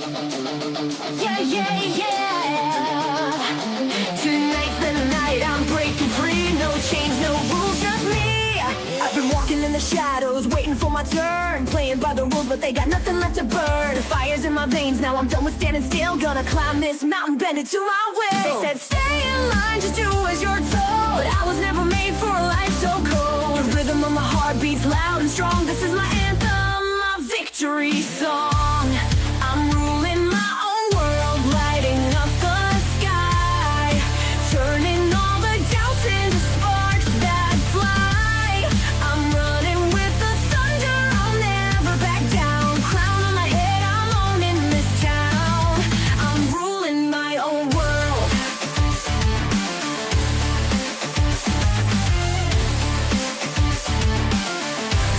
Yeah, yeah, yeah. Tonight's the night I'm breaking free. No chains, no rules, just me. I've been walking in the shadows, waiting for my turn. Playing by the rules, but they got nothing left to burn. The fire's in my veins, now I'm done with standing still. Gonna climb this mountain, bend it to my will. They said stay in line, just do as you're told. I was never made for a life so cold. The rhythm of my heart beats loud and strong. This is my anthem, my victory song. I'm ruling my own world, lighting up the sky, turning all the doubts into sparks that fly. I'm running with the thunder, I'll never back down. Crown on my head, I'm owning this town. I'm ruling my own world.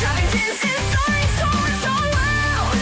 Driving dancing, soaring, soaring so loud.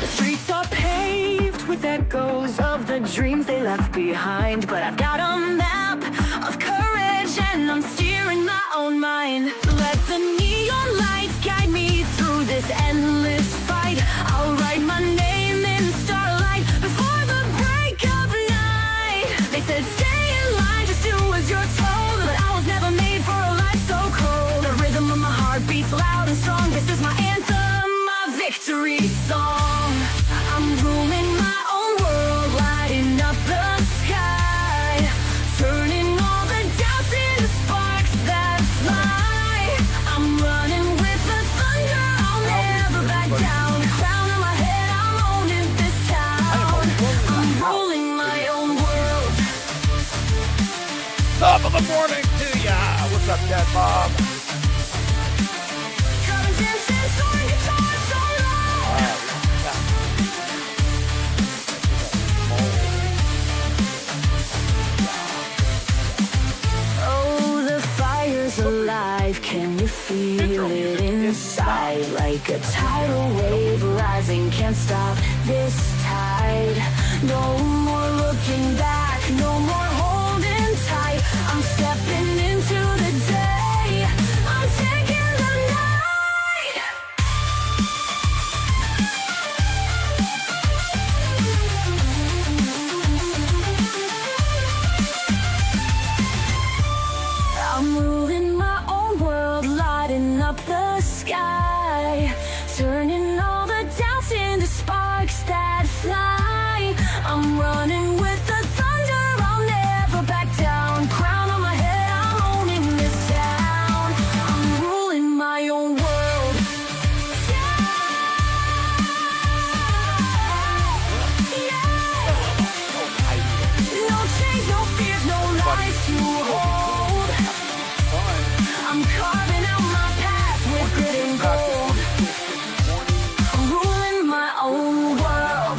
The streets are paved with echoes of the dreams they left behind. But I've got a map of courage and I'm steering my own mind. Let the neon lights guide me through this endless fight. I'll write my name in starlight before the break of night. They said stay in line, just do as you're told. But I was never made for a life so cold. The rhythm of my heart beats loud and strong. This is my anthem, my victory song. I'm ruling my own world, lighting up the sky, turning all the doubts into sparks that fly. I'm running with the thunder, I'll never back down. Crown on my head, I'm owning this town. I'm ruling my own world. Top of the morning to ya. What's up, Dad Bob? Driving dancing, soaring guitar so loud. Oh, the fire's alive, can you feel it inside? Like a tidal wave rising, can't stop this tide. No more looking back, no more holding tight. I'm stepping into the day, I'm taking the night. I'm ruling my own world, lighting up the sky, turning all the doubts into sparks that fly. I'm running with the thunder, I'll never back down. Crown on my head, I'm owning this town. I'm ruling my own world. No chains, no fears, no lies to hold. I'm carving out my path with grit and gold. I'm ruling my own world.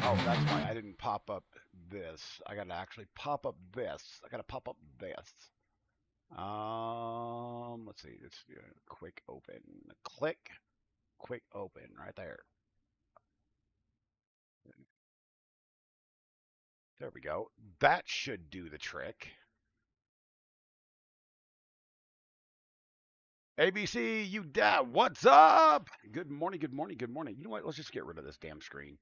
Oh, that's why I didn't pop up this. I gotta actually pop up this. I gotta pop up this. Let's see. Let's do a quick open. Click. Quick open right there. There we go. That should do the trick. ABC, you dad, what's up? Good morning, good morning, good morning. You know what? Let's just get rid of this damn screen.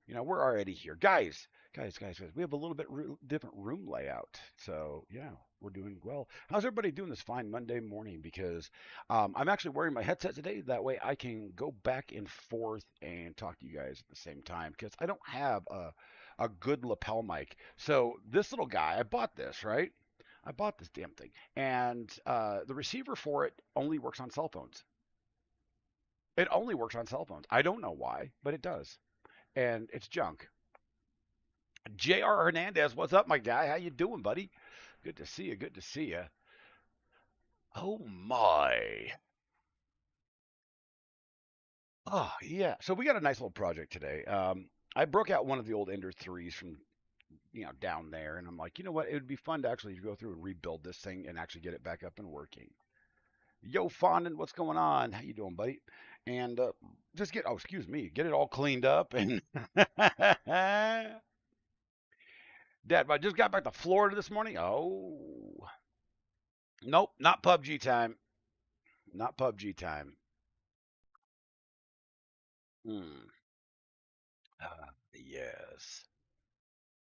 You know, we're already here. Guys, we have a little bit different room layout. So, yeah, we're doing well. How's everybody doing this fine Monday morning? Because I'm actually wearing my headset today. That way I can go back and forth and talk to you guys at the same time. Because I don't have a good lapel mic. So, this little guy, I bought this, right? I bought this damn thing. And the receiver for it only works on cell phones. It only works on cell phones. I don't know why, but it does. And it's junk. J.R. Hernandez, what's up, my guy? How you doing, buddy? Good to see you. Good to see you. Oh my. Oh yeah. So we got a nice little project today. I broke out one of the old Ender 3s from down there, and I'm like, you know what? It would be fun to actually go through and rebuild this thing and actually get it back up and working. Yo, Fondant, what's going on? How you doing, buddy? And excuse me, get it all cleaned up and Dad, I just got back to Florida this morning. Oh, nope, not PUBG time. Not PUBG time. Hmm. Yes.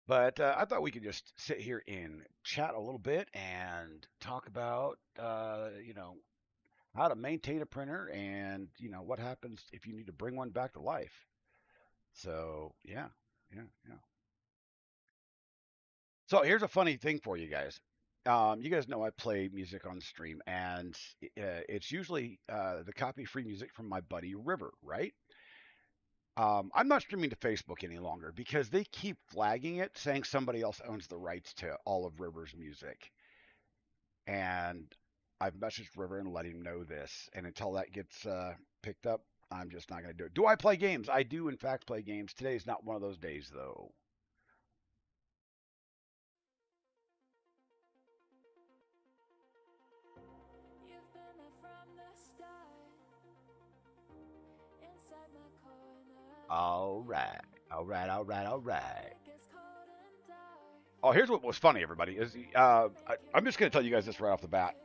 But I thought we could just sit here and chat a little bit and talk about, how to maintain a printer and, what happens if you need to bring one back to life. So, yeah, yeah, yeah. So here's a funny thing for you guys. You guys know I play music on stream, and it's usually the copy-free music from my buddy River, right? I'm not streaming to Facebook any longer because they keep flagging it, saying somebody else owns the rights to all of River's music. And I've messaged River and let him know this. And until that gets picked up, I'm just not going to do it. Do I play games? I do, in fact, play games. Today's not one of those days, though. You've been there from the start, inside my corner. All right. All right. All right. All right. It gets cold and dark. Oh, here's what was funny, everybody. Is I'm just going to tell you guys this right off the bat.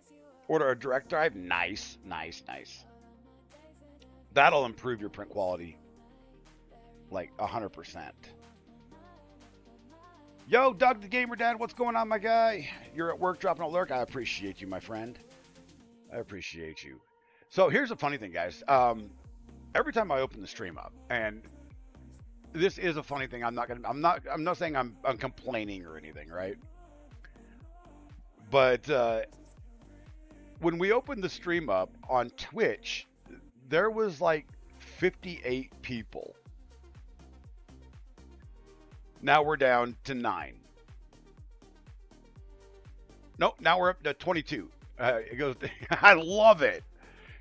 Order a direct drive. Nice. Nice. Nice. That'll improve your print quality like 100%. Yo, Doug the Gamer Dad, what's going on, my guy? You're at work dropping a lurk. I appreciate you, my friend. I appreciate you. So here's the funny thing, guys. Every time I open the stream up, and this is a funny thing. I'm not saying I'm complaining or anything, right? But when we opened the stream up on Twitch, there was like 58 people. Now we're down to 9. Nope, now we're up to 22. It goes. I love it.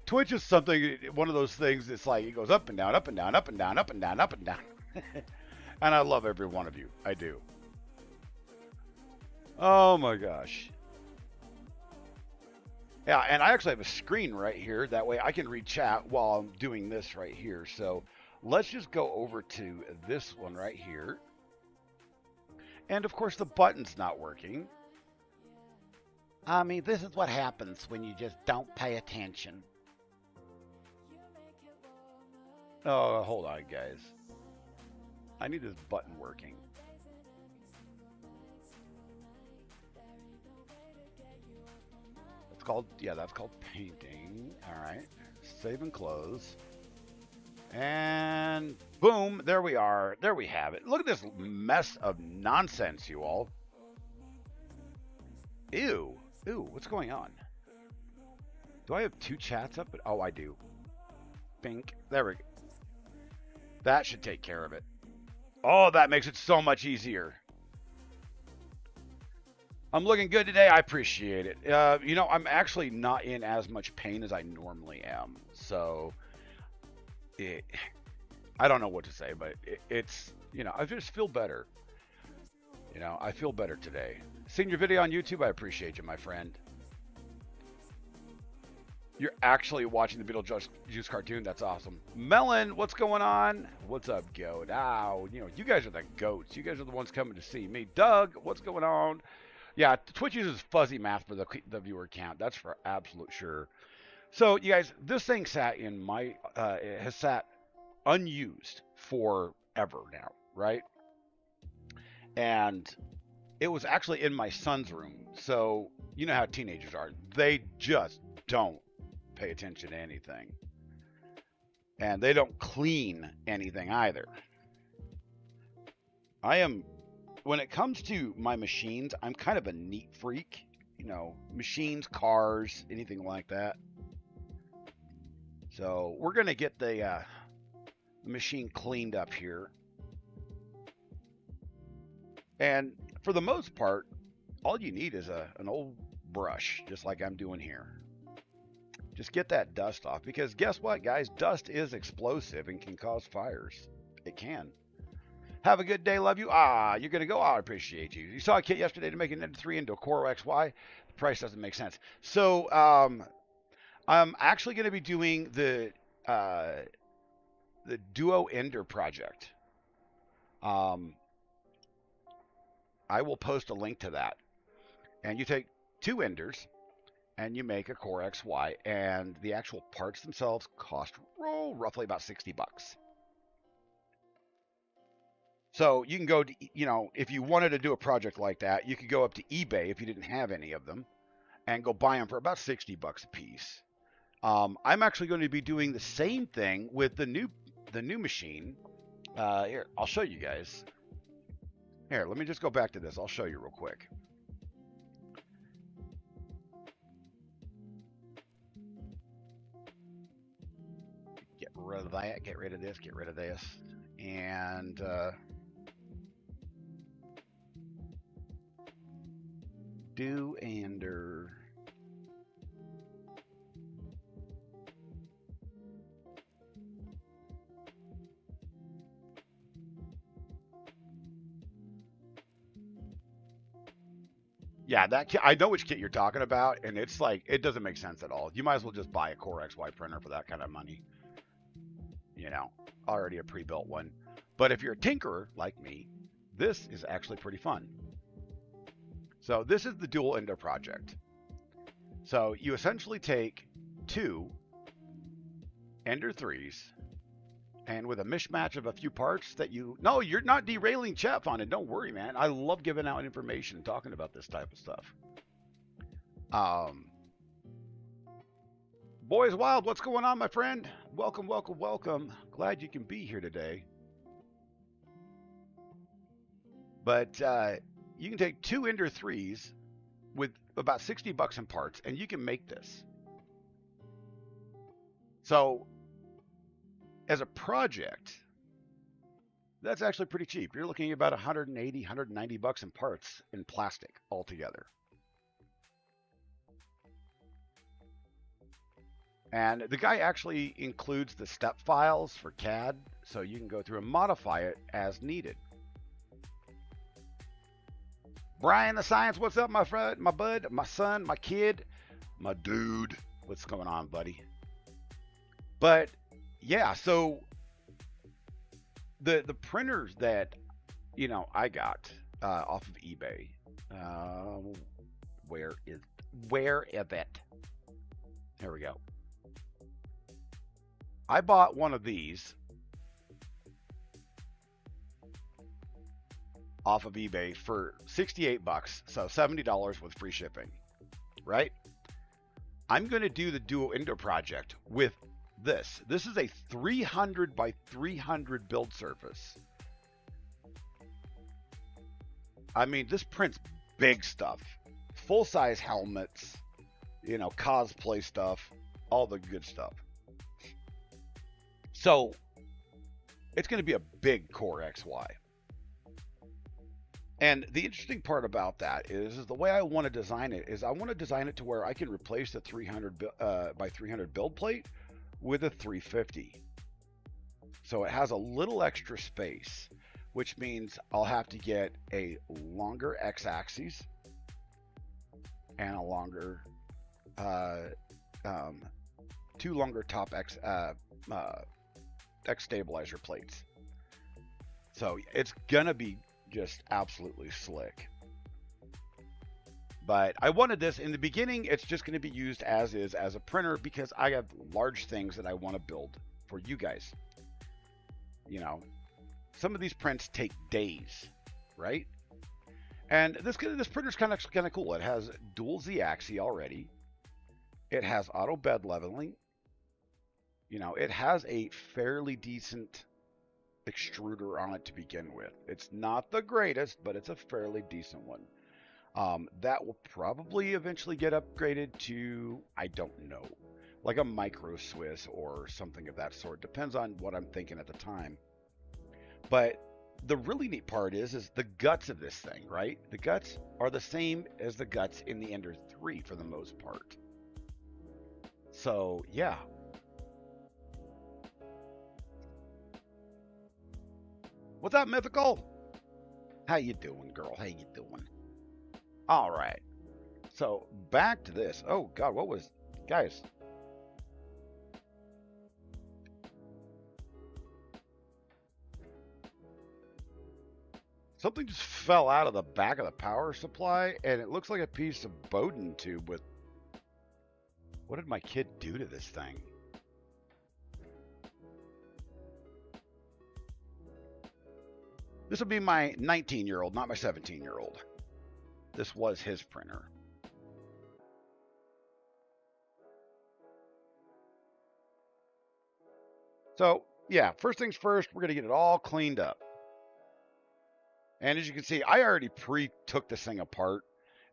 Twitch is something. One of those things. It's like it goes up and down, up and down, up and down, up and down, up and down. And I love every one of you. I do. Oh my gosh. Yeah, and I actually have a screen right here. That way I can read chat while I'm doing this right here. So let's just go over to this one right here. And of course the button's not working. I mean, this is what happens when you just don't pay attention. Oh, hold on, guys. I need this button working. It's called, yeah, that's called painting. All right. Save and close. And boom, there we are. There we have it. Look at this mess of nonsense, you all. Ew. Ew, what's going on? Do I have 2 chats up? Oh, I do. Bink. There we go. That should take care of it. Oh, that makes it so much easier. I'm looking good today. I appreciate it. I'm actually not in as much pain as I normally am. So, I don't know what to say, but it's, I just feel better. I feel better today. Seeing your video on YouTube, I appreciate you, my friend. You're actually watching the Beetlejuice cartoon. That's awesome. Melon, what's going on? What's up, goat? Ow, you guys are the goats. You guys are the ones coming to see me. Doug, what's going on? Yeah, Twitch uses fuzzy math for the viewer count. That's for absolute sure. So, you guys, this thing has sat unused forever now, right? And it was actually in my son's room. So, you know how teenagers are. They just don't pay attention to anything. And they don't clean anything either. When it comes to my machines, I'm kind of a neat freak. Machines, cars, anything like that. So we're going to get the machine cleaned up here. And for the most part, all you need is an old brush, just like I'm doing here. Just get that dust off, because guess what, guys? Dust is explosive and can cause fires. It can. Have a good day. Love you. You're going to go? I appreciate you. You saw a kit yesterday to make an N3 into a Core XY. The price doesn't make sense. So I'm actually going to be doing the Duo Ender project. I will post a link to that. And you take 2 Enders and you make a Core XY, and the actual parts themselves cost roughly about $60. So you can go to, if you wanted to do a project like that, you could go up to eBay if you didn't have any of them and go buy them for about $60 a piece. I'm actually going to be doing the same thing with the new machine. Here, I'll show you guys. Here, let me just go back to this. I'll show you real quick. Get rid of that. Get rid of this. Get rid of this. And do Ender. Yeah, that kit, I know which kit you're talking about, and it's like it doesn't make sense at all. You might as well just buy a Core XY printer for that kind of money. Already a pre-built one. But if you're a tinkerer like me, this is actually pretty fun. So this is the dual Ender project. So you essentially take 2 Ender 3s, and with a mismatch of a few parts that no, you're not derailing chat fun, and don't worry, man. I love giving out information, talking about this type of stuff. Boys Wild, what's going on, my friend? Welcome, welcome, welcome. Glad you can be here today. But you can take 2 Ender 3s with about $60 in parts, and you can make this. So as a project, that's actually pretty cheap. You're looking at about 180, 190 bucks in parts in plastic altogether. And the guy actually includes the step files for CAD, so you can go through and modify it as needed. Brian the Science, what's up, my friend, my bud, my son, my kid, my dude? What's going on, buddy? But yeah, so the printers that I got off of eBay. Where is it? There we go. I bought one of these off of eBay for $68, so $70 with free shipping, right? I'm going to do the Duo Ender project with this. This is a 300 by 300 build surface. I mean, this prints big stuff, full-size helmets, cosplay stuff, all the good stuff. So it's going to be a big Core XY. And the interesting part about that is the way I want to design it is I want to design it to where I can replace the 300 by 300 build plate with a 350. So it has a little extra space, which means I'll have to get a longer X-axis and a longer, 2 longer top X stabilizer plates. So it's gonna be just absolutely slick. But I wanted this in the beginning. It's just going to be used as is as a printer because I have large things that I want to build for you guys. Some of these prints take days, right? And this printer's kind of cool. It has dual Z-axis already. It has auto bed leveling. It has a fairly decent extruder on it to begin with. It's not the greatest, but it's a fairly decent one. That will probably eventually get upgraded to, I don't know, like a micro Swiss or something of that sort. Depends on what I'm thinking at the time. But the really neat part is the guts of this thing, right? The guts are the same as the guts in the Ender 3 for the most part. So, yeah. What's up, Mythical? How you doing, girl? How you doing? All right. So back to this. Oh God, what was, guys? Something just fell out of the back of the power supply, and it looks like a piece of Bowden tube with... What did my kid do to this thing? This would be my 19-year-old, not my 17-year-old. This was his printer. So, yeah, first things first, we're going to get it all cleaned up. And as you can see, I already took this thing apart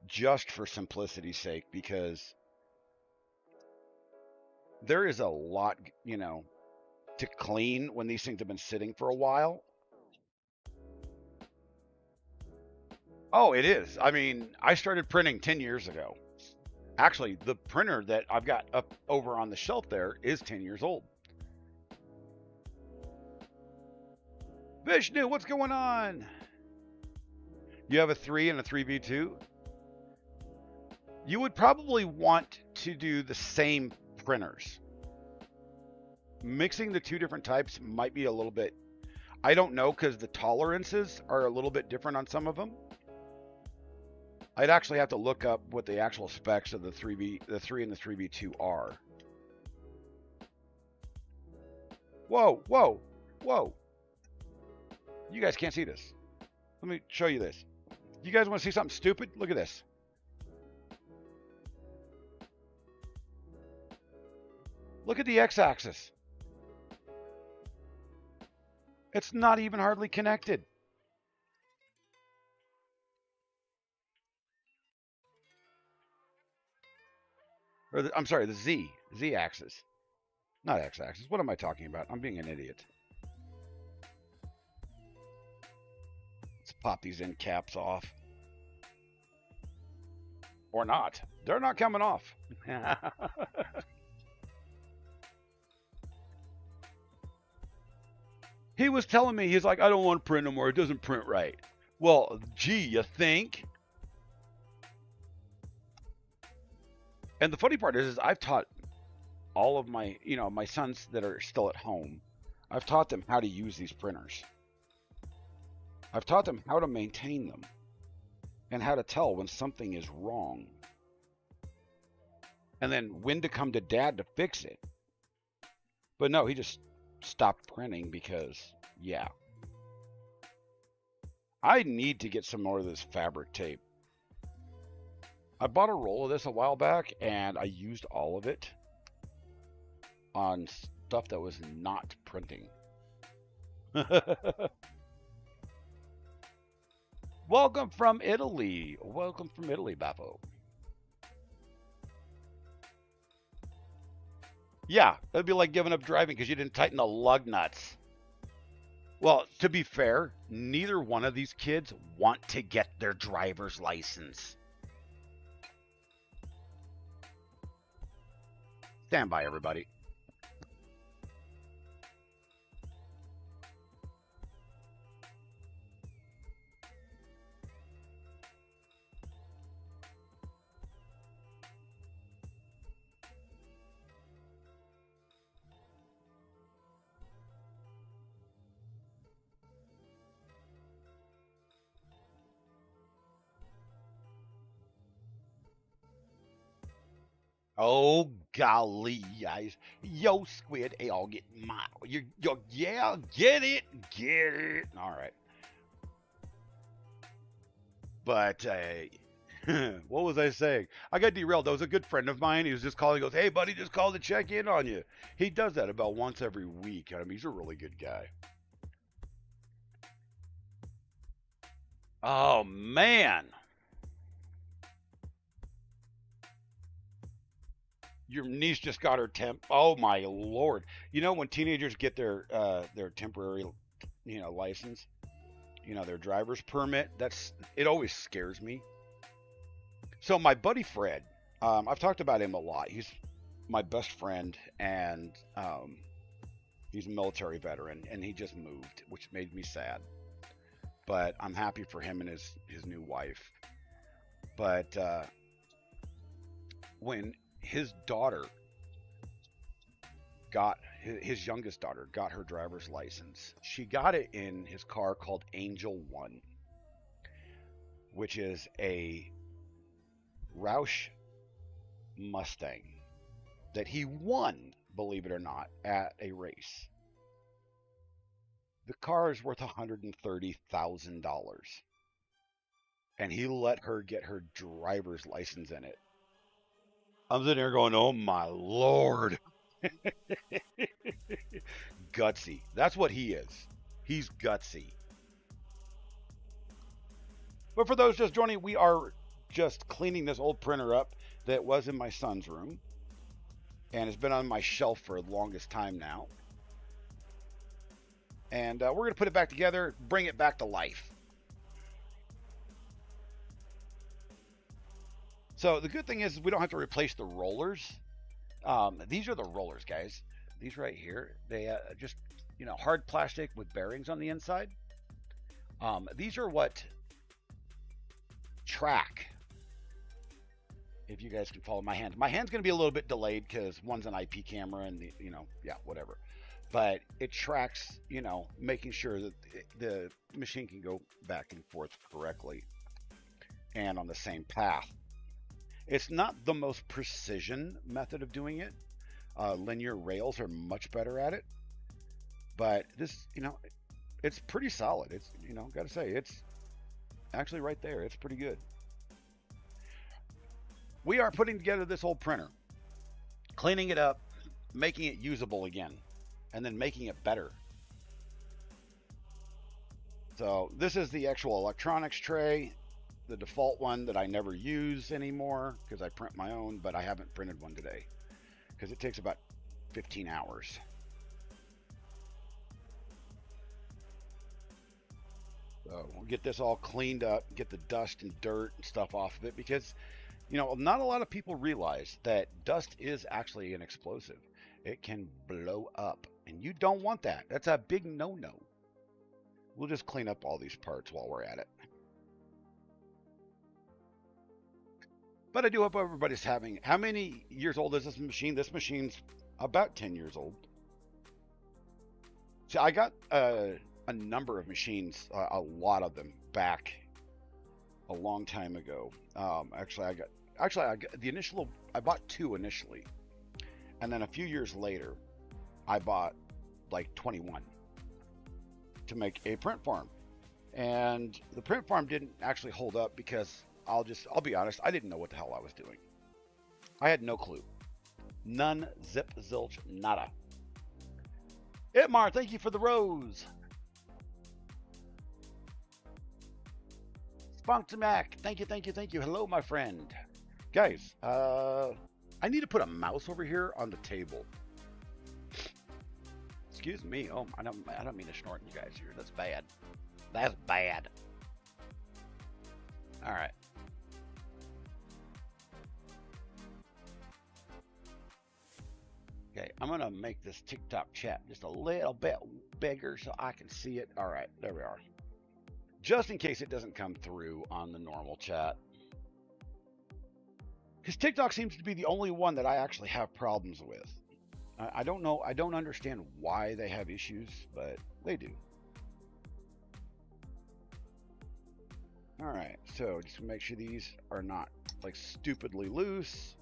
just for simplicity's sake, because there is a lot, to clean when these things have been sitting for a while. Oh, it is. I mean, I started printing 10 years ago. Actually, the printer that I've got up over on the shelf there is 10 years old. Vishnu, what's going on? You have a 3 and a 3v2? You would probably want to do the same printers. Mixing the two different types might be a little bit... I don't know, because the tolerances are a little bit different on some of them. I'd actually have to look up what the actual specs of the 3 and the 3v2 are. Whoa, whoa, whoa. You guys can't see this. Let me show you this. You guys want to see something stupid? Look at this. Look at the x-axis. It's not even hardly connected. Or I'm sorry, the z-axis. Not x-axis. What am I talking about? I'm being an idiot. Let's pop these end caps off. Or not. They're not coming off. He was telling me, he's like, I don't want to print no more. It doesn't print right. Well, gee, you think? And the funny part is I've taught all of my, my sons that are still at home, I've taught them how to use these printers. I've taught them how to maintain them and how to tell when something is wrong. And then when to come to dad to fix it. But no, he just stopped printing because, yeah. I need to get some more of this fabric tape. I bought a roll of this a while back, and I used all of it on stuff that was not printing. Welcome from Italy. Welcome from Italy, Baffo. Yeah, that'd be like giving up driving because you didn't tighten the lug nuts. Well, to be fair, neither one of these kids want to get their driver's license. Stand by, everybody. Oh, golly, guys. Yo, squid, hey, I'll get my... yeah, get it. All right. But, what was I saying? I got derailed. That was a good friend of mine. He was just calling. He goes, hey, buddy, just called to check in on you. He does that about once every week. I mean, he's a really good guy. Oh, man. Your niece just got her Oh my lord! You know when teenagers get their temporary, license, their driver's permit. It always scares me. So my buddy Fred, I've talked about him a lot. He's my best friend, and he's a military veteran, and he just moved, which made me sad. But I'm happy for him and his new wife. But when his daughter his youngest daughter got her driver's license. She got it in his car called Angel One. which is a Roush Mustang that he won, believe it or not, at a race. The car is worth $130,000. And he let her get her driver's license in it. I'm sitting there going, oh my Lord. Gutsy. That's what he is. He's gutsy. But for those just joining, we are just cleaning this old printer up that was in my son's room. And it's been on my shelf for the longest time now. And we're going to put it back together, bring it back to life. So the good thing is we don't have to replace the rollers. These are the rollers, guys. These right here, they just, hard plastic with bearings on the inside. These are what track, if you guys can follow my hand. My hand's going to be a little bit delayed because one's an IP camera and, whatever. But it tracks, making sure that the machine can go back and forth correctly and on the same path. It's not the most precision method of doing it. Linear rails are much better at it. But this, it's pretty solid. It's, got to say, it's actually right there. It's pretty good. We are putting together this old printer, cleaning it up, making it usable again, and then making it better. So this is the actual electronics tray, the default one that I never use anymore because I print my own, but I haven't printed one today because it takes about 15 hours. So we'll get this all cleaned up, get the dust and dirt and stuff off of it because, not a lot of people realize that dust is actually an explosive. It can blow up, and you don't want that. That's a big no-no. We'll just clean up all these parts while we're at it. But I do hope everybody's having... How many years old is this machine? This machine's about 10 years old. So I got a number of machines, a lot of them, back a long time ago. Actually, I got the initial... I bought 2 initially. And then a few years later, I bought like 21 to make a print farm. And the print farm didn't actually hold up because I'll be honest, I didn't know what the hell I was doing. I had no clue. None, zip, zilch, nada. Itmar, thank you for the rose. Spunktamak, thank you. Hello, my friend. Guys, I need to put a mouse over here on the table. Excuse me. Oh, I don't mean to snort at you guys here. That's bad. That's bad. All right. Okay, I'm gonna make this TikTok chat just a little bit bigger so I can see it. All right, there we are. Just in case it doesn't come through on the normal chat. Because TikTok seems to be the only one that I actually have problems with. I don't know. I don't understand why they have issues, but they do. All right, so just make sure these are not like stupidly loose.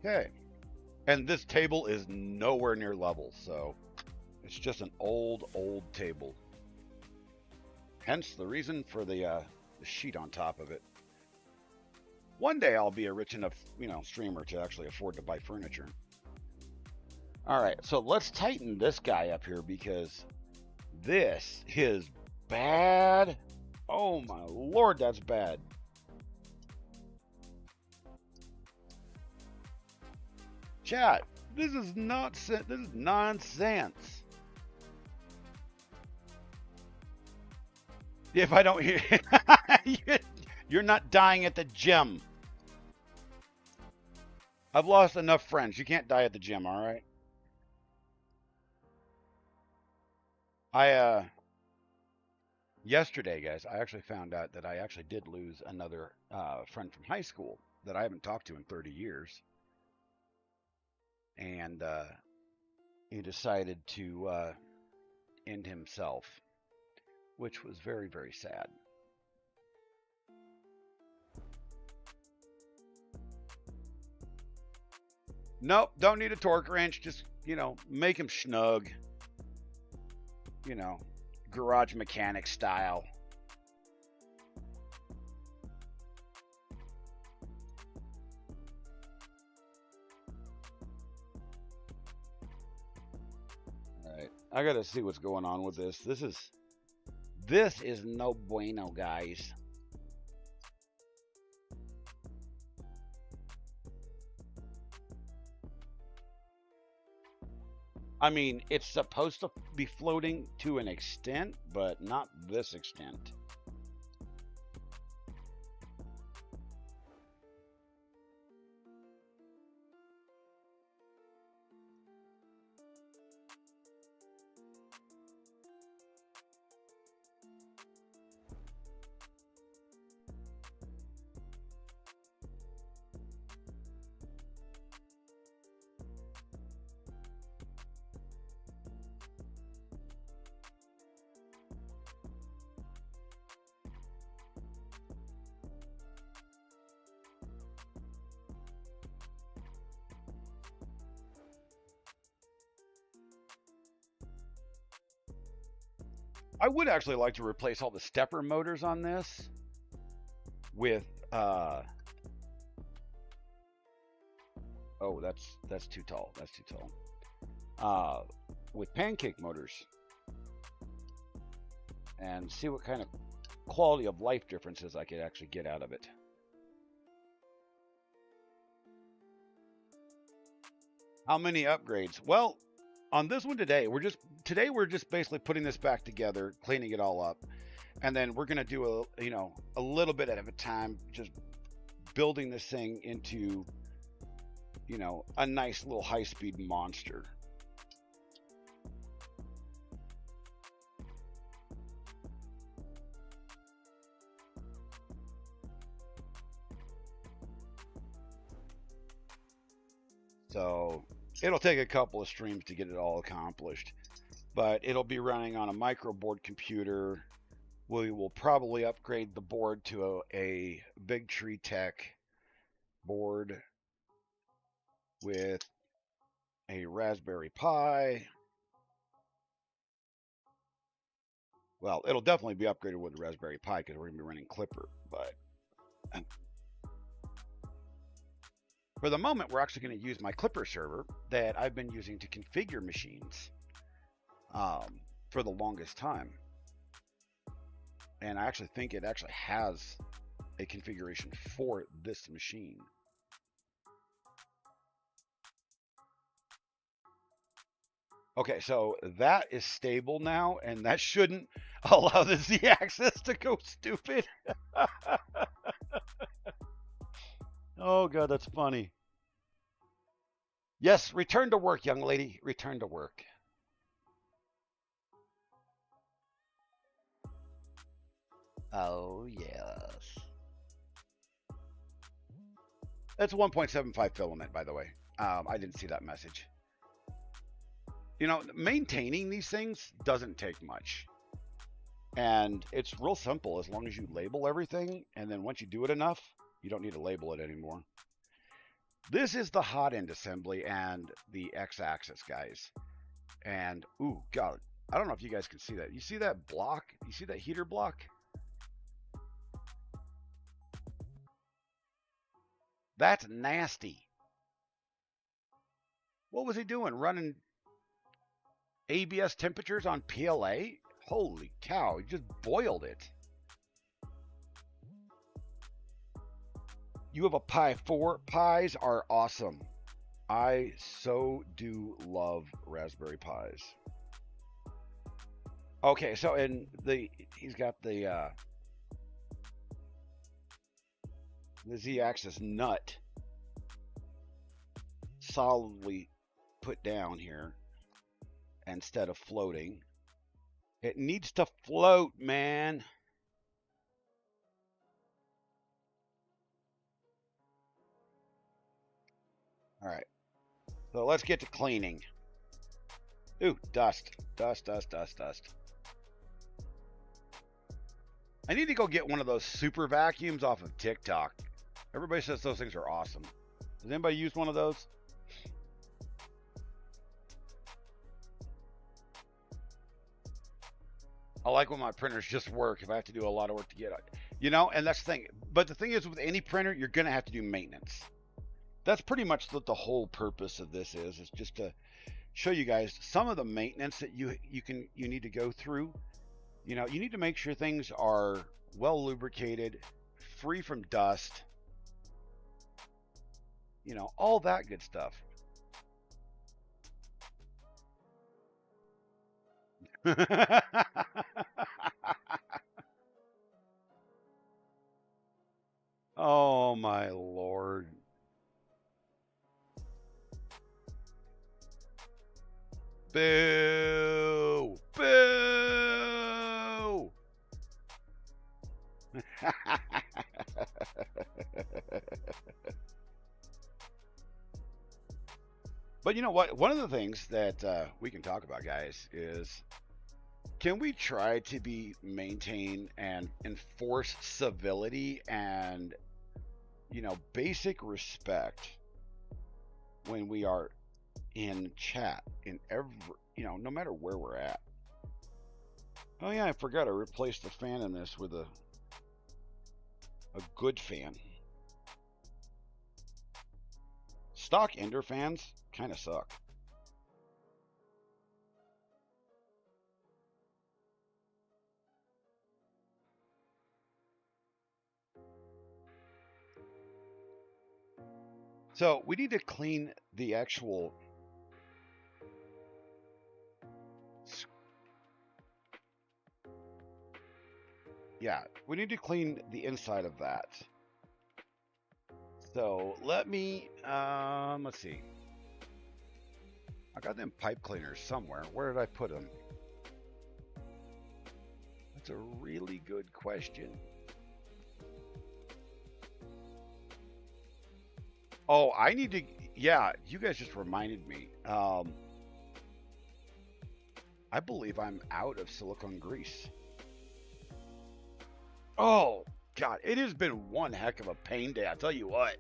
Okay, and this table is nowhere near level, so it's just an old table. Hence the reason for the sheet on top of it. One day I'll be a rich enough, streamer to actually afford to buy furniture. All right, so let's tighten this guy up here because this is bad. Oh my Lord, that's bad. Chat, this is nonsense. If I don't hear, you're not dying at the gym. I've lost enough friends. You can't die at the gym, all right? Yesterday, guys, I actually found out that I actually did lose another friend from high school that I haven't talked to in 30 years. And he decided to end himself, which was very, very sad. Nope, don't need a torque wrench. Just, make him snug. You know, garage mechanic style. All right, I gotta see what's going on with this. This is no bueno, guys. I mean, it's supposed to be floating to an extent, but not this extent. I would actually like to replace all the stepper motors on this with oh, that's too tall. That's too tall. With pancake motors and see what kind of quality of life differences I could actually get out of it. How many upgrades? Well, on this one today, we're just basically putting this back together, cleaning it all up, and then we're gonna do a little bit at a time, just building this thing into a nice little high-speed monster. So it'll take a couple of streams to get it all accomplished, but it'll be running on a microboard computer. We will probably upgrade the board to a Big Tree Tech board with a Raspberry Pi. Well, it'll definitely be upgraded with the Raspberry Pi because we're going to be running Clipper, but for the moment, we're actually going to use my Clipper server that I've been using to configure machines for the longest time. And I actually think it actually has a configuration for this machine. Okay, so that is stable now, and that shouldn't allow the Z-axis to go stupid. Oh, God, that's funny. Yes, return to work, young lady. Return to work. Oh, yes. That's 1.75 filament, by the way. I didn't see that message. Maintaining these things doesn't take much. And it's real simple as long as you label everything. And then once you do it enough, you don't need to label it anymore. This is the hot end assembly and the X-axis, guys. And, ooh, God, I don't know if you guys can see that. You see that block? You see that heater block? That's nasty. What was he doing? Running ABS temperatures on PLA? Holy cow, he just boiled it. You have a Pi 4. Pis are awesome. I so do love Raspberry Pis. Okay, so he's got the Z-axis nut solidly put down here instead of floating. It needs to float, man. All right, so let's get to cleaning. Ooh, dust. Dust, dust, dust, dust. I need to go get one of those super vacuums off of TikTok. Everybody says those things are awesome. Has anybody used one of those? I like when my printers just work if I have to do a lot of work to get it. You know, and that's the thing. But the thing is, with any printer, you're going to have to do maintenance. That's pretty much what the whole purpose of this is just to show you guys some of the maintenance that you need to go through. You know, you need to make sure things are well lubricated, free from dust, you know, all that good stuff. Oh my lord. Boo! Boo! But you know what? One of the things that we can talk about, guys, is can we try to be maintain and enforce civility and basic respect when we are in chat in every no matter where we're at. Oh yeah, I forgot I replaced the fan in this with a good fan. Stock Ender fans kind of suck. So we need to clean the actual we need to clean the inside of that. So let me let's see. I got them pipe cleaners somewhere. Where did I put them? That's a really good question. Oh, I need to. Yeah, you guys just reminded me. I believe I'm out of silicone grease. Oh, God, it has been one heck of a pain day. I tell you what.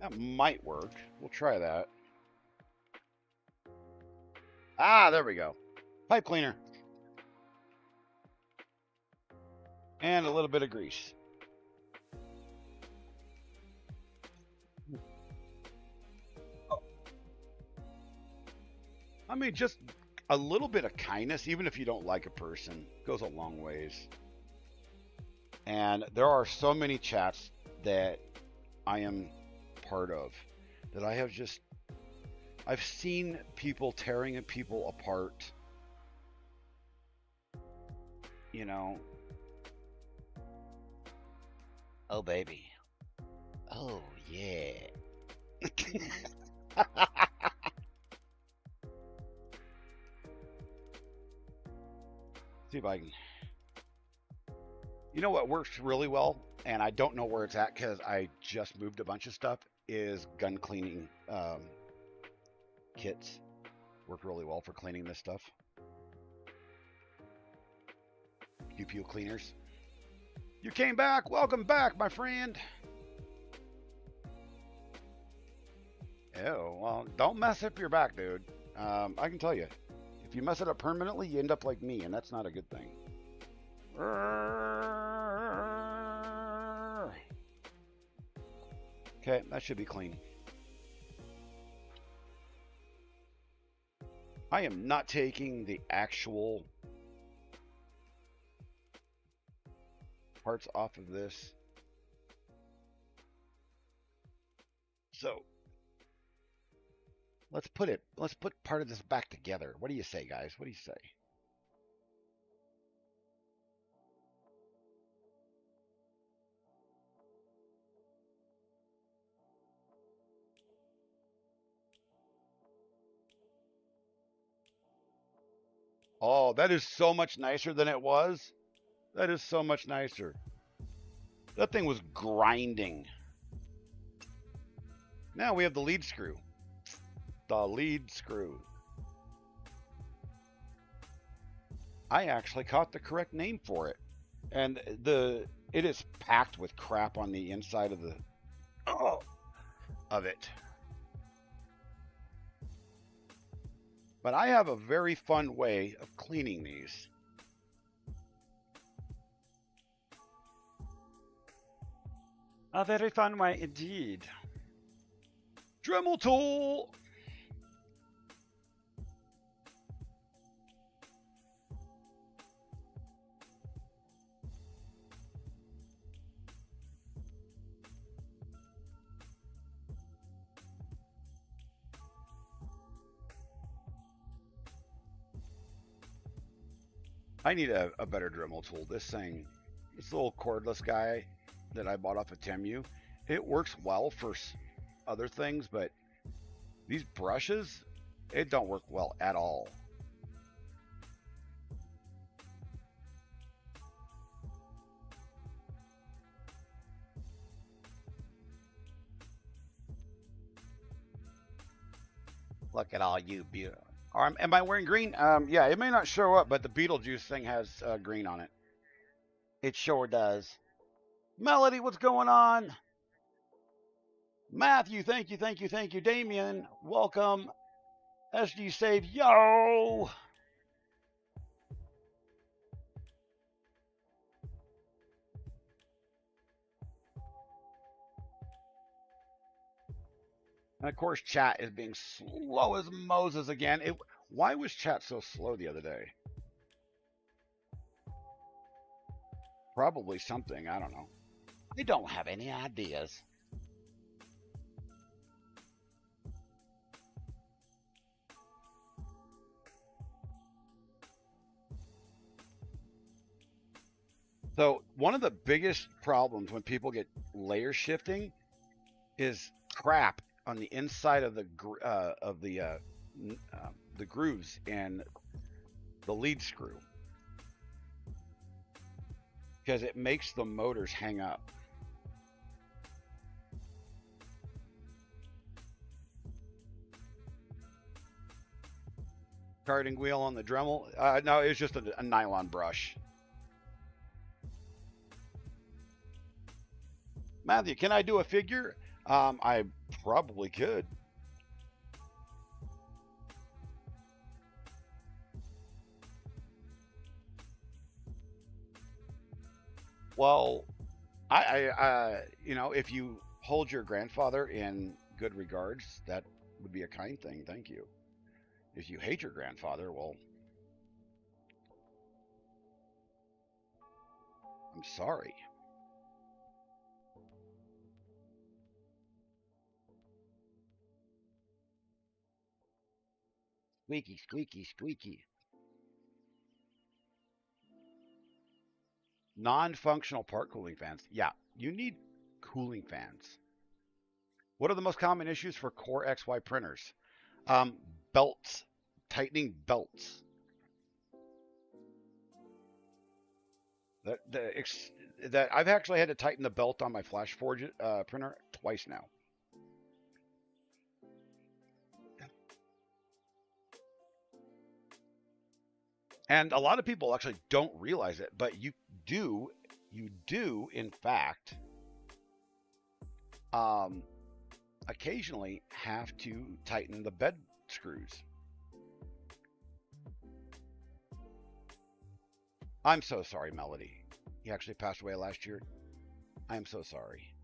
That might work. We'll try that. Ah, there we go. Pipe cleaner. And a little bit of grease. I mean, just a little bit of kindness, even if you don't like a person, goes a long ways. And there are so many chats that I am part of that I've seen people tearing people apart. You know. Oh baby. Oh yeah. See if I can. You know what works really well, and I don't know where it's at because I just moved a bunch of stuff, is gun cleaning kits. Work really well for cleaning this stuff. Pew pew cleaners. You came back. Welcome back, my friend. Oh, well, don't mess up your back, dude. I can tell you, if you mess it up permanently, you end up like me, and that's not a good thing. Okay, that should be clean. I am not taking the actual parts off of this. So let's put part of this back together. What do you say, guys? What do you say? Oh, that is so much nicer than it was. That is so much nicer. That thing was grinding. Now we have the lead screw. The lead screw. I actually caught the correct name for it. And it is packed with crap on the inside of the of it. But I have a very fun way of cleaning these. A very fun way indeed. Dremel tool. I need a better Dremel tool. This little cordless guy that I bought off of Temu, it works well for other things, but these brushes, it don't work well at all. Look at all you beautiful. Am I wearing green? Yeah, it may not show up, but the Beetlejuice thing has green on it. It sure does. Melody, what's going on? Matthew, thank you, thank you, thank you. Damien, welcome. SG Save, yo! And of course, chat is being slow as Moses again. Why was chat so slow the other day? Probably something, I don't know. I don't have any ideas. So one of the biggest problems when people get layer shifting is crap on the inside of the grooves and the lead screw, because it makes the motors hang up. Carding wheel on the Dremel? No, it was just a nylon brush. Matthew, can I do a figure? I probably could. Well, if you hold your grandfather in good regards, that would be a kind thing. Thank you. If you hate your grandfather, well, I'm sorry. Squeaky, squeaky, squeaky. Non-functional part cooling fans. Yeah, you need cooling fans. What are the most common issues for Core XY printers? Belts, tightening belts. That I've actually had to tighten the belt on my FlashForge printer twice now. And a lot of people actually don't realize it, but you do, in fact, occasionally have to tighten the bed screws. I'm so sorry, Melody. He actually passed away last year. I am so sorry.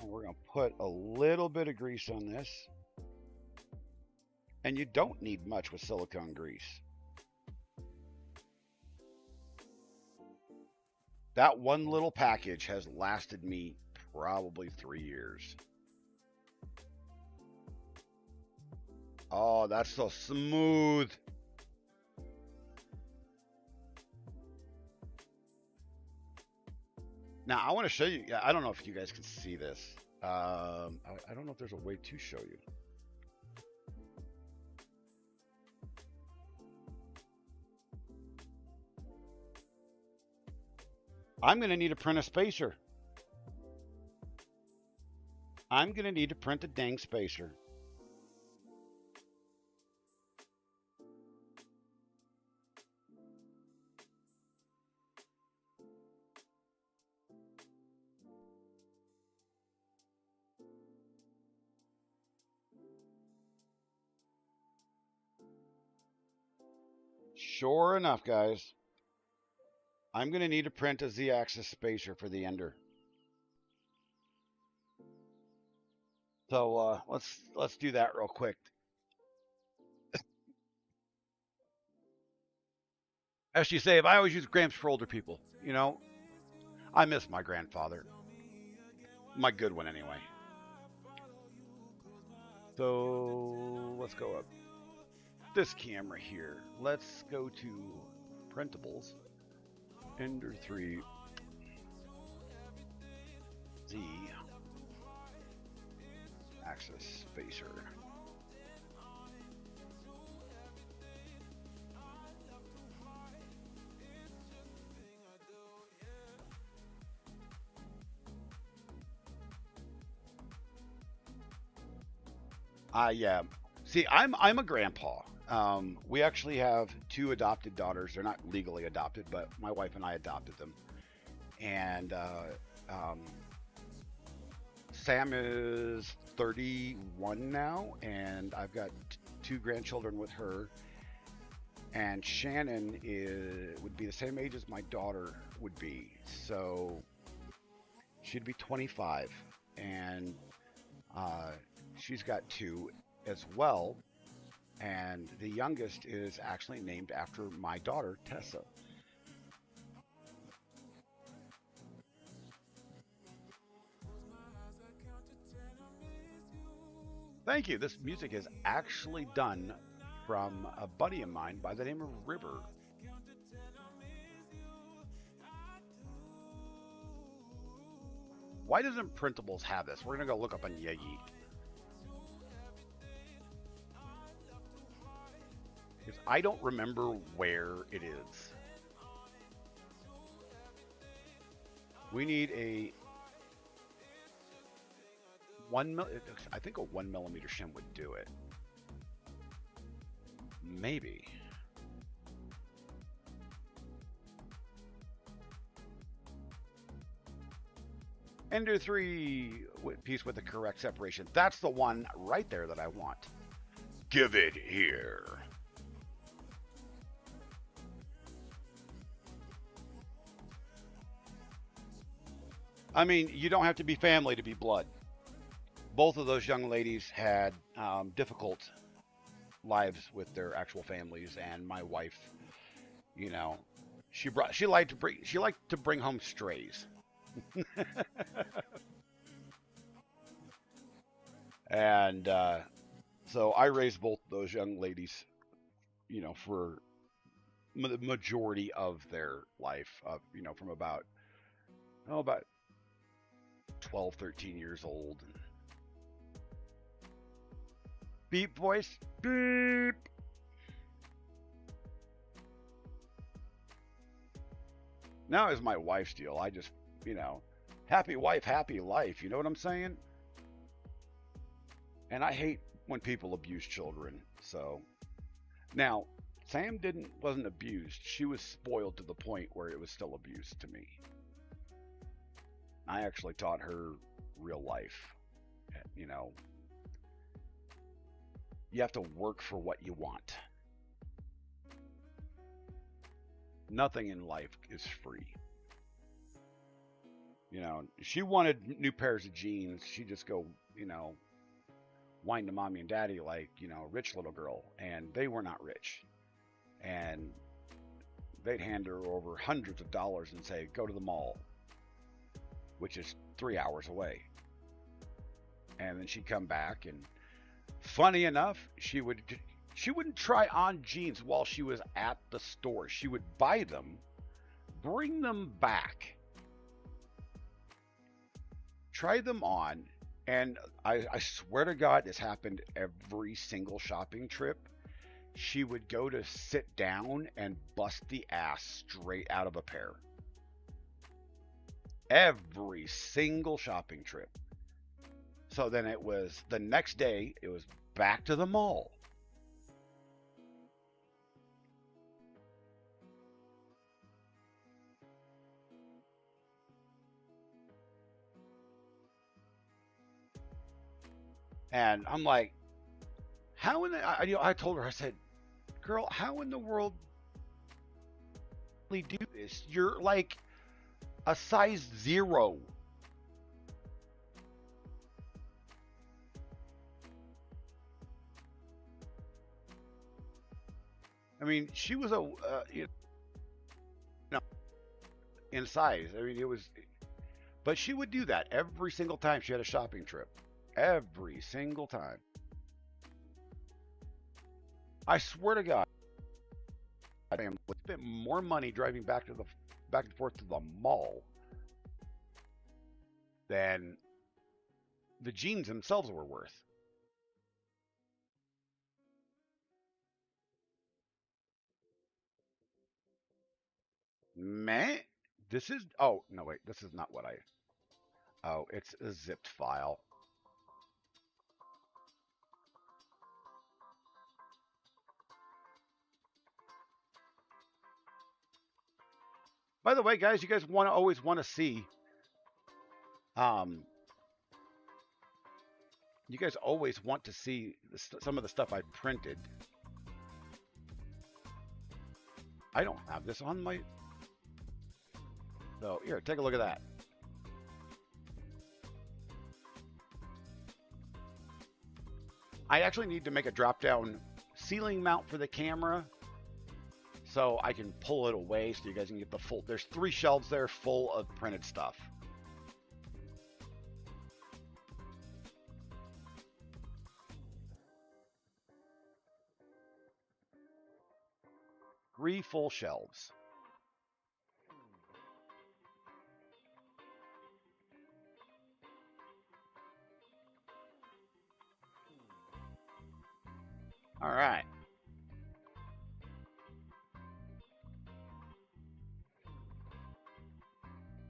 And we're going to put a little bit of grease on this. And you don't need much with silicone grease. That one little package has lasted me probably 3 years. Oh, that's so smooth. Now I want to show you. Yeah, I don't know if you guys can see this. I don't know if there's a way to show you. I'm going to need to print a spacer. I'm going to need to print a dang spacer. Sure enough, guys, I'm going to need to print a Z-axis spacer for the ender. So let's do that real quick. As you say, if I always use Gramps for older people, you know, I miss my grandfather. My good one, anyway. So let's go up this camera here. Let's go to printables. Ender 3 Z axis spacer. Yeah. See, I'm a grandpa. We actually have 2 adopted daughters. They're not legally adopted, but my wife and I adopted them. And Sam is 31 now, and I've got 2 grandchildren with her. And Shannon would be the same age as my daughter would be, so she'd be 25, and she's got 2 as well. And the youngest is actually named after my daughter, Tessa. Thank you. This music is actually done from a buddy of mine by the name of River. Why doesn't Printables have this? We're going to go look up on Yeezy. Because I don't remember where it is. We need a I think a 1mm shim would do it. Maybe. Ender 3 piece with the correct separation. That's the one right there that I want. Give it here. I mean, you don't have to be family to be blood. Both of those young ladies had difficult lives with their actual families, and my wife, you know, she liked to bring home strays. And so I raised both those young ladies, you know, for the majority of their life, you know, from about 12, 13 years old. Beep voice, beep. Now is my wife's deal. I just, you know, happy wife, happy life. You know what I'm saying? And I hate when people abuse children. So now Sam wasn't abused. She was spoiled to the point where it was still abuse to me. I actually taught her real life. You know, you have to work for what you want. Nothing in life is free. You know, she wanted new pairs of jeans. She'd just go, you know, whine to mommy and daddy like, you know, rich little girl. And they were not rich. And they'd hand her over hundreds of dollars and say, go to the mall, which is 3 hours away. And then she'd come back, and funny enough, she wouldn't try on jeans while she was at the store. She would buy them, bring them back, tried them on, and I swear to God, this happened every single shopping trip. She would go to sit down and bust the ass straight out of a pair. Every single shopping trip. So then it was the next day, it was back to the mall. And I'm like, how in the, I told her, I said, girl, how in the world do you do this? You're like a size 0. I mean, she was a, you know, in size. I mean, it was, but she would do that every single time she had a shopping trip. Every single time. I swear to God, I spent more money driving back and forth to the mall than the jeans themselves were worth. Man, this is, oh, no, wait, this is not what oh, it's a zipped file. By the way, guys, you guys always want to see, um, you guys always want to see some of the stuff I printed. I don't have this on my, so here, take a look at that. I actually need to make a drop-down ceiling mount for the camera so I can pull it away so you guys can get the full. There's 3 shelves there full of printed stuff. Three full shelves. All right.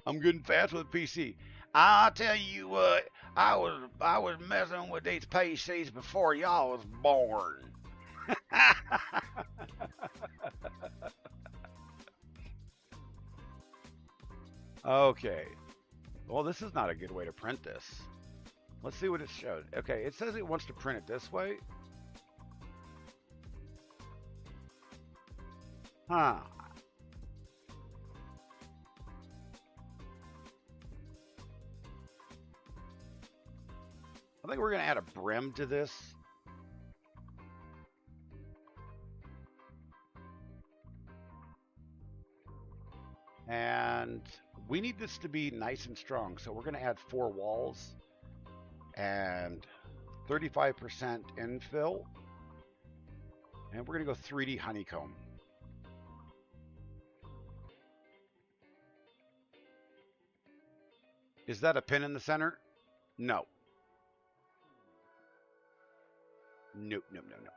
I'm good and fast with PC. I'll tell you what, I was messing with these PCs before y'all was born. Okay. Well, this is not a good way to print this. Let's see what it showed. Okay, it says it wants to print it this way. Huh. I think we're going to add a brim to this. And we need this to be nice and strong. So we're going to add 4 walls and 35% infill. And we're going to go 3D honeycomb. Is that a pin in the center? No. Nope, nope, no, no.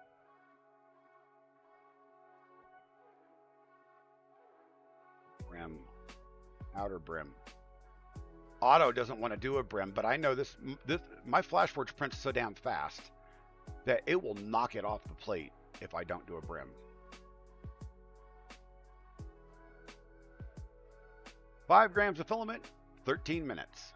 Brim. Outer brim. Auto doesn't want to do a brim, but I know this my Flashforge prints so damn fast that it will knock it off the plate if I don't do a brim. 5 grams of filament, 13 minutes.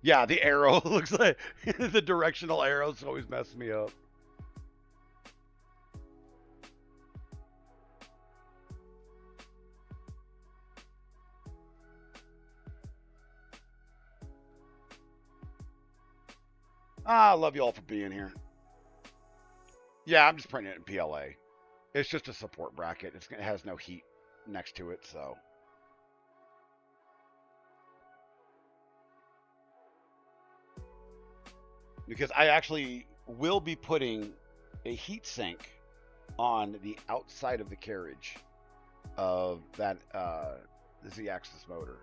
Yeah, the arrow looks like the directional arrows always mess me up. I love you all for being here. Yeah, I'm just printing it in PLA. It's just a support bracket. It has no heat next to it, so. Because I actually will be putting a heat sink on the outside of the carriage. of that the Z-axis motor.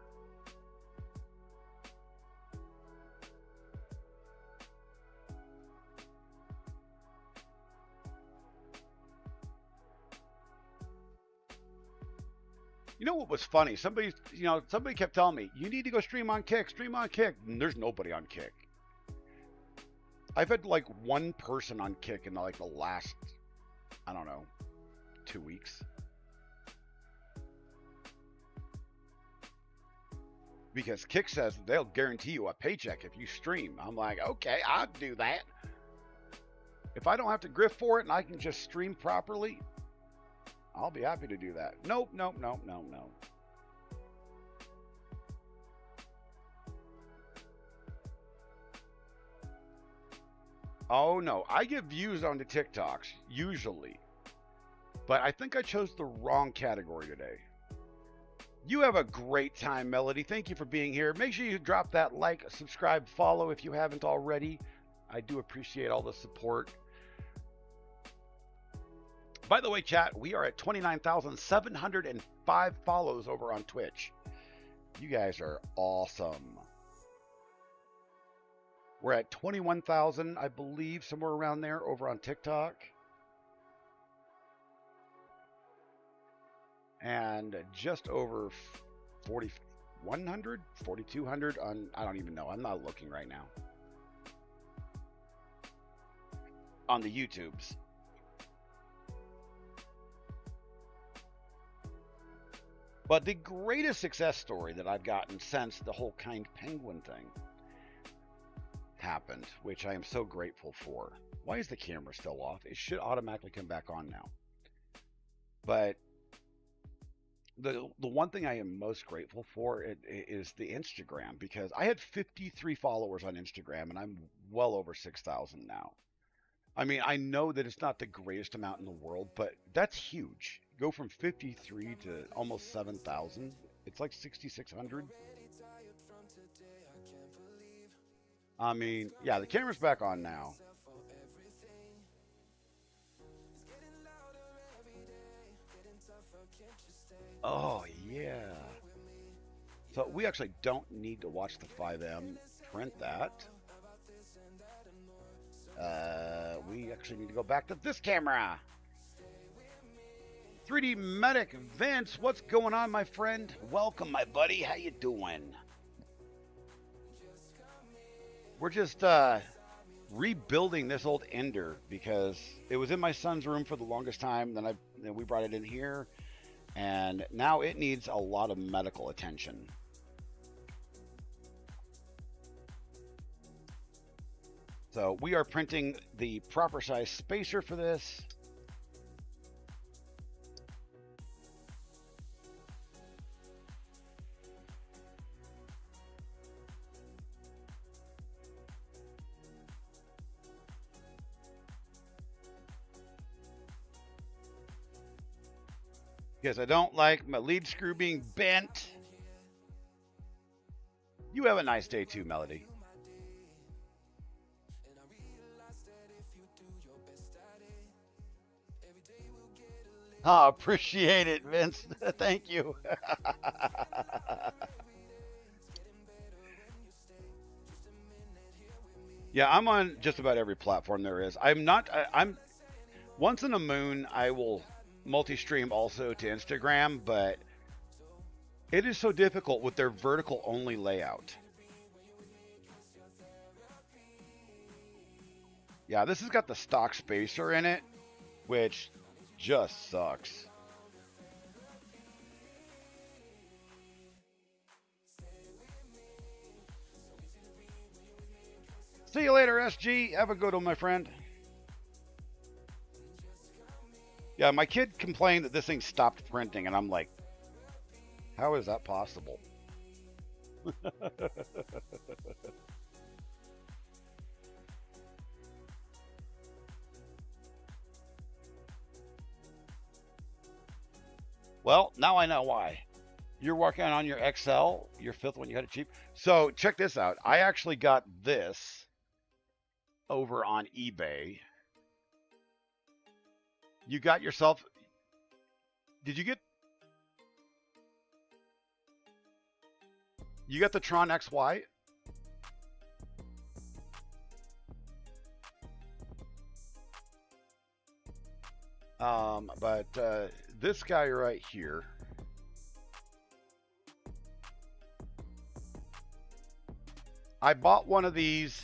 You know what was funny? Somebody kept telling me, you need to go stream on Kick, stream on Kick. And there's nobody on Kick. I've had like one person on Kick in like the last, I don't know, 2 weeks. Because Kick says they'll guarantee you a paycheck if you stream. I'm like, okay, I'll do that. If I don't have to grift for it and I can just stream properly, I'll be happy to do that. Nope, nope, nope, nope, nope. Oh no, I get views on the TikToks, usually. But I think I chose the wrong category today. You have a great time, Melody. Thank you for being here. Make sure you drop that like, subscribe, follow if you haven't already. I do appreciate all the support. By the way, chat, we are at 29,705 follows over on Twitch. You guys are awesome. We're at 21,000, I believe, somewhere around there over on TikTok. And just over 4,100, 4,200 on, I don't even know. I'm not looking right now. On the YouTubes. But the greatest success story that I've gotten since the whole Kind Penguin thing happened, which I am so grateful for. Why is the camera still off? It should automatically come back on now. But the one thing I am most grateful for is the Instagram, because I had 53 followers on Instagram and I'm well over 6,000 now. I mean, I know that it's not the greatest amount in the world, but that's huge. Go from 53 to almost 7,000. It's like 6,600. I mean, yeah, the camera's back on now. Oh, yeah. So we actually don't need to watch the 5M print that. We actually need to go back to this camera. 3D Medic Vince, what's going on, my friend? Welcome, my buddy. How you doing? We're just rebuilding this old Ender because it was in my son's room for the longest time. Then we brought it in here, and now it needs a lot of medical attention. So we are printing the proper size spacer for this. Because I don't like my lead screw being bent. You have a nice day too, Melody. Oh, appreciate it, Vince. Thank you. Yeah, I'm on just about every platform there is. I'm once in a moon I will multi-stream also to Instagram, but it is so difficult with their vertical only layout. Yeah, this has got the stock spacer in it, which just sucks. See you later, SG. Have a good one, my friend. Yeah, my kid complained that this thing stopped printing, and I'm like, how is that possible? Well, now I know why. You're working on your XL, your fifth one, you had it cheap. So check this out. I actually got this over on eBay. You got yourself, did you get You got the Tron XY? But this guy right here, I bought one of these.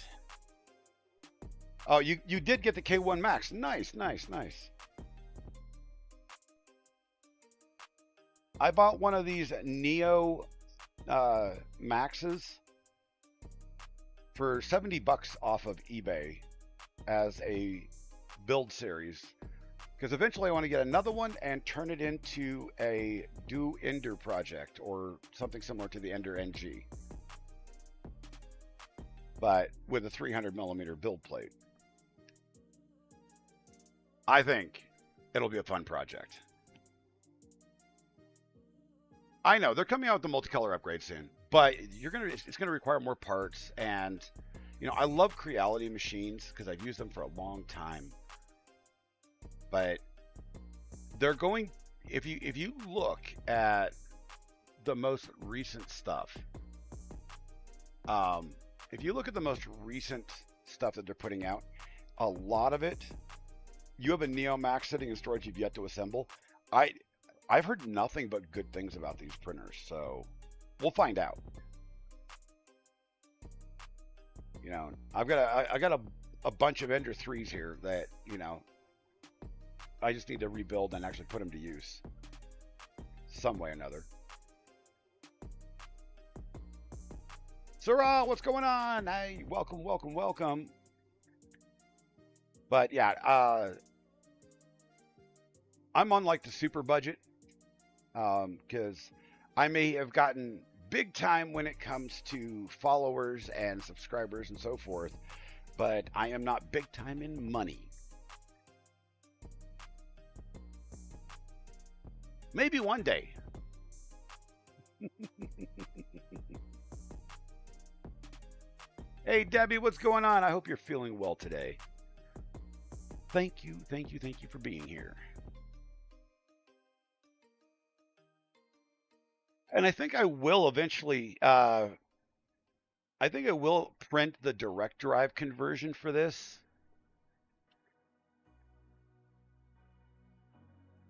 Oh, you did get the K1 Max. Nice, nice, nice. I bought one of these Neo Maxes for $70 off of eBay as a build series. Because eventually I want to get another one and turn it into a Do Ender project or something similar to the Ender NG. But with a 300mm build plate. I think it'll be a fun project. I know they're coming out with the multicolor upgrade soon, but it's gonna require more parts. And you know, I love Creality machines because I've used them for a long time. But they're going, if you look at the most recent stuff, if you look at the most recent stuff that they're putting out, a lot of it, you have a Neo Max sitting in storage you've yet to assemble. I've heard nothing but good things about these printers, so we'll find out. You know, I got a bunch of Ender 3s here that, you know, I just need to rebuild and actually put them to use some way or another. Sarah, what's going on? Hey, welcome, welcome, welcome. But yeah, I'm on like the super budget because I may have gotten big time when it comes to followers and subscribers and so forth, but I am not big time in money. Maybe one day. Hey, Debbie, what's going on? I hope you're feeling well today. Thank you, thank you, thank you for being here. And I think I will eventually, I think I will print the direct drive conversion for this.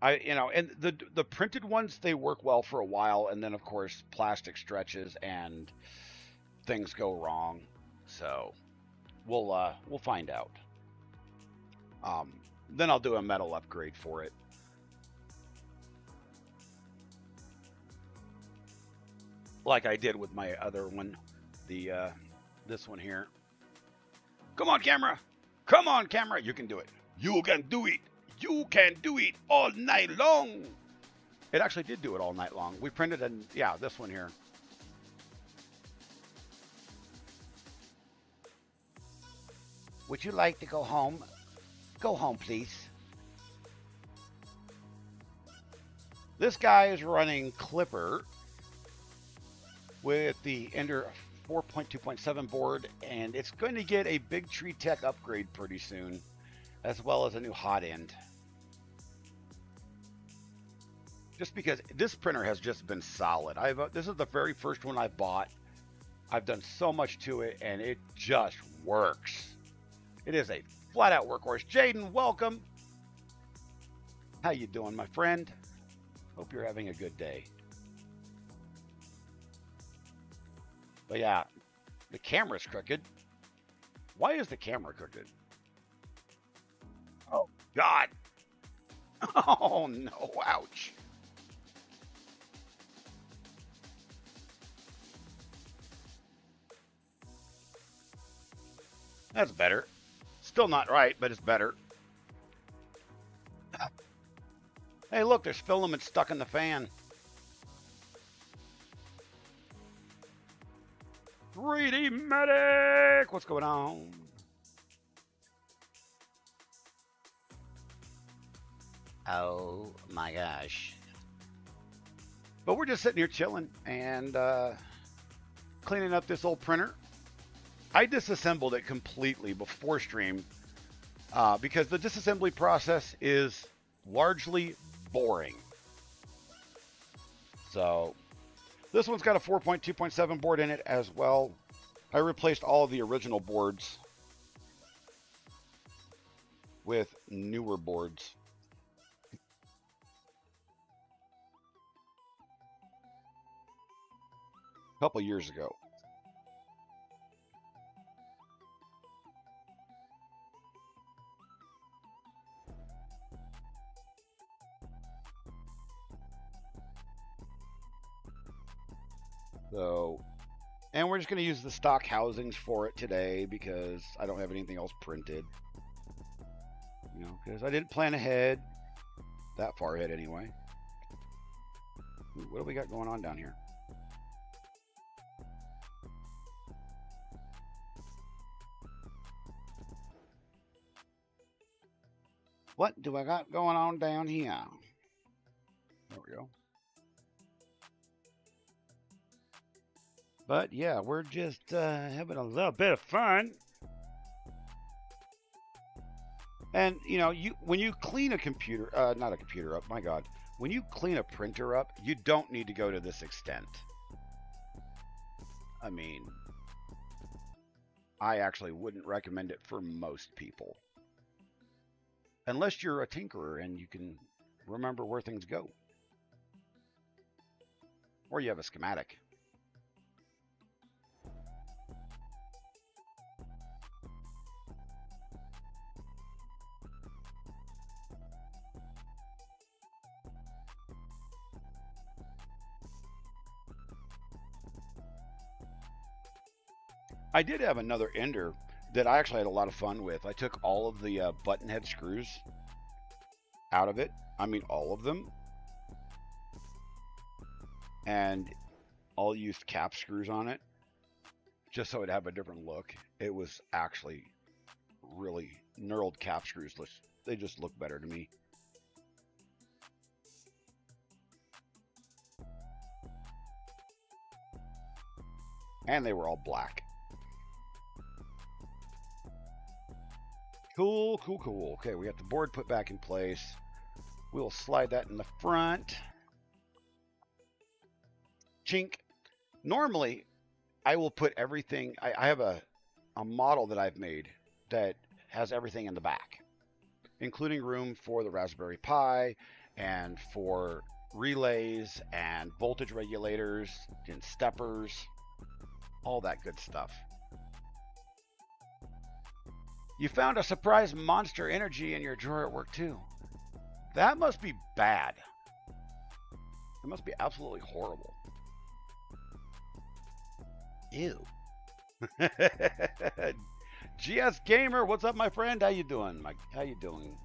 You know, and the printed ones, they work well for a while, and then of course plastic stretches and things go wrong. So we'll find out. Then I'll do a metal upgrade for it. Like I did with my other one, this one here. Come on, camera. Come on, camera. You can do it. You can do it. You can do it all night long. It actually did do it all night long. We printed an, yeah, this one here. Would you like to go home? Go home, please. This guy is running Clipper with the Ender 4.2.7 board, and it's going to get a Big Tree Tech upgrade pretty soon, as well as a new hot end. Just because this printer has just been solid. This is the very first one I bought. I've done so much to it, and it just works. It is a flat-out workhorse. Jaden, welcome. How you doing, my friend? Hope you're having a good day. But yeah, the camera's crooked. Why is the camera crooked? Oh, God. Oh, no. Ouch. That's better. Still not right, but it's better. Hey, look, there's filament stuck in the fan. 3D Medic! What's going on? Oh my gosh. But we're just sitting here chilling and cleaning up this old printer. I disassembled it completely before stream because the disassembly process is largely boring. So This one's got a 4.2.7 board in it as well. I replaced all of the original boards with newer boards. A couple years ago. So, and we're just going to use the stock housings for it today because I don't have anything else printed. You know, because I didn't plan ahead, that far ahead anyway. Ooh, what do we got going on down here? What do I got going on down here? There we go. But yeah, we're just having a little bit of fun. And you know, when you clean a computer, not a computer up, my God, when you clean a printer up, you don't need to go to this extent. I mean, I actually wouldn't recommend it for most people. Unless you're a tinkerer and you can remember where things go. Or you have a schematic. I did have another ender that I actually had a lot of fun with. I took all of the button head screws out of it. I mean, all of them. And I'll use cap screws on it just so it'd have a different look. It was actually really knurled cap screws. They just look better to me. And they were all black. Cool, cool, cool. Okay, we got the board put back in place. We'll slide that in the front. Chink. Normally, I will put everything. I have a model that I've made that has everything in the back, including room for the Raspberry Pi and for relays and voltage regulators and steppers, all that good stuff. You found a surprise Monster Energy in your drawer at work too. That must be bad. It must be absolutely horrible. Ew. GS Gamer, what's up, my friend? How you doing? How you doing?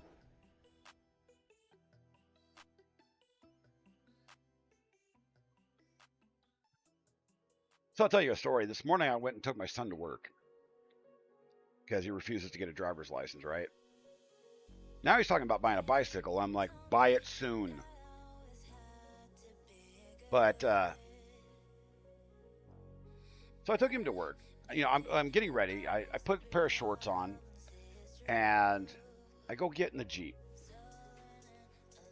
So I'll tell you a story. This morning I went and took my son to work because he refuses to get a driver's license, right? Now he's talking about buying a bicycle. I'm like, buy it soon. But, so I took him to work. You know, I'm getting ready. I put a pair of shorts on, and I go get in the Jeep.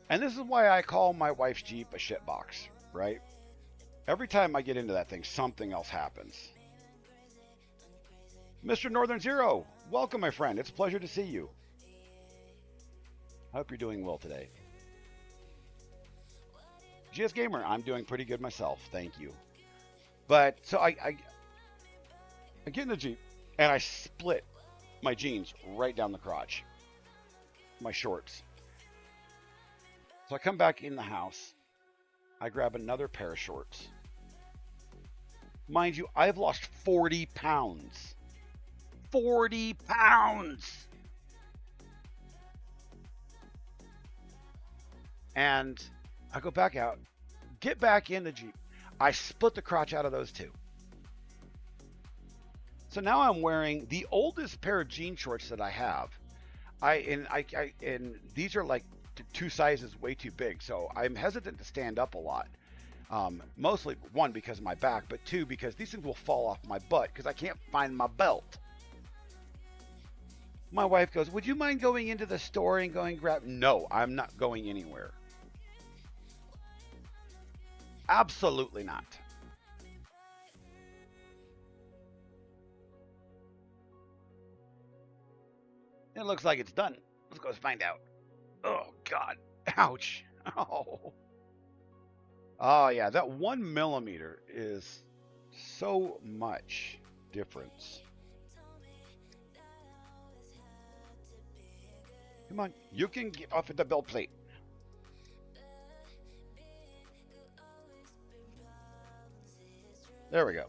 And this is why I call my wife's Jeep a shitbox, right? Every time I get into that thing, something else happens. Mr. Northern Zero, welcome, my friend. It's a pleasure to see you. I hope you're doing well today. GS Gamer, I'm doing pretty good myself. Thank you. But, so I get in the Jeep, and I split my jeans right down the crotch. My shorts. So I come back in the house. I grab another pair of shorts. Mind you, I've lost 40 pounds. 40 pounds! And I go back out, get back in the Jeep. I split the crotch out of those two. So now I'm wearing the oldest pair of jean shorts that I have. And these are like two sizes way too big. So I'm hesitant to stand up a lot. Mostly, one, because of my back, but two, because these things will fall off my butt because I can't find my belt. My wife goes, would you mind going into the store and going grab? No, I'm not going anywhere. Absolutely not. it looks like it's done. Let's go find out. Oh, God. Ouch. Oh. Oh, yeah. That 1 millimeter is so much difference. Come on. You can get off of the build plate. There we go.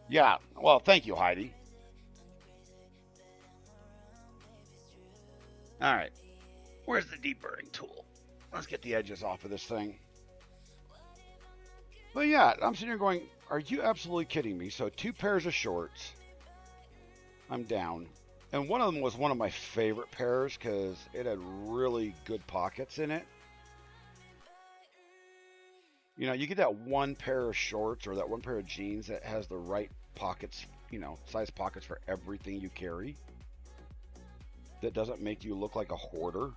Yeah. Well, thank you, Heidi. All right. Where's the deburring tool? Let's get the edges off of this thing. But yeah, I'm sitting here going, are you absolutely kidding me? So 2 pairs of shorts. I'm down. And one of them was one of my favorite pairs because it had really good pockets in it. You know, you get that 1 pair of shorts or that 1 pair of jeans that has the right pockets, you know, size pockets for everything you carry. That doesn't make you look like a hoarder.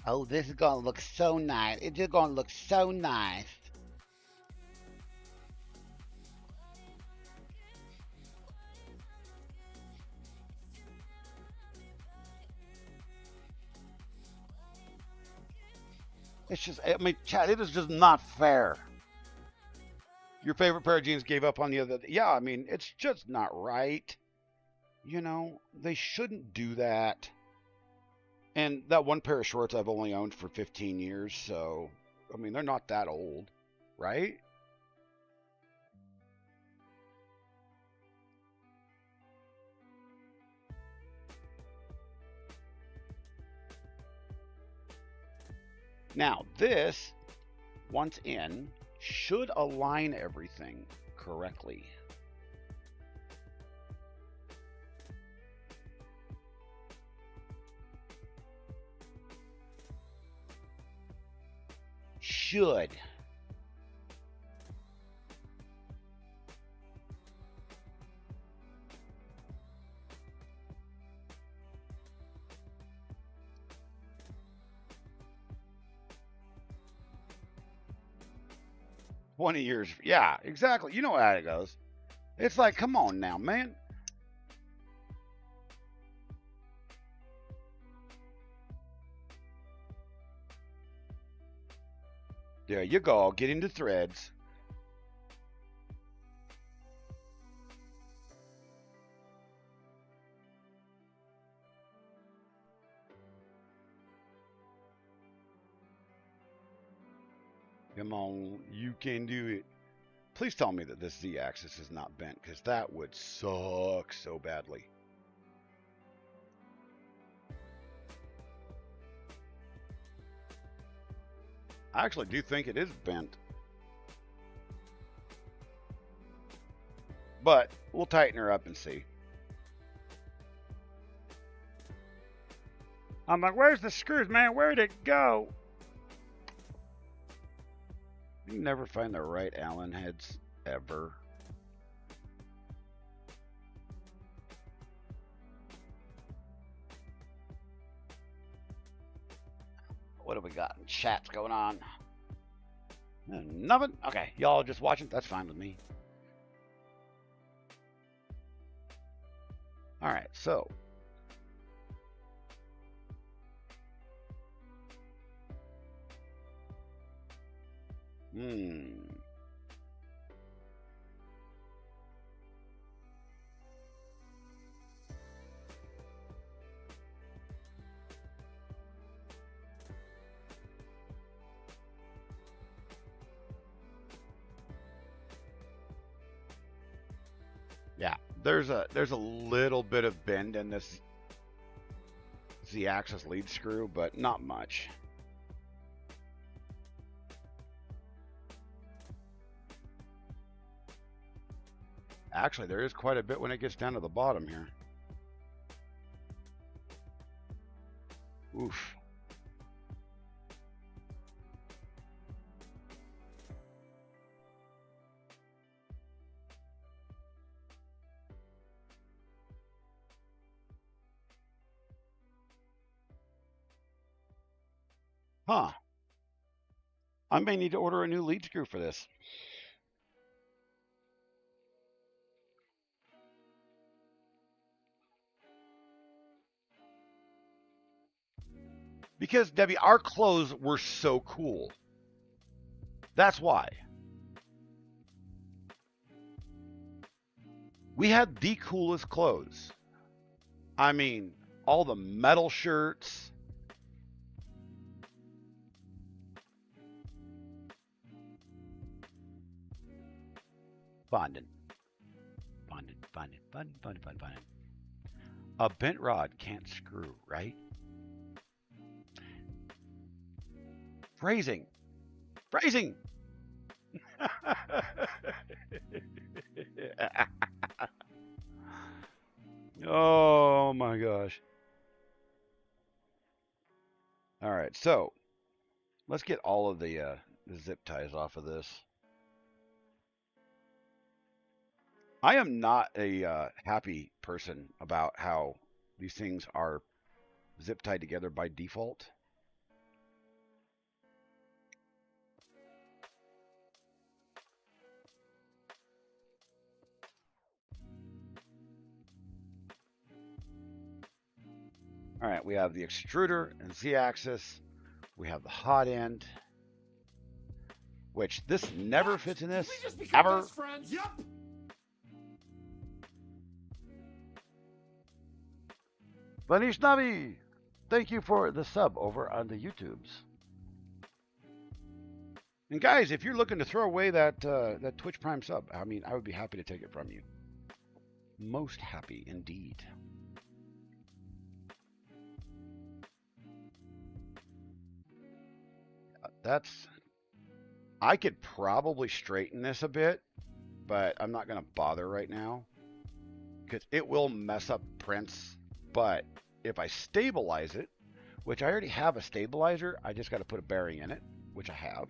Oh, this is gonna look so nice. It's just gonna look so nice. It's just, I mean, Chad, it is just not fair. Your favorite pair of jeans gave up on the other. Yeah, I mean, it's just not right. You know, they shouldn't do that. And that 1 pair of shorts I've only owned for 15 years, so, I mean, they're not that old, right? Now, this, once in, should align everything correctly. Should. $20. Yeah, exactly. You know how it goes. It's like, come on now, man. There you go. Get into threads. Come on, you can do it. Please tell me that this Z-axis is not bent, because that would suck so badly. I actually do think it is bent. But we'll tighten her up and see. I'm like, where's the screws, man? Where'd it go? You never find the right Allen heads ever. What do we got in chats going on? Nothing? Okay, y'all just watching? That's fine with me. All right, so. Yeah, there's a little bit of bend in this Z-axis lead screw, but not much. Actually, there is quite a bit when it gets down to the bottom here. Oof. Huh. I may need to order a new lead screw for this. Because, Debbie, our clothes were so cool. That's why. We had the coolest clothes. I mean, all the metal shirts. Bonding. Bonding. A bent rod can't screw, right? Phrasing. Phrasing. Oh my gosh. All right, so let's get all of the zip ties off of this. I am not a happy person about how these things are zip tied together by default. All right, we have the extruder and Z-axis. We have the hot end, which this never fits in this, ever. Yep. Vanish Navi, thank you for the sub over on the YouTubes. And guys, if you're looking to throw away that that Twitch Prime sub, I mean, I would be happy to take it from you. Most happy indeed. That's. I could probably straighten this a bit, but I'm not going to bother right now because it will mess up prints. But if I stabilize it, which I already have a stabilizer, I just got to put a bearing in it, which I have.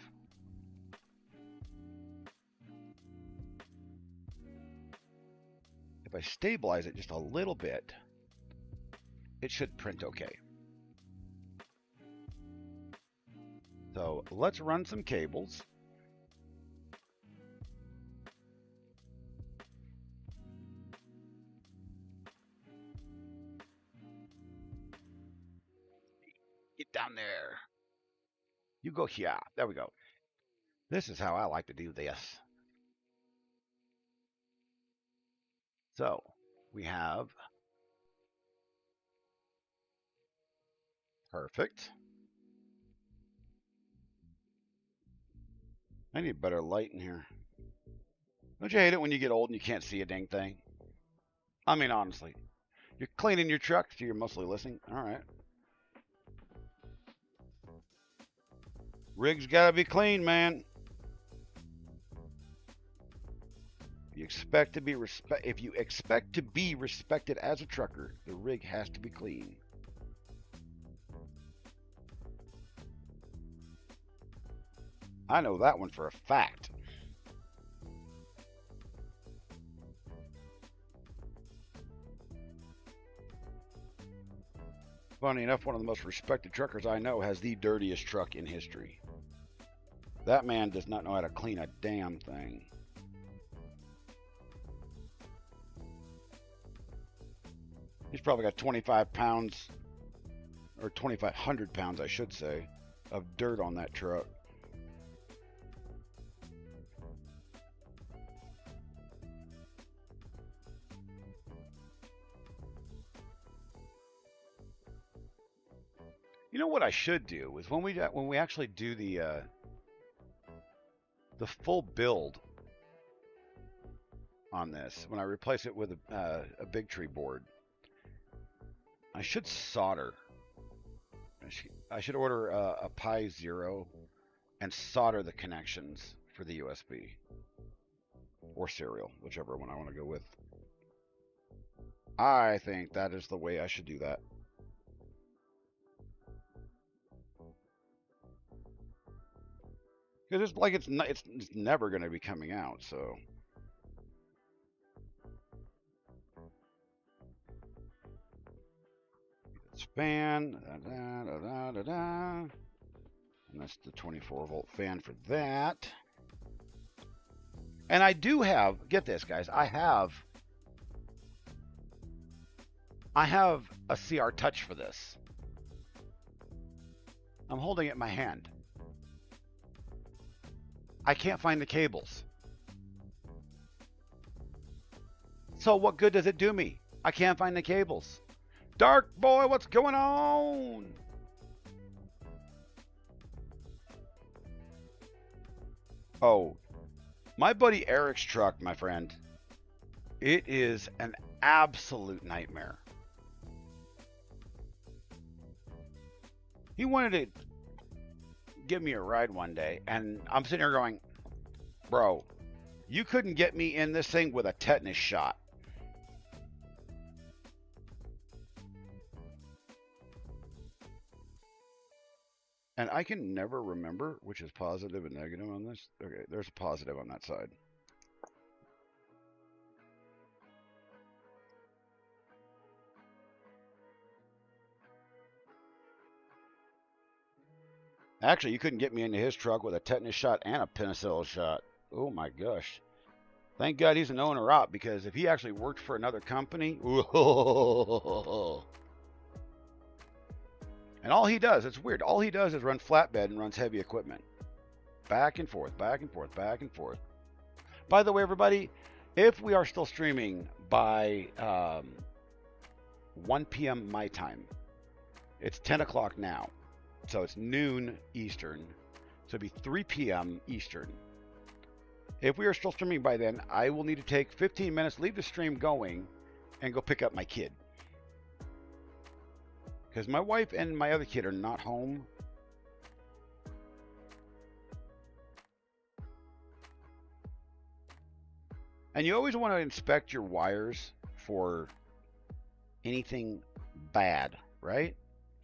If I stabilize it just a little bit, it should print okay. So let's run some cables. Get down there. You go here. There we go. This is how I like to do this. So we have perfect. I need better light in here. Don't you hate it when you get old and you can't see a dang thing? I mean, honestly. You're cleaning your truck, so you're mostly listening. All right. Rig's got to be clean, man. You expect to be if you expect to be respected as a trucker, the rig has to be clean. I know that one for a fact. Funny enough, one of the most respected truckers I know has the dirtiest truck in history. That man does not know how to clean a damn thing. He's probably got 25 pounds, or 2,500 pounds, I should say, of dirt on that truck. You know what I should do is when we actually do the full build on this, when I replace it with a big tree board, I should solder. I should order a Pi Zero and solder the connections for the USB or serial, whichever one I want to go with. I think that is the way I should do that. Because it's like it's never going to be coming out, so. Span. Da, da, da, da, da, da. and that's the 24-volt fan for that. And I do have, get this, guys, I have a CR Touch for this. I'm holding it in my hand. I can't find the cables. So what good does it do me? I can't find the cables. Dark boy, what's going on? Oh, my buddy Eric's truck, my friend. It is an absolute nightmare. He wanted to give me a ride one day, and I'm sitting here going, bro, you couldn't get me in this thing with a tetanus shot. And I can never remember which is positive and negative on this. Okay, there's a positive on that side. Actually, you couldn't get me into his truck with a tetanus shot and a penicillin shot. Oh my gosh. Thank God he's an owner op, because if he actually worked for another company, whoa. And all he does, it's weird, all he does is run flatbed and runs heavy equipment. Back and forth, back and forth, back and forth. By the way, everybody, if we are still streaming by 1 p.m. my time, it's 10 o'clock now. So it's noon Eastern. So it'd be 3 p.m. Eastern. If we are still streaming by then, I will need to take 15 minutes, leave the stream going, and go pick up my kid. Because my wife and my other kid are not home. And you always want to inspect your wires for anything bad, right?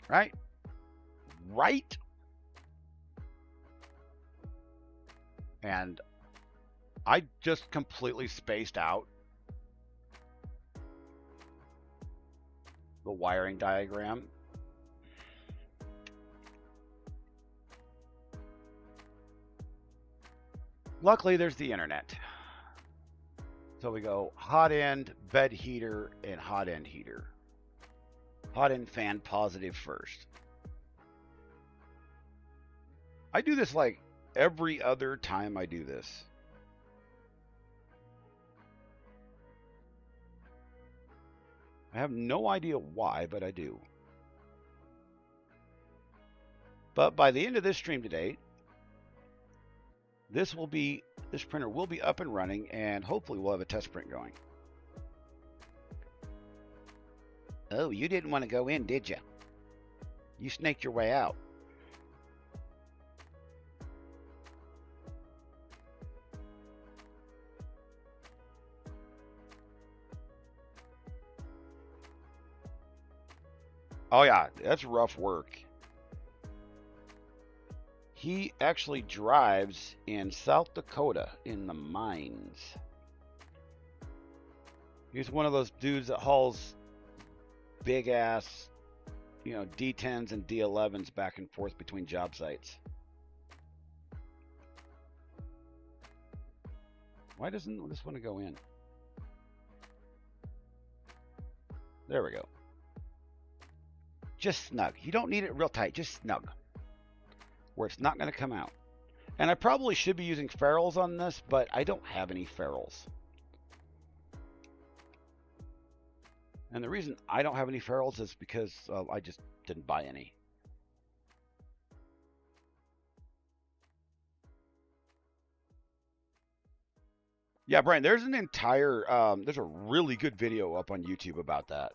Right? Right? And I just completely spaced out the wiring diagram. Luckily, there's the internet. So we go hot end, bed heater, and hot end heater. Hot end fan positive first. I do this like every other time I do this. I have no idea why, but I do. But by the end of this stream today, this printer will be up and running, and hopefully we'll have a test print going. Oh, you didn't want to go in, did you? You snaked your way out. Oh yeah, that's rough work. He actually drives in South Dakota in the mines. He's one of those dudes that hauls big ass, D10s and D11s back and forth between job sites. Why doesn't this want to go in? There we go. Just snug. You don't need it real tight, just snug, where it's not going to come out. And I probably should be using ferrules on this, but I don't have any ferrules. And the reason I don't have any ferrules is because I just didn't buy any. Yeah, Brian, there's an entire, there's a really good video up on YouTube about that.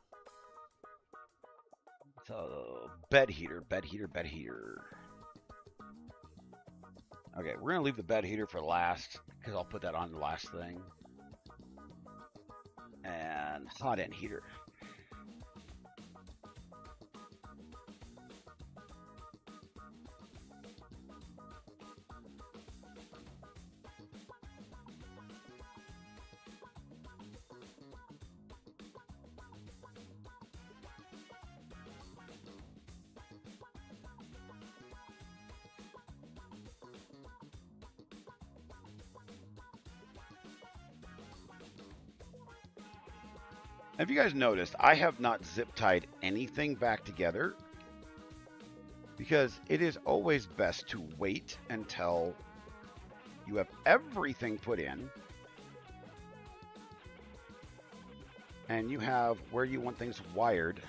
So, bed heater, bed heater, bed heater. Okay, we're going to leave the bed heater for last, because I'll put that on the last thing. And hot end heater. Have you guys noticed I have not zip tied anything back together? Because it is always best to wait until you have everything put in and you have where you want things wired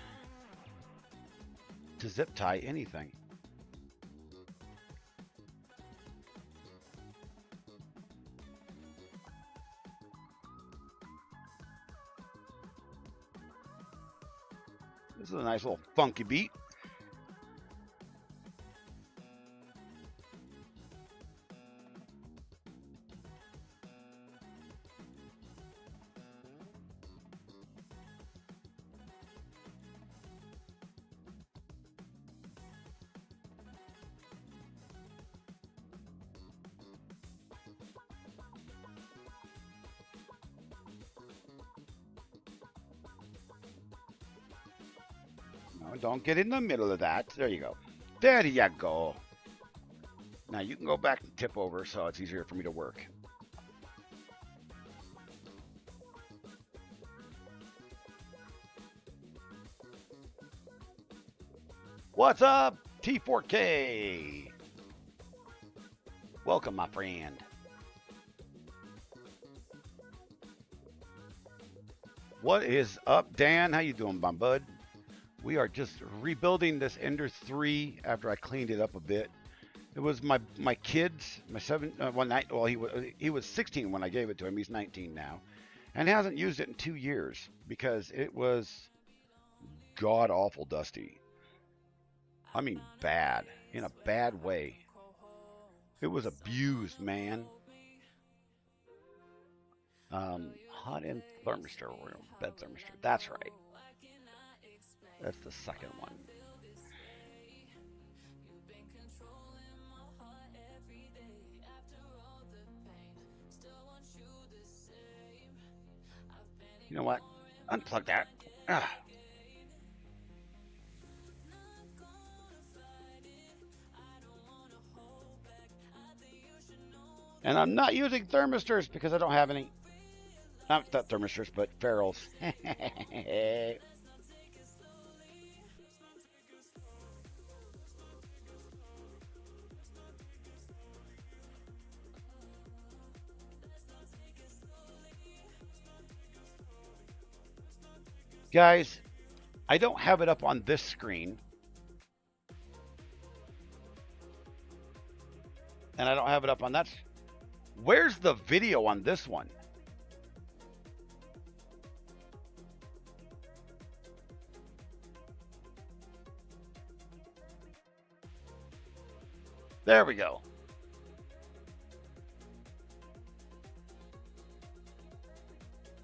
to zip tie anything. This is a nice little funky beat. No, don't get in the middle of that. There you go. There you go. Now you can go back and tip over so it's easier for me to work. What's up, T4K? Welcome, my friend. What is up, Dan? How you doing, my bud? We are just rebuilding this Ender 3 after I cleaned it up a bit. It was my kids, my one night. Well, he was 16 when I gave it to him. He's 19 now, and hasn't used it in 2 years because it was god awful dusty. I mean, bad in a bad way. It was abused, man. Hot end thermistor, or bed thermistor. That's right. That's the second one. You know what? Unplug that. Ah. And I'm not using thermistors because I don't have any. Not thermistors, but ferrules. Guys, I don't have it up on this screen. And I don't have it up on that. Where's the video on this one? There we go.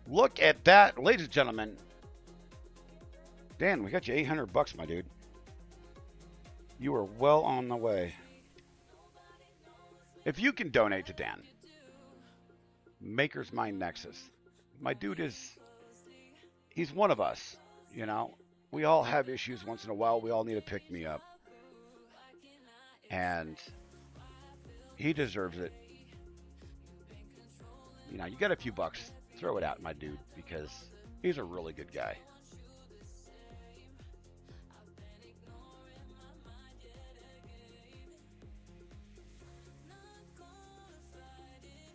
Look at that, ladies and gentlemen. Dan, we got you $800, my dude. You are well on the way. If you can donate to Dan, Maker's Mind Nexus. My dude he's one of us, you know. We all have issues once in a while. We all need to pick me up. And he deserves it. You know, you got a few bucks, throw it out, my dude, because he's a really good guy.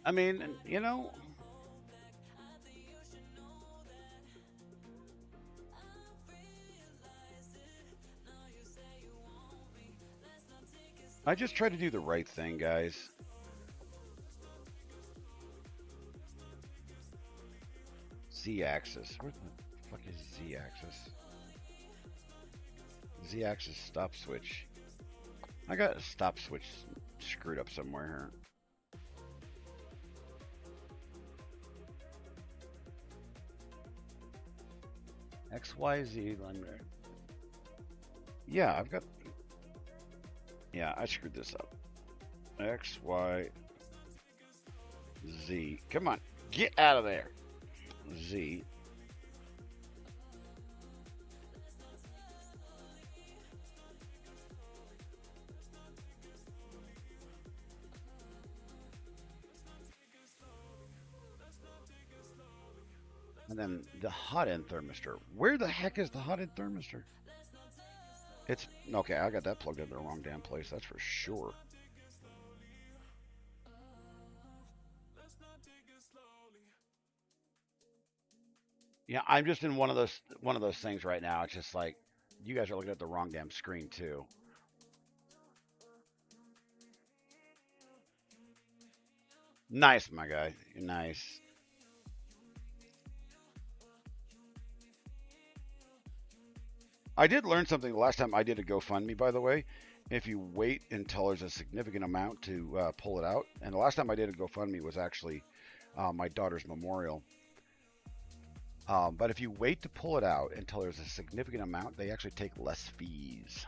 I mean, you know, I just try to do the right thing, guys. Z-axis. Where the fuck is Z-axis? Z-axis stop switch. I got a stop switch screwed up somewhere here. XYZ. Yeah, I've got. Yeah, I screwed this up. X, Y, Z. Come on, get out of there. Z. And then the hot end thermistor. Where the heck is the hot end thermistor? It's okay. I got that plugged in the wrong damn place. That's for sure. Yeah, I'm just in one of those things right now. It's just like you guys are looking at the wrong damn screen too. Nice, my guy. Nice. I did learn something the last time I did a GoFundMe, by the way. If you wait until there's a significant amount to pull it out, and the last time I did a GoFundMe was actually my daughter's memorial. But if you wait to pull it out until there's a significant amount, they actually take less fees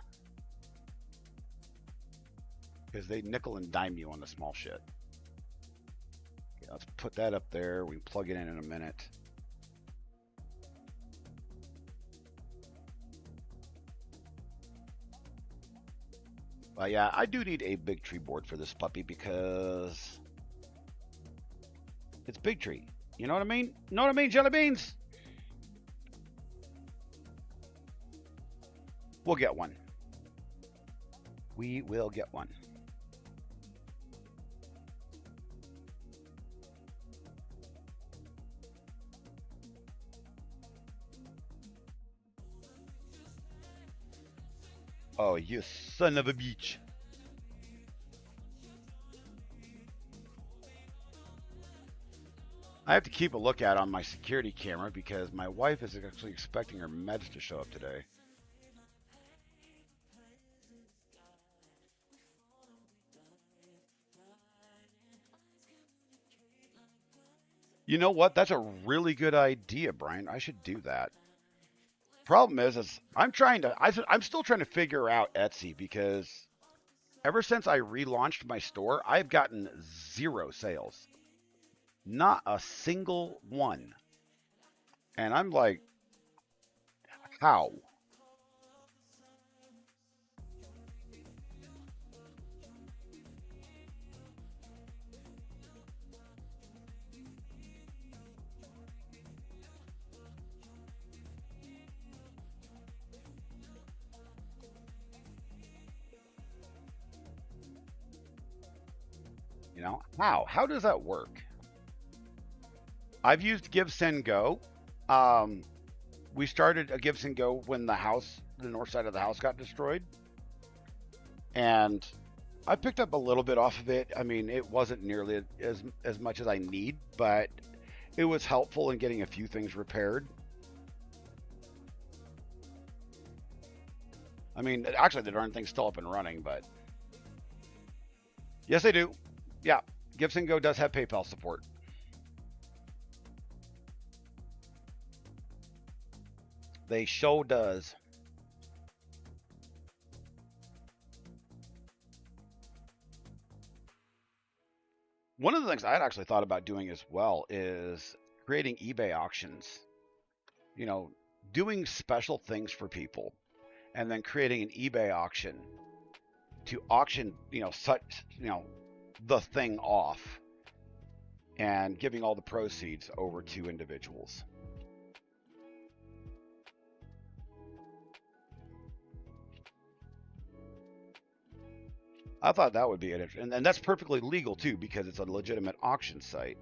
because they nickel and dime you on the small shit. Okay, let's put that up there. We can plug it in a minute. But yeah, I do need a big tree board for this puppy because it's big tree. You know what I mean? Know what I mean, jelly beans? We'll get one. We will get one. Oh, you son of a bitch. I have to keep a lookout on my security camera because my wife is actually expecting her meds to show up today. You know what? That's a really good idea, Brian. I should do that. Problem is I'm still trying to figure out Etsy because ever since I relaunched my store, I've gotten 0 sales. Not a single one. And I'm like, how? You know, how? How does that work? I've used Give Send Go. Um, we started a Give Send Go when the north side of the house got destroyed, and I picked up a little bit off of it. I mean, it wasn't nearly as much as I need, but it was helpful in getting a few things repaired. I mean, actually, the darn thing's still up and running, but yes, they do. Yeah, Give Send Go does have PayPal support. They show does. One of the things I had actually thought about doing as well is creating eBay auctions. You know, doing special things for people, and then creating an eBay auction to auction, the thing off, and giving all the proceeds over to individuals. I thought that would be it, and that's perfectly legal too because it's a legitimate auction site.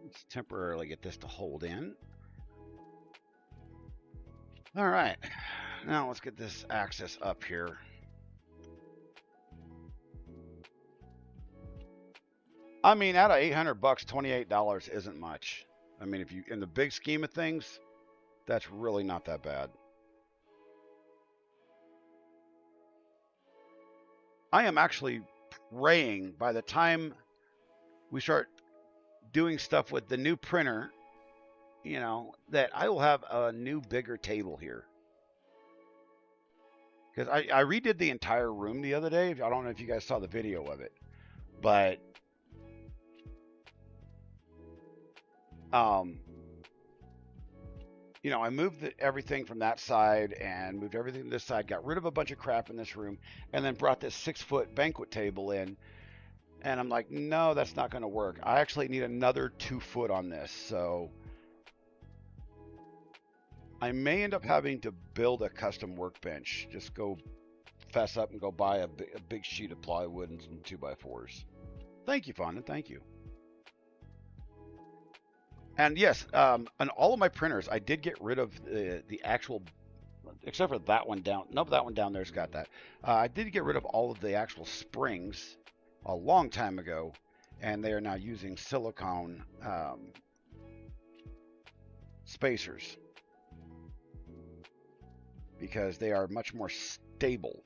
Let's temporarily get this to hold in. All right, now let's get this axis up here. I mean, out of $800, $28 isn't much. I mean, if you in the big scheme of things, that's really not that bad. I am actually praying by the time we start doing stuff with the new printer, that I will have a new, bigger table here. Because I redid the entire room the other day. I don't know if you guys saw the video of it, but um, you know, I moved everything from that side and moved everything to this side, got rid of a bunch of crap in this room, and then brought this 6-foot banquet table in. And I'm like, no, that's not going to work. I actually need another 2 foot on this. So I may end up having to build a custom workbench. Just go fess up and go buy a big sheet of plywood and some 2x4s. Thank you, Fonda. Thank you. And yes, on all of my printers, I did get rid of the actual, except for that one down. Nope, that one down there's got that. I did get rid of all of the actual springs a long time ago, and they are now using silicone spacers because they are much more stable.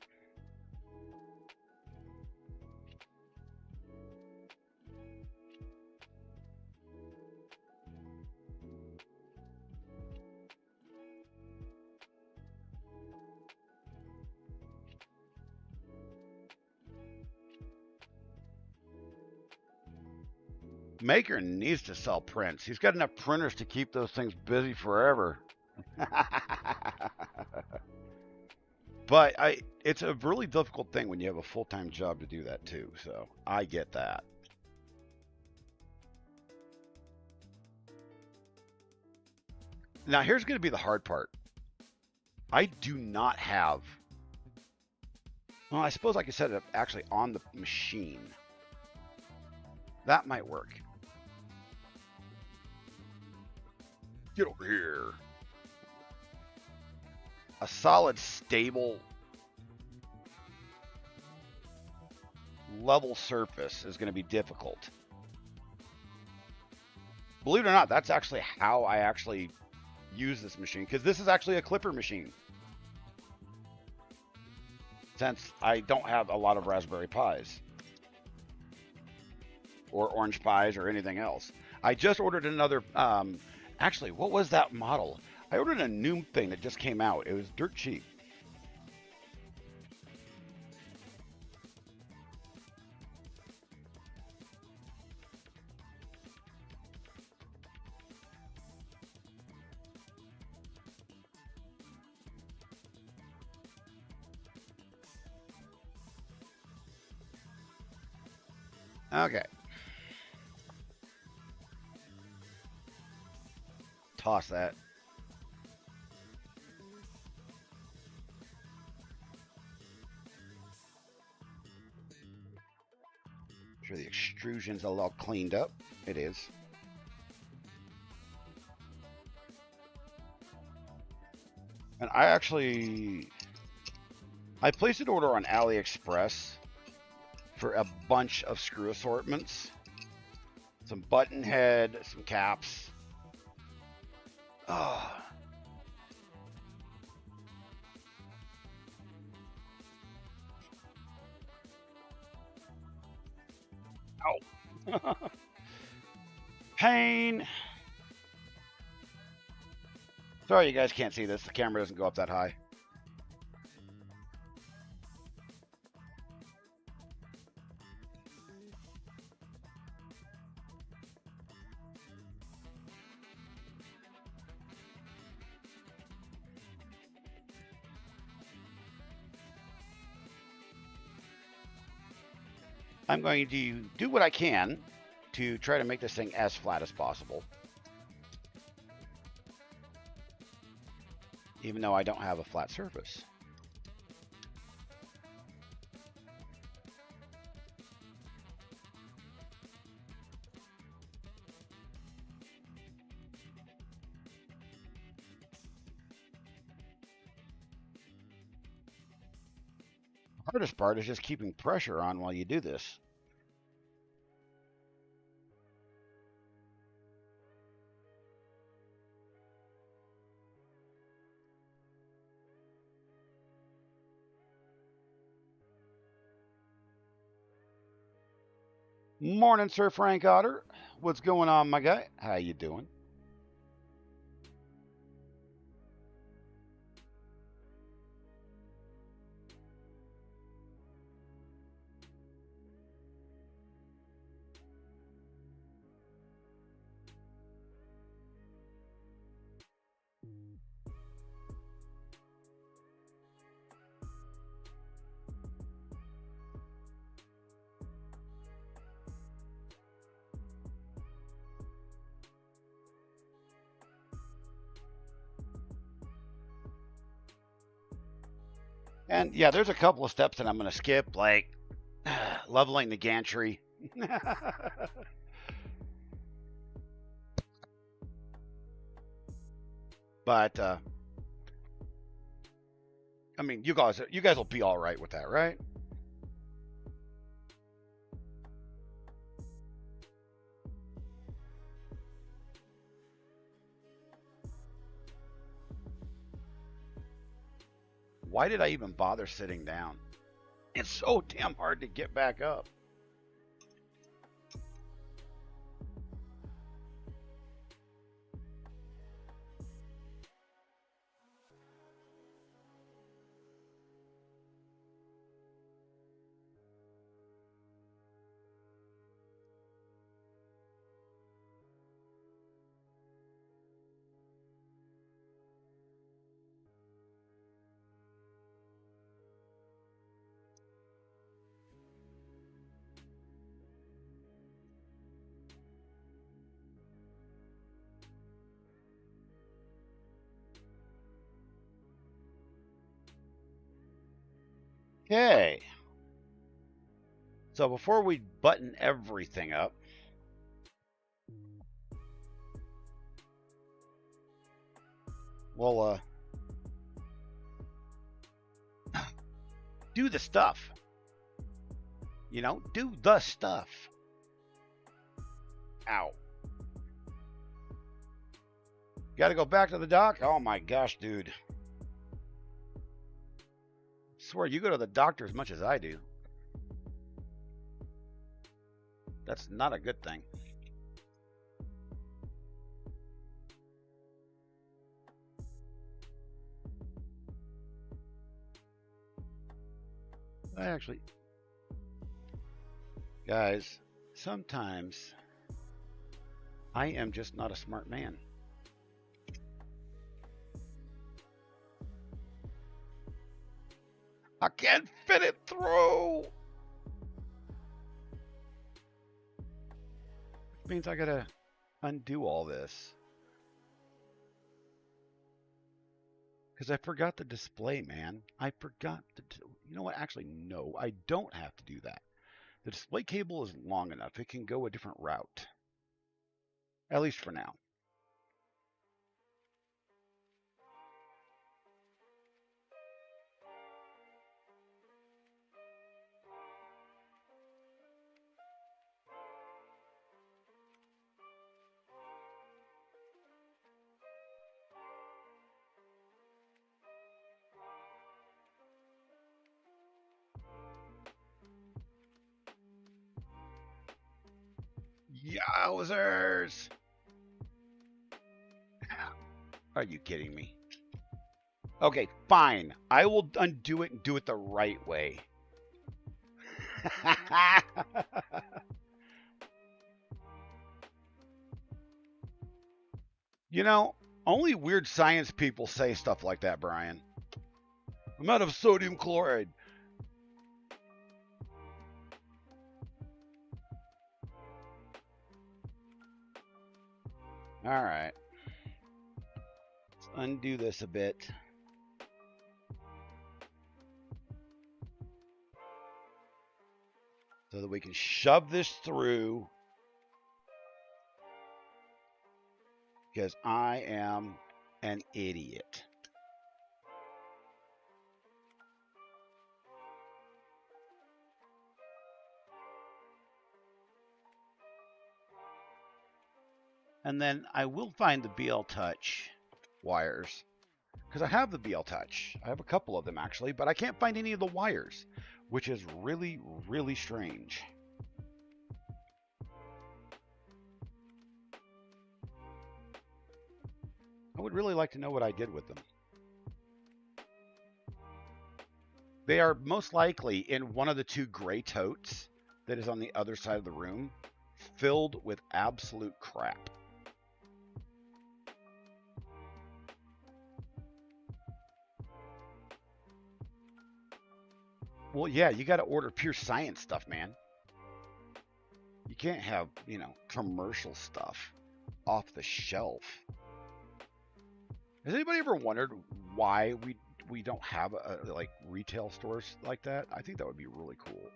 Maker needs to sell prints. He's got enough printers to keep those things busy forever. But it's a really difficult thing when you have a full-time job to do that too. So I get that. Now here's going to be the hard part. I do not have. Well, I suppose I could set it up actually on the machine. That might work. Get over here. A solid, stable, level surface is going to be difficult. Believe it or not, that's actually how I actually use this machine, because this is actually a clipper machine. Since I don't have a lot of Raspberry Pis or Orange Pis or anything else. I just ordered another, actually, what was that model? I ordered a new thing that just came out. It was dirt cheap. Okay. Toss that. Sure the extrusion's all cleaned up. It is. And I placed an order on AliExpress for a bunch of screw assortments. Some button head, some caps. Oh. Ow. Pain. Sorry you guys can't see this. The camera doesn't go up that high. I'm going to do what I can to try to make this thing as flat as possible. Even though I don't have a flat surface. The hardest part is just keeping pressure on while you do this. Morning, Sir Frank Otter. What's going on, my guy? How you doing? And yeah, there's a couple of steps that I'm going to skip, like leveling the gantry. But I mean, you guys will be all right with that, right? Why did I even bother sitting down? It's so damn hard to get back up. Okay. So before we button everything up, we'll do the stuff. You know, do the stuff. Ow. Got to go back to the doc? Oh my gosh, dude. I swear you go to the doctor as much as I do. That's not a good thing. Actually, guys, sometimes I am just not a smart man. I can't fit it through. Which means I gotta undo all this. Because I forgot the display, man. I forgot to you know what? Actually, no, I don't have to do that. The display cable is long enough. It can go a different route. At least for now. Yowzers! Are you kidding me? Okay, fine. I will undo it and do it the right way. You know, only weird science people say stuff like that, Brian. I'm out of sodium chloride. All right. Let's undo this a bit. So that we can shove this through. Because I am an idiot. And then I will find the BL Touch wires. Because I have the BL Touch. I have a couple of them actually, but I can't find any of the wires, which is really, really strange. I would really like to know what I did with them. They are most likely in one of the two gray totes that is on the other side of the room, filled with absolute crap. Well, yeah, you got to order pure science stuff, man. You can't have, you know, commercial stuff off the shelf. Has anybody ever wondered why we don't have like retail stores like that, I think that would be really cool.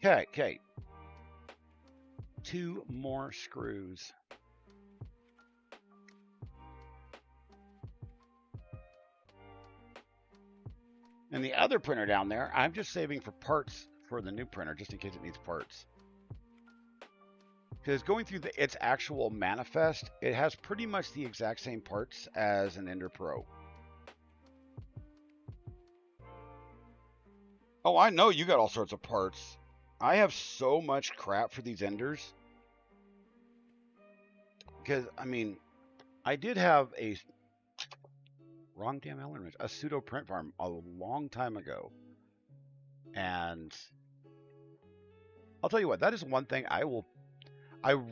Okay, okay. 2 more screws. And the other printer down there, I'm just saving for parts for the new printer, just in case it needs parts. Because going through its actual manifest, it has pretty much the exact same parts as an Ender Pro. Oh, I know you got all sorts of parts. I have so much crap for these Enders. Because, I mean, I did have a wrong damn element, a pseudo print farm a long time ago. And I'll tell you what, that is one thing I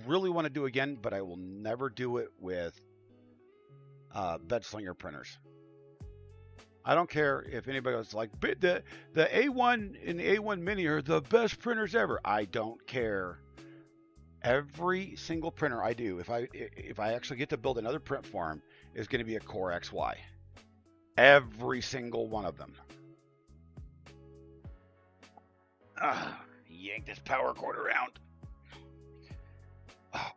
really want to do again, but I will never do it with bed slinger printers. I don't care if anybody was like, the A1 and the A1 Mini are the best printers ever. I don't care. Every single printer I do, if I actually get to build another print farm, is going to be a Core XY. Every single one of them. Yank this power cord around. Oh.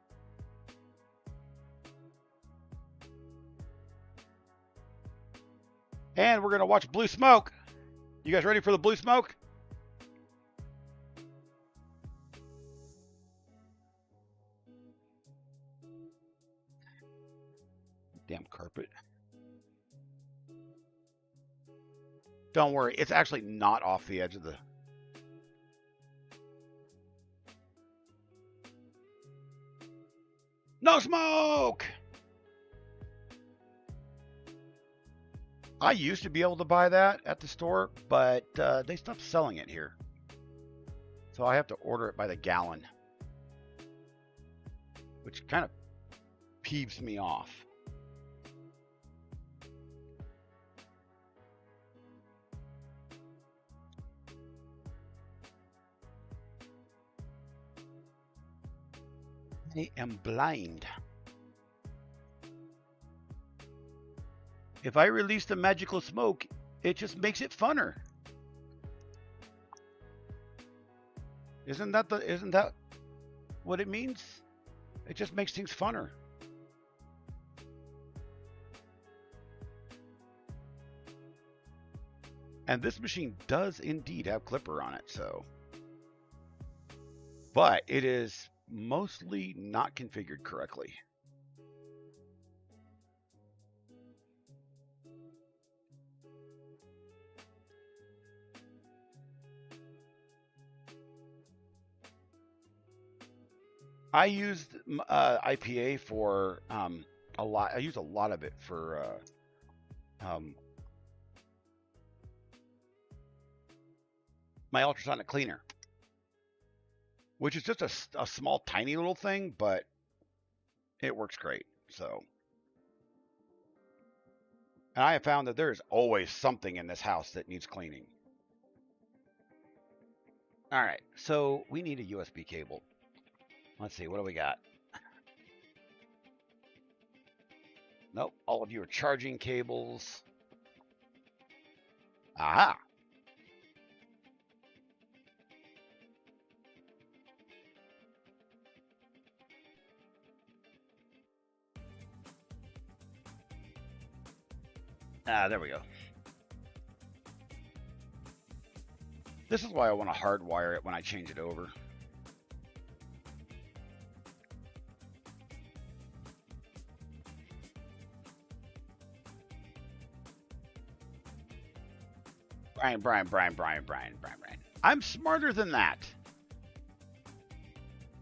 And we're going to watch blue smoke. You guys ready for the blue smoke? Damn carpet. Don't worry, it's actually not off the edge of the... No smoke! I used to be able to buy that at the store, but they stopped selling it here. So I have to order it by the gallon, which kind of peeves me off. I am blind. If I release the magical smoke, it just makes it funner. Isn't that what it means? It just makes things funner. And this machine does indeed have clipper on it, so. But it is mostly not configured correctly. I used IPA for a lot. I use a lot of it for my ultrasonic cleaner, which is just a small, tiny little thing, but it works great. So, and I have found that there is always something in this house that needs cleaning. All right, so we need a USB cable. Let's see, what do we got? Nope, all of you are charging cables. Aha! There we go. This is why I want to hardwire it when I change it over. Brian. I'm smarter than that.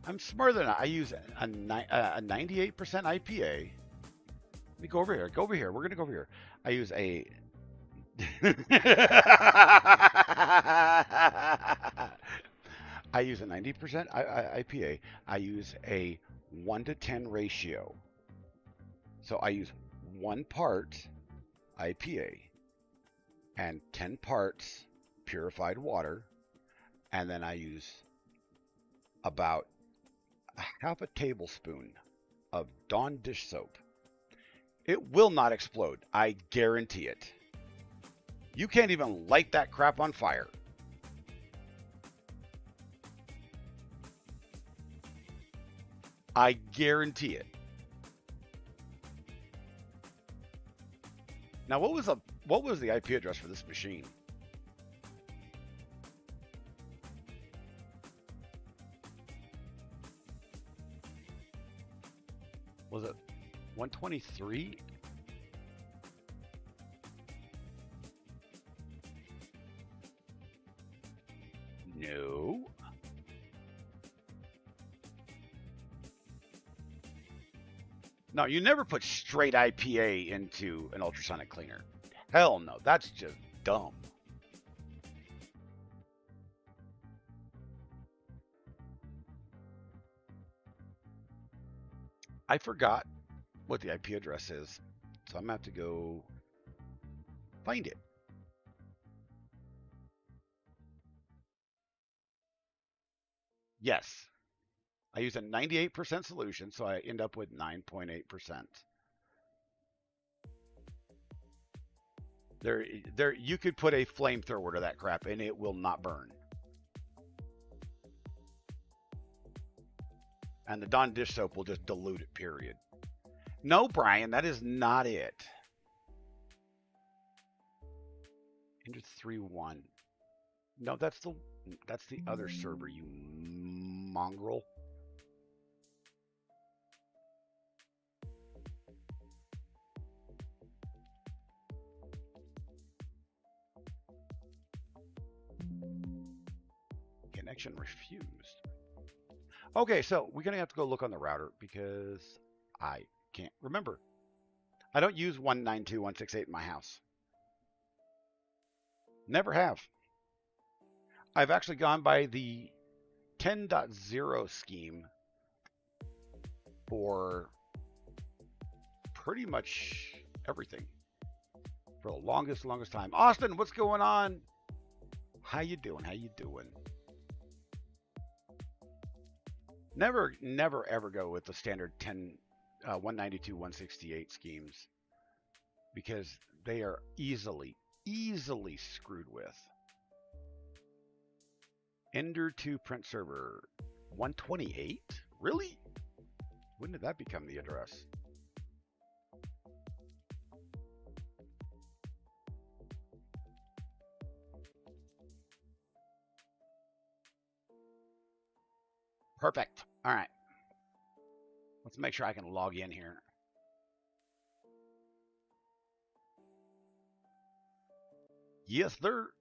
I'm smarter than that. I use a 98% IPA. Let me go over here. Go over here. We're going to go over here. I use a... I use a 90% IPA. I use a 1-to-10 ratio. So I use 1 part IPA and 10 parts purified water, and then I use about a half a tablespoon of Dawn dish soap. It will not explode. I guarantee it. You can't even light that crap on fire. I guarantee it. Now, what was the IP address for this machine? Was it 123? No. No, you never put straight IPA into an ultrasonic cleaner. Hell no, that's just dumb. I forgot what the IP address is, so I'm gonna have to go find it. Yes, I use a 98% solution, so I end up with 9.8%. There, you could put a flamethrower to that crap, and it will not burn. And the Dawn dish soap will just dilute it. Period. No, Brian, that is not it. Enter 3.1. No, that's the other server, you mongrel. Connection refused. Okay, so we're gonna have to go look on the router because I can't remember. I don't use 192.168 in my house. Never have. I've actually gone by the 10.0 scheme for pretty much everything for the longest time. Austin, what's going on? How you doing? How you doing? Never ever go with the standard 192.168 schemes because they are easily screwed with. Ender 2 print server 128? Really? When did that become the address? Perfect. All right. Let's make sure I can log in here. Yes, sir.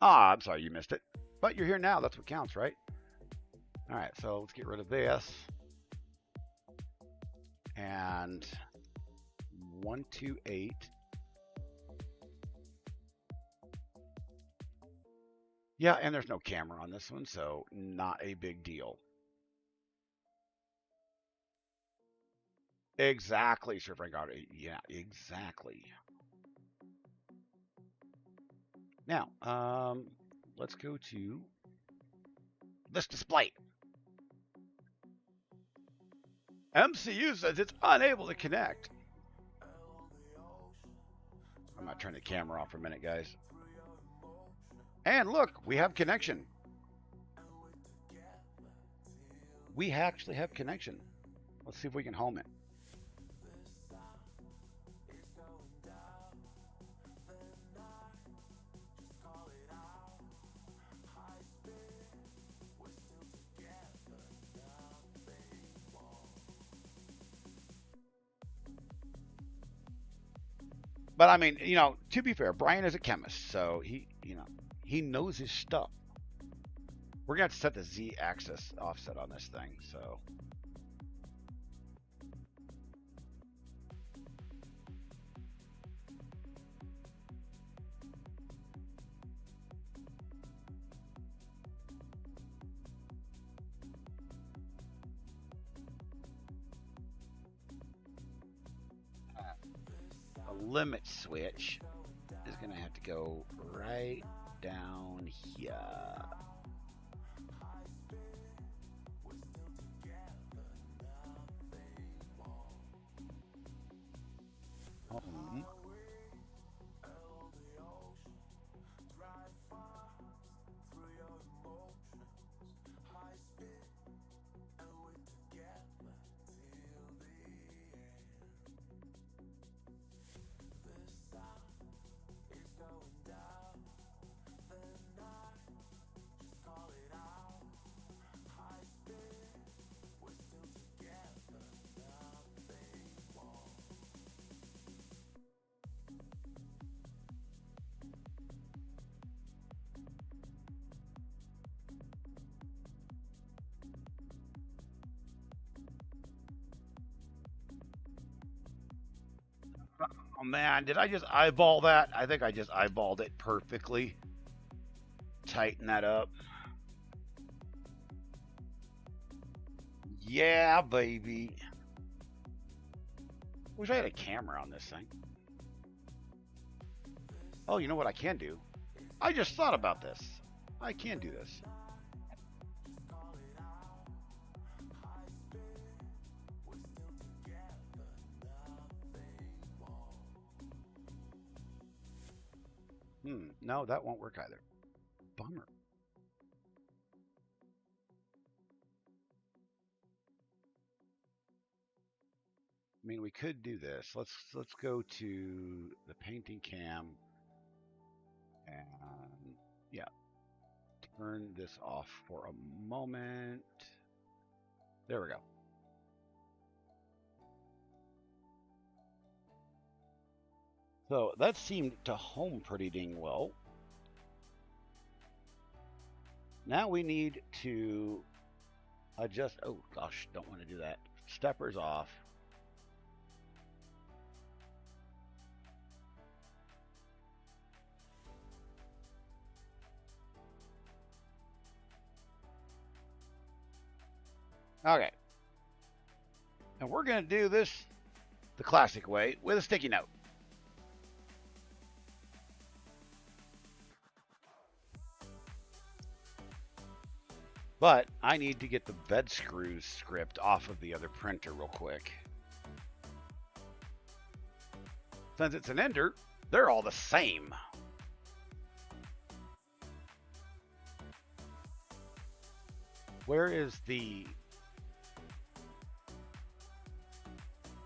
Ah, I'm sorry you missed it. But you're here now. That's what counts, right? All right, so let's get rid of this. And 128. Yeah, and there's no camera on this one, so not a big deal. Exactly, Sir Frank. Yeah, exactly. Now, let's go to this display. MCU says it's unable to connect. I'm going to turn the camera off for a minute, guys. And look, we have connection. We actually have connection. Let's see if we can home it. But I mean, you know, to be fair, Brian is a chemist, so he knows his stuff. We're gonna have to set the Z-axis offset on this thing, so. A limit switch is gonna have to go right down here. Oh man, did I just eyeball that? I think I just eyeballed it perfectly. Tighten that up. Yeah, baby. Wish I had a camera on this thing. Oh, you know what I can do? I just thought about this. I can do this. No, that won't work either. Bummer. I mean, we could do this. Let's go to the painting cam and yeah, turn this off for a moment. There we go. So that seemed to home pretty dang well. Now we need to adjust. Oh gosh, don't want to do that. Steppers off. Okay. And we're going to do this the classic way with a sticky note. But I need to get the bed screws script off of the other printer real quick. Since it's an Ender, they're all the same. Where is the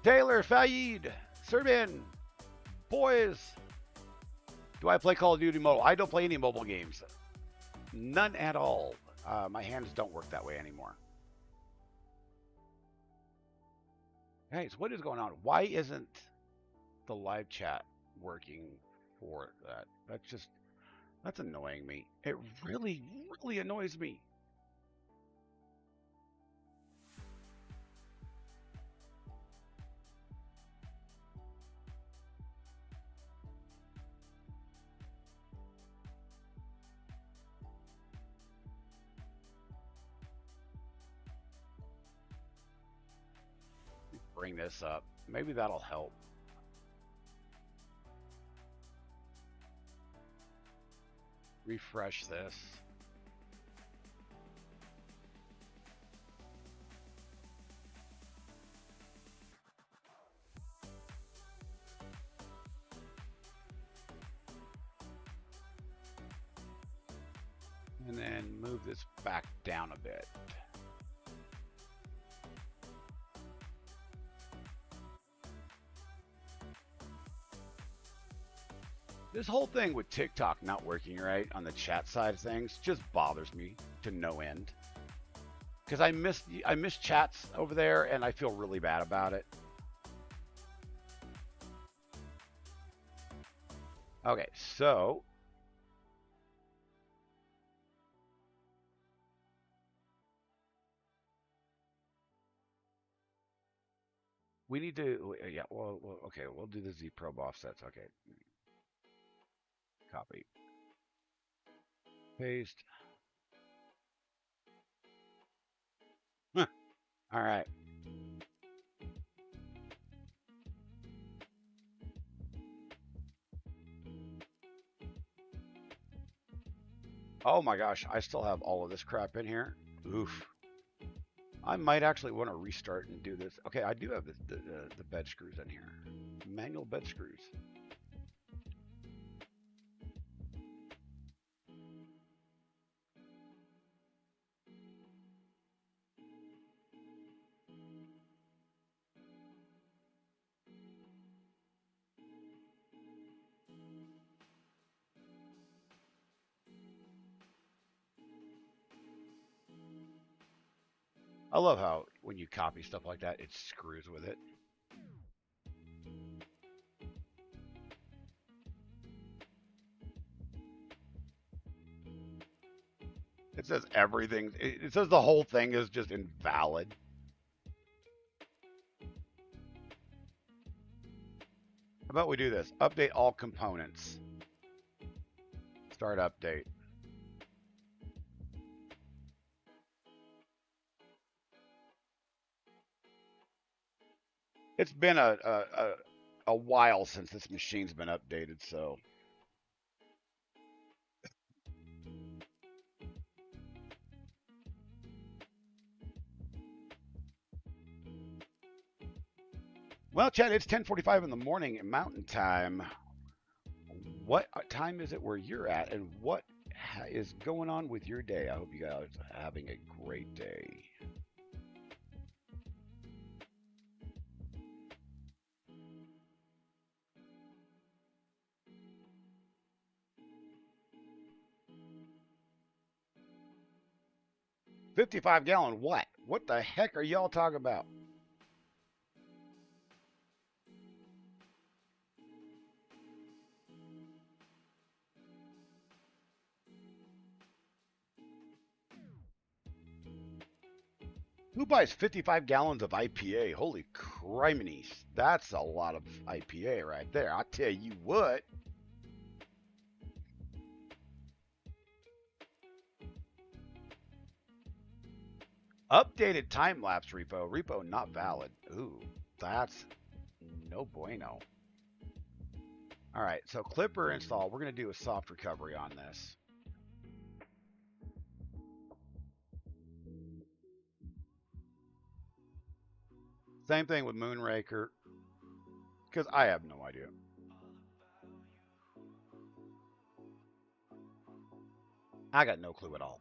Taylor, Fayed, Serbian, boys? Do I play Call of Duty mobile? I don't play any mobile games. None at all. My hands don't work that way anymore. Guys, what is going on? Why isn't the live chat working for that? That's annoying me. It really, really annoys me. Bring this up. Maybe that'll help. Refresh this. And then move this back down a bit. This whole thing with TikTok not working right on the chat side of things just bothers me to no end. Because I miss chats over there and I feel really bad about it. Okay, so we need to, yeah, well, okay, we'll do the Z probe offsets. Okay. Copy. Paste. All right. Oh my gosh, I still have all of this crap in here. Oof. I might actually want to restart and do this. Okay, I do have the bed screws in here. Manual bed screws. I love how when you copy stuff like that, it screws with it. It says everything. It says the whole thing is just invalid. about we do this? Update all components. Start update. It's been a while since this machine's been updated, so. Well, Chad, it's 10:45 in the morning Mountain Time. What time is it where you're at, and what is going on with your day? I hope you guys are having a great day. $55-gallon what? What the heck are y'all talking about? Who buys 55 gallons of IPA? Holy criminy. That's a lot of IPA right there. I'll tell you what. Updated time-lapse repo. Repo not valid. Ooh, that's no bueno. All right, so Clipper install. We're going to do a soft recovery on this. Same thing with Moonraker, because I have no idea. I got no clue at all.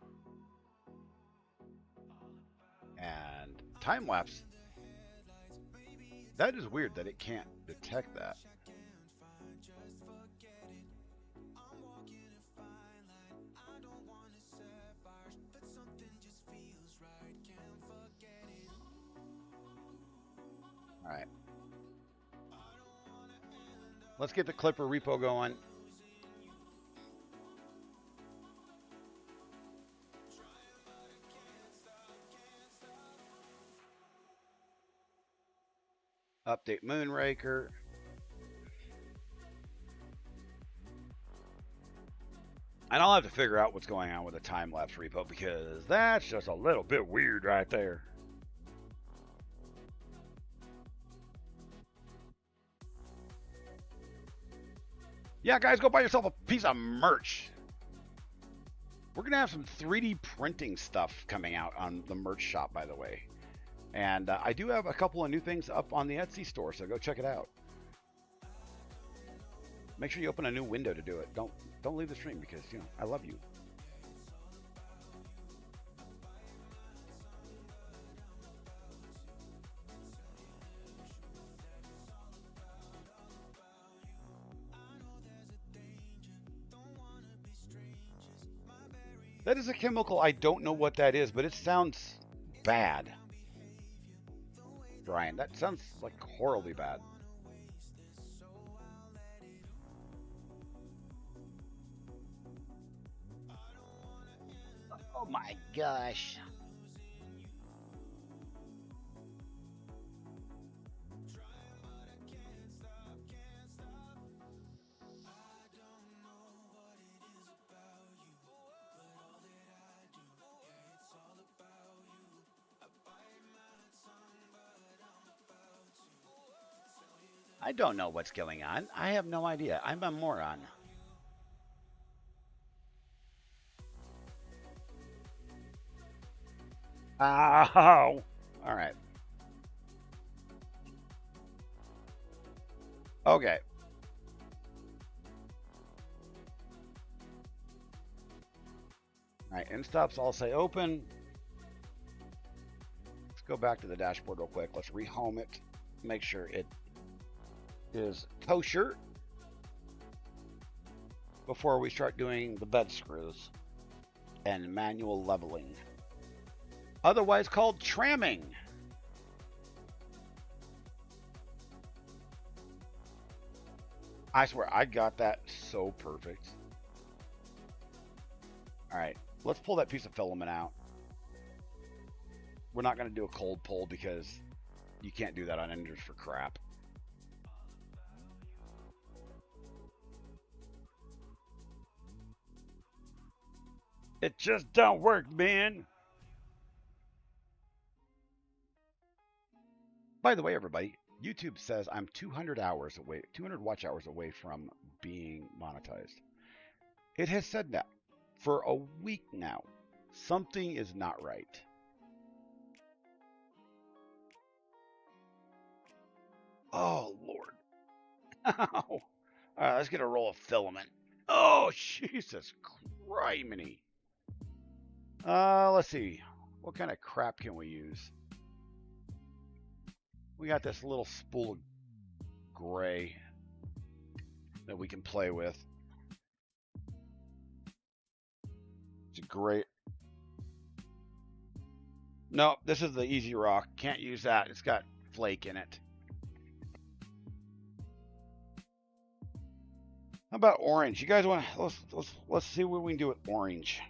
And time-lapse, that is weird that it can't detect that. All right. Let's get the Clipper repo going. Update Moonraker. And I'll have to figure out what's going on with the time-lapse repo because that's just a little bit weird right there. Yeah, guys, go buy yourself a piece of merch. We're going to have some 3D printing stuff coming out on the merch shop, by the way. And I do have a couple of new things up on the Etsy store, so go check it out. Make sure you open a new window to do it. Don't leave the stream because, you know, I love you. That is a chemical. I don't know what that is, but it sounds bad. Brian, that sounds like horribly bad. Oh my gosh. I don't know what's going on. I have no idea. I'm a moron. Ow! All right. Okay. All right, end stops all say open. Let's go back to the dashboard real quick. Let's rehome it. Make sure it is kosher before we start doing the bed screws and manual leveling, otherwise called tramming. I swear I got that so perfect. All right, let's pull that piece of filament out. We're not going to do a cold pull because you can't do that on enders for crap. It just don't work, man. By the way, everybody, YouTube says I'm 200 hours away, 200 watch hours away from being monetized. It has said that for a week now. Something is not right. Oh, Lord. All right, let's get a roll of filament. Oh, Jesus criminy. Let's see. What kind of crap can we use? We got this little spool of gray that we can play with. It's a great. No, this is the easy rock. Can't use that. It's got flake in it. How about orange? You guys want? Let's see what we can do with orange.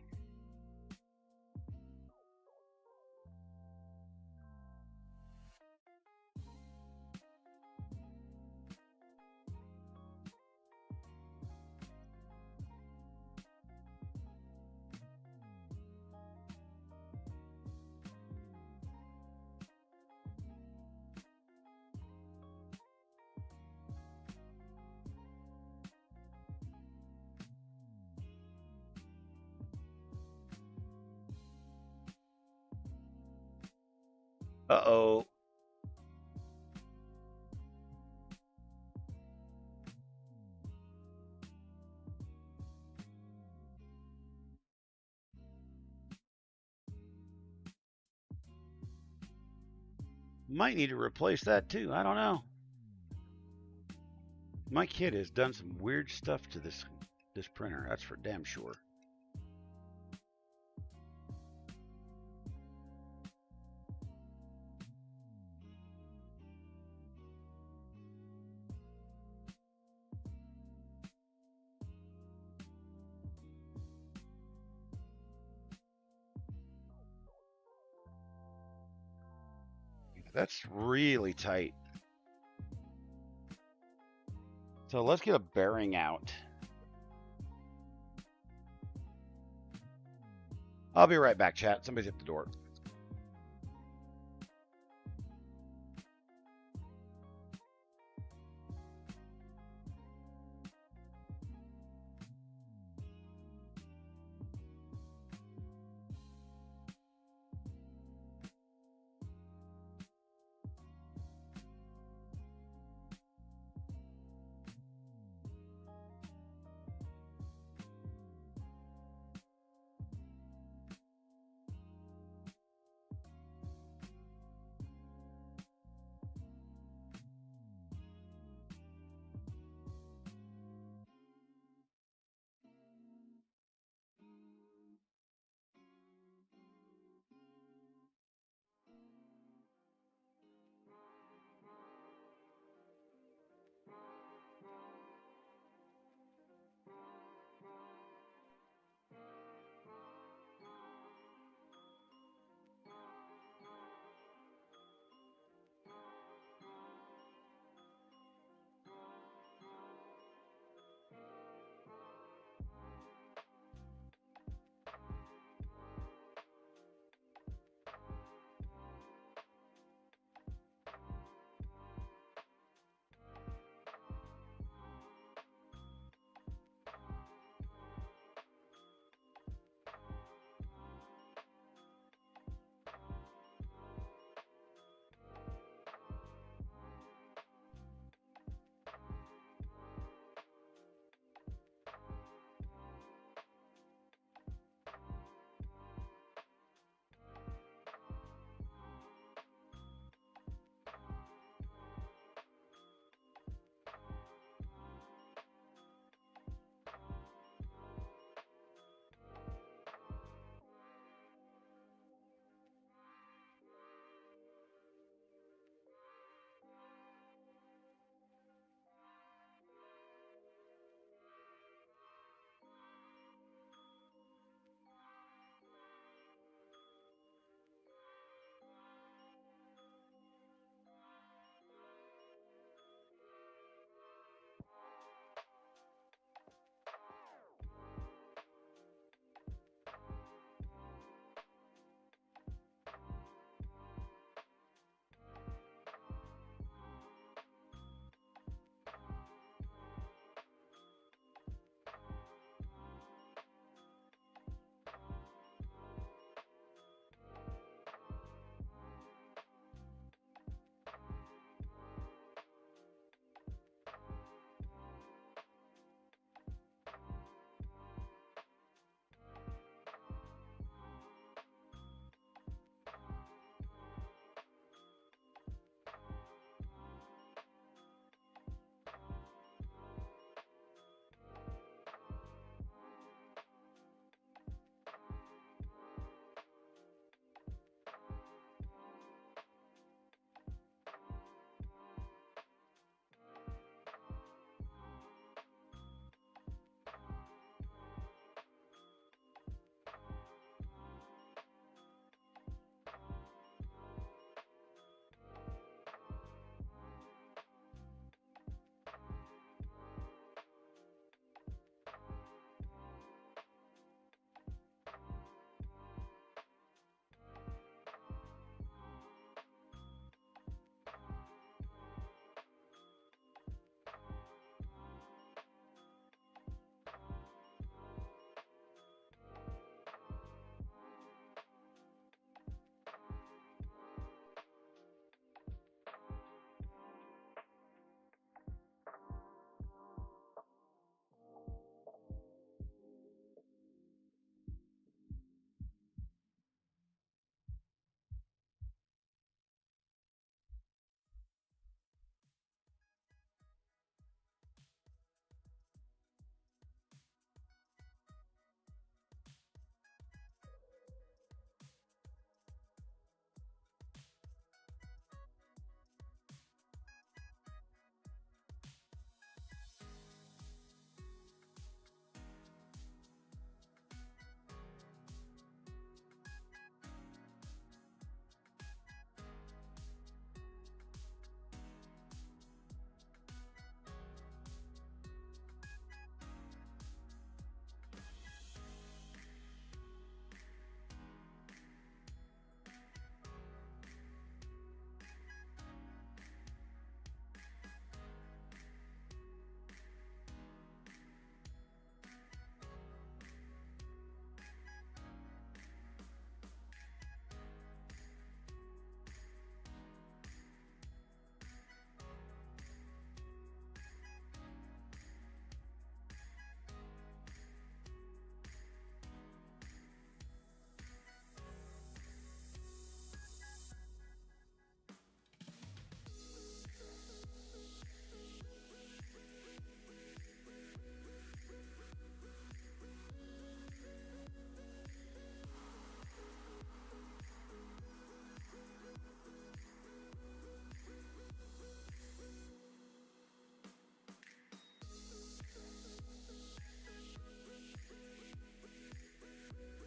Uh-oh. Might need to replace that too. I don't know. My kid has done some weird stuff to this printer. That's for damn sure. That's really tight. So let's get a bearing out. I'll be right back, chat. Somebody's at the door.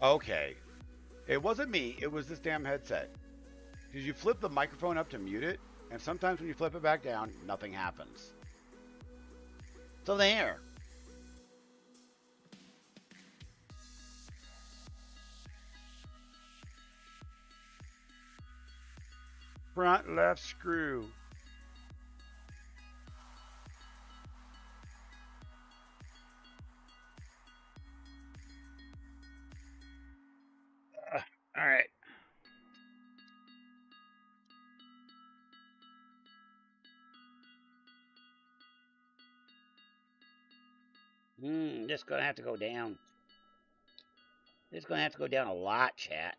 Okay. It wasn't me. It was this damn headset. Because you flip the microphone up to mute it, and sometimes when you flip it back down, nothing happens. So there. Front left screw. All right. This is going to have to go down. This is going to have to go down a lot, chat.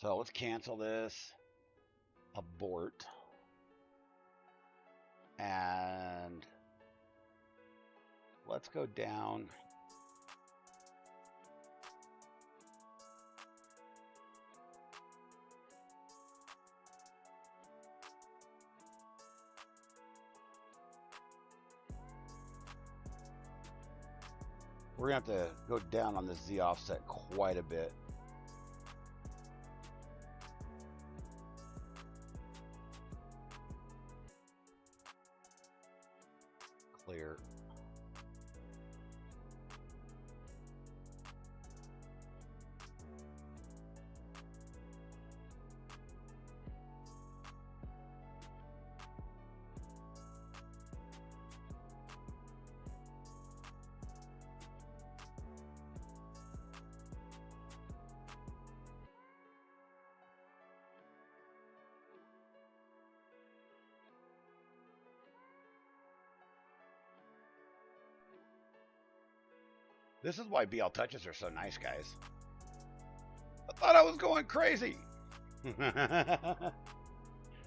So let's cancel this. Abort. And let's go down. We're going to have to go down on the Z offset quite a bit. Clear. This is why BL touches are so nice, guys. I thought I was going crazy.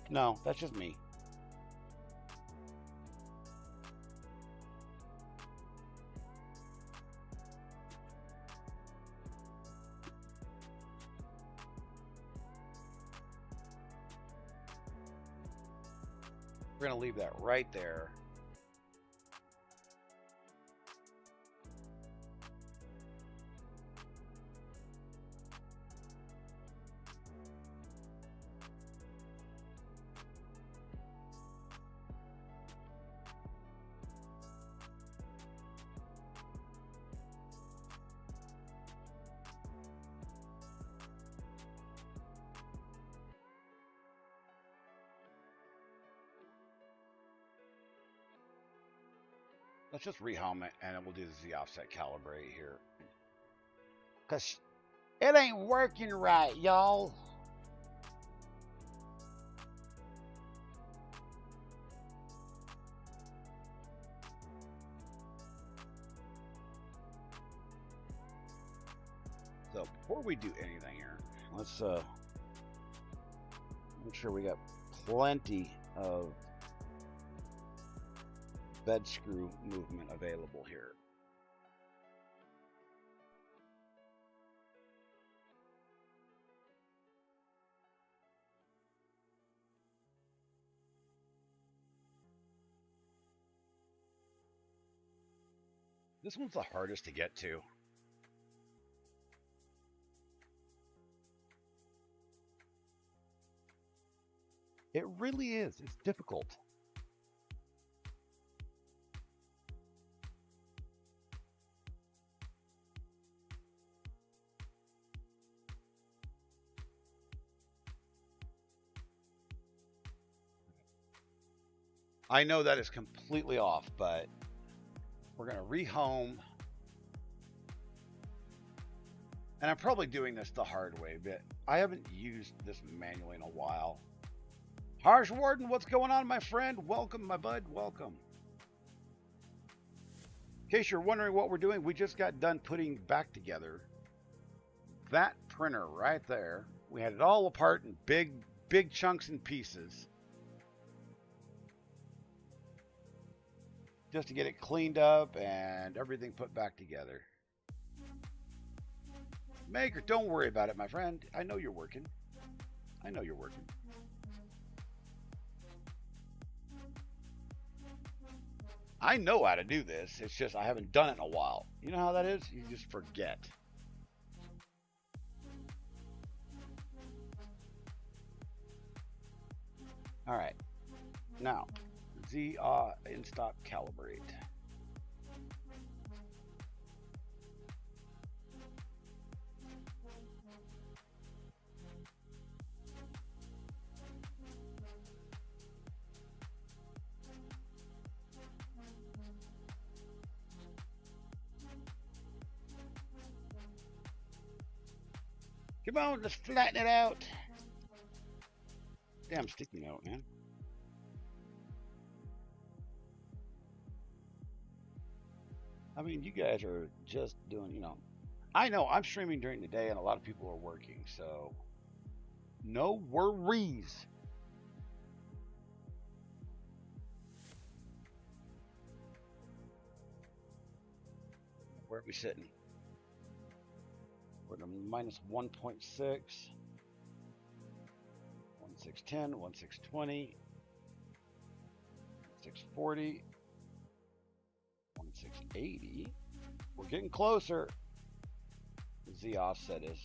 No, that's just me. We're going to leave that right there. Let's just rehome it, and then we'll do the Z offset calibrate here. Because it ain't working right, y'all. So before we do anything here, let's make sure we got plenty of bed screw movement available here. This one's the hardest to get to. It really is. It's difficult. I know that is completely off, but we're going to rehome. And I'm probably doing this the hard way, but I haven't used this manually in a while. Harsh Warden, what's going on, my friend? Welcome, my bud. Welcome. In case you're wondering what we're doing, we just got done putting back together that printer right there. We had it all apart in big chunks and pieces, just to get it cleaned up and everything put back together. Maker, don't worry about it, my friend. I know you're working. I know you're working. I know how to do this. It's just I haven't done it in a while. You know how that is? You just forget. All right. Now, Z in stock calibrate. Come on, let's flatten it out. Damn sticky note, man. I mean, you guys are just doing, I know I'm streaming during the day and a lot of people are working, so no worries. Where are we sitting? We're at minus 1.6, 1610, 1620, 640, 1680. We're getting closer. The offset is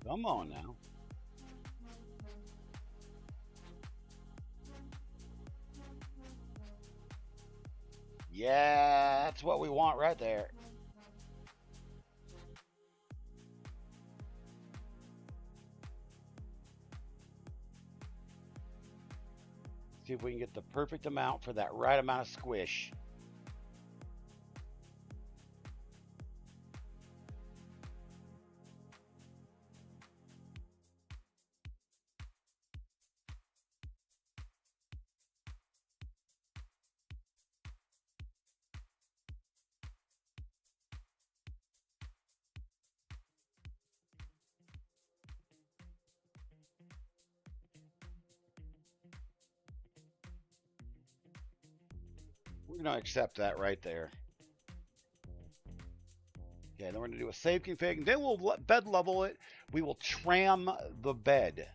come on now. Yeah, that's what we want right there. See if we can get the perfect amount for that right amount of squish. We're going to accept that right there. Okay, then we're going to do a save config, and then we'll bed level it. We will tram the bed.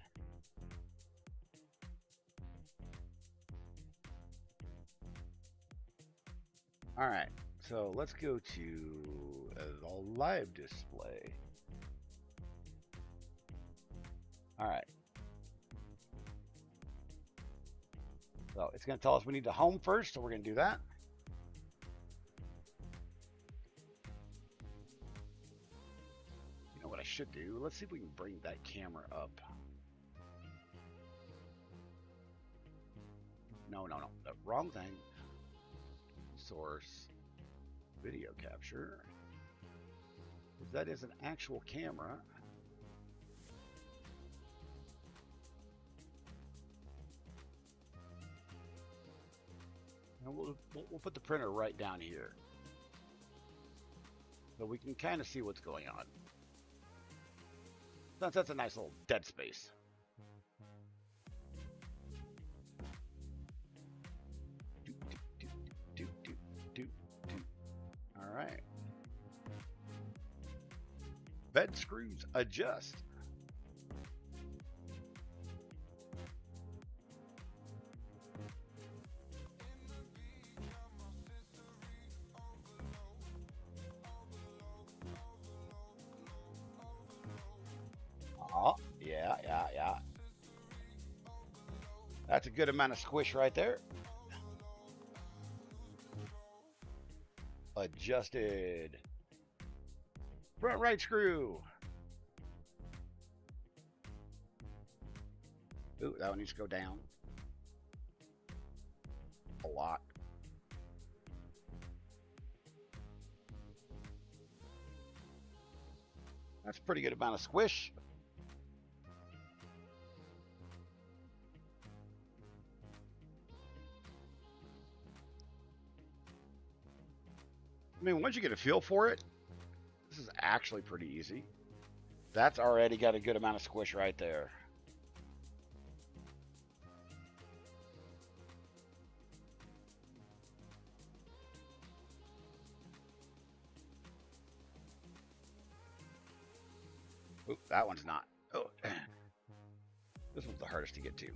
All right, so let's go to the live display. All right. So it's going to tell us we need to home first, so we're going to do that. You know what I should do? Let's see if we can bring that camera up. No, the wrong thing. Source, video capture. That is an actual camera. And we'll put the printer right down here, so we can kind of see what's going on. That's a nice little dead space. All right. Bed screws adjust. Oh, yeah. That's a good amount of squish right there. Adjusted. Front right screw. Ooh, that one needs to go down. A lot. That's a pretty good amount of squish. I mean, once you get a feel for it, this is actually pretty easy. That's already got a good amount of squish right there. Oop, that one's not. Oh, this one's the hardest to get to.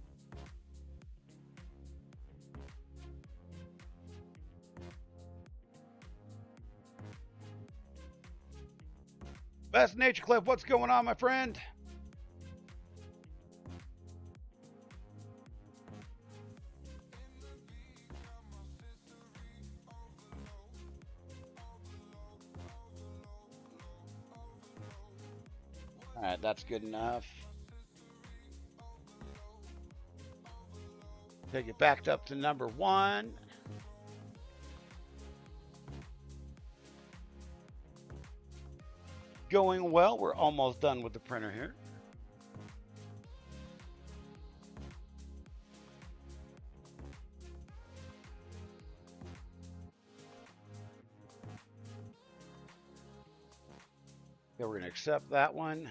Best Nature Clip, what's going on, my friend? All right, that's good enough. Take it back up to number 1. Going well. We're almost done with the printer here. Okay, we're going to accept that one.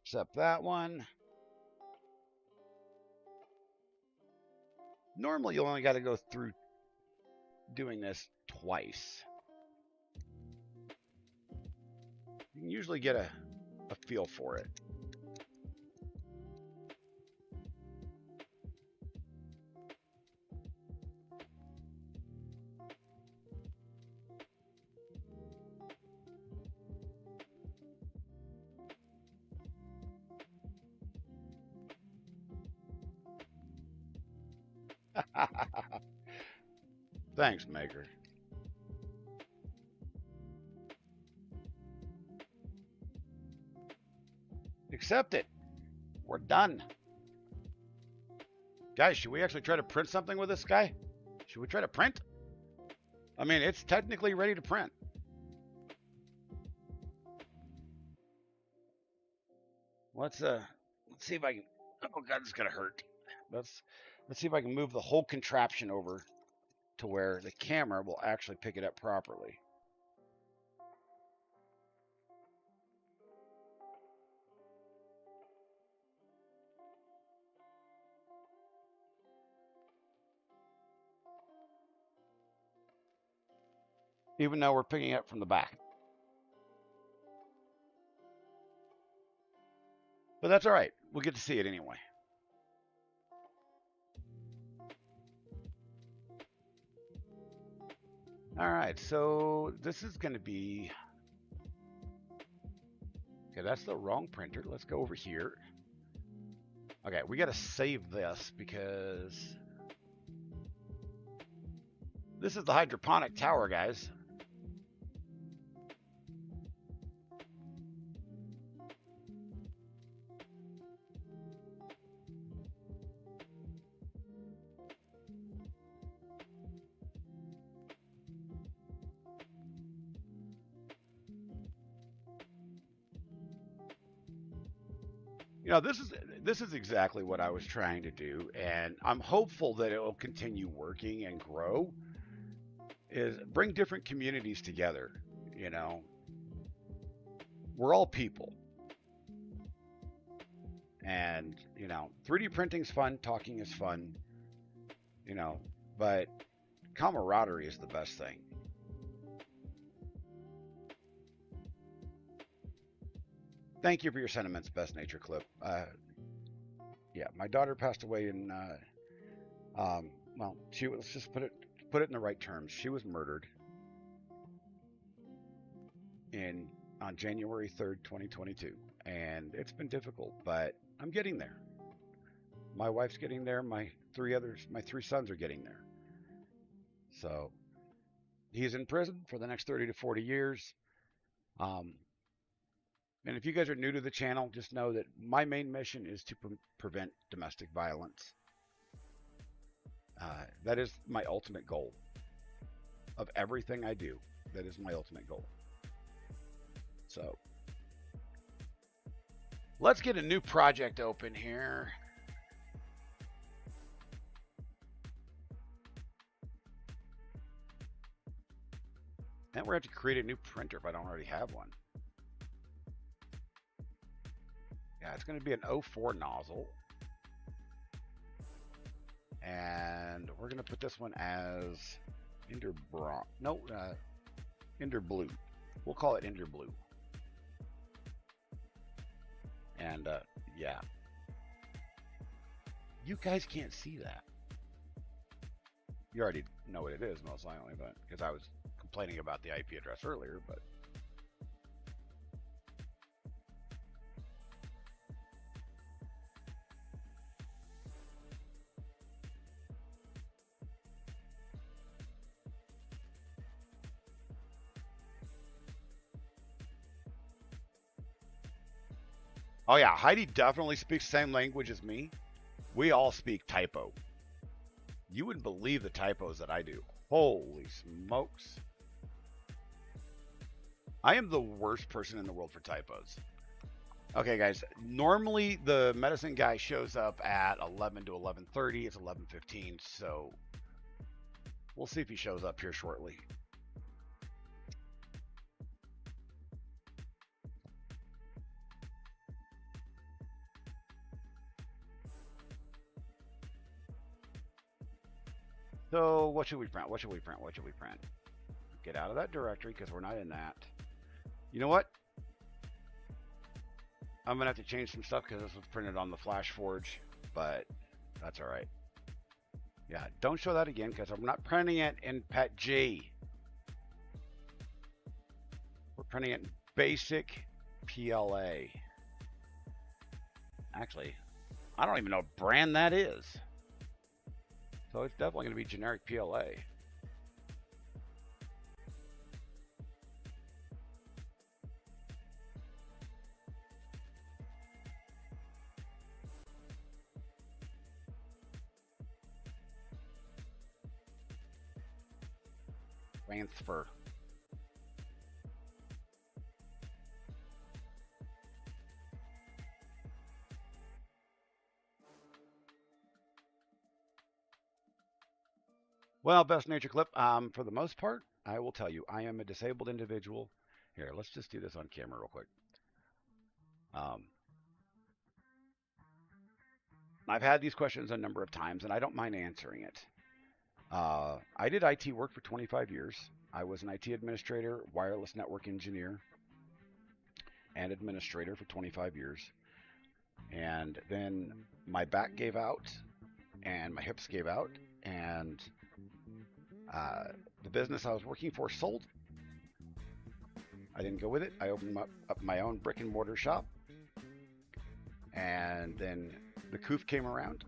Accept that one. Normally, you only got to go through doing this twice. You can usually get a feel for it. Thanks, Maker. Accept it. We're done. Guys, should we actually try to print something with this guy? Should we try to print? I mean, it's technically ready to print. Let's see if I can. Oh God, this is gonna hurt. Let's see if I can move the whole contraption over to where the camera will actually pick it up properly. Even though we're picking it up from the back. But that's all right. We'll get to see it anyway. All right, so this is going to be... Okay, that's the wrong printer. Let's go over here. Okay, we got to save this because this is the hydroponic tower, guys. You know, this is exactly what I was trying to do, and I'm hopeful that it will continue working and grow. Is bring different communities together. You know, we're all people, and you know, 3D printing's fun, talking is fun. You know, but camaraderie is the best thing. Thank you for your sentiments, Best Nature Clip. Yeah, my daughter passed away in well, let's just put it in the right terms. She was murdered on January 3rd, 2022, and it's been difficult, but I'm getting there. My wife's getting there. My three sons are getting there. So he's in prison for the next 30 to 40 years. And if you guys are new to the channel, just know that my main mission is to prevent domestic violence. That is my ultimate goal of everything I do. That is my ultimate goal. So let's get a new project open here. And we're going to have to create a new printer if I don't already have one. Yeah, it's going to be an 04 nozzle. And we're going to put this one as Ender Bronze. No, Ender Blue. We'll call it Ender Blue. And yeah. You guys can't see that. You already know what it is, most likely, but because I was complaining about the IP address earlier, but oh yeah, Heidi definitely speaks the same language as me. We all speak typo. You wouldn't believe the typos that I do. Holy smokes. I am the worst person in the world for typos. Okay, guys. Normally, the medicine guy shows up at 11 to 11:30. It's 11:15, so we'll see if he shows up here shortly. So what should we print? What should we print? What should we print? Get out of that directory because we're not in that. You know what? I'm going to have to change some stuff because this was printed on the Flash Forge, but that's all right. Yeah, don't show that again because I'm not printing it in PETG. We're printing it in basic PLA. Actually, I don't even know what brand that is. So it's definitely going to be generic PLA. Transfer. Well, best nature clip. For the most part, I will tell you, I am a disabled individual. Here, let's just do this on camera real quick. I've had these questions a number of times, and I don't mind answering it. I did IT work for 25 years. I was an IT administrator, wireless network engineer, and administrator for 25 years. And then my back gave out, and my hips gave out, and the business I was working for sold. I didn't go with it. I opened up my own brick and mortar shop, and then the COOF came around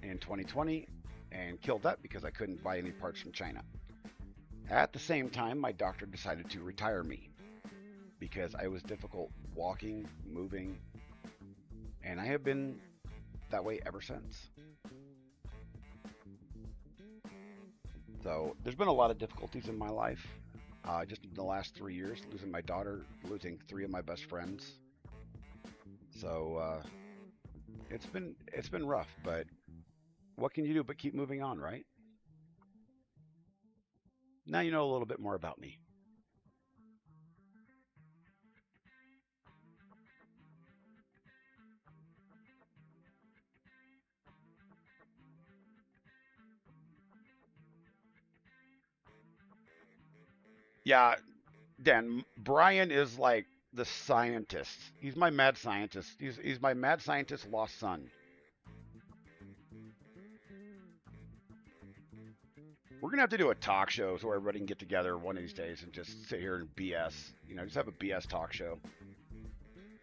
in 2020 and killed that because I couldn't buy any parts from China. At the same time, my doctor decided to retire me because I was difficult walking, moving, and I have been that way ever since. So there's been a lot of difficulties in my life. Just in the last 3 years, losing my daughter, losing 3 of my best friends. So it's been rough, but what can you do but keep moving on, right? Now you know a little bit more about me. Yeah, Dan, Brian is like the scientist. He's my mad scientist. He's my mad scientist lost son. We're gonna have to do a talk show so everybody can get together one of these days and just sit here and BS. You know, just have a BS talk show.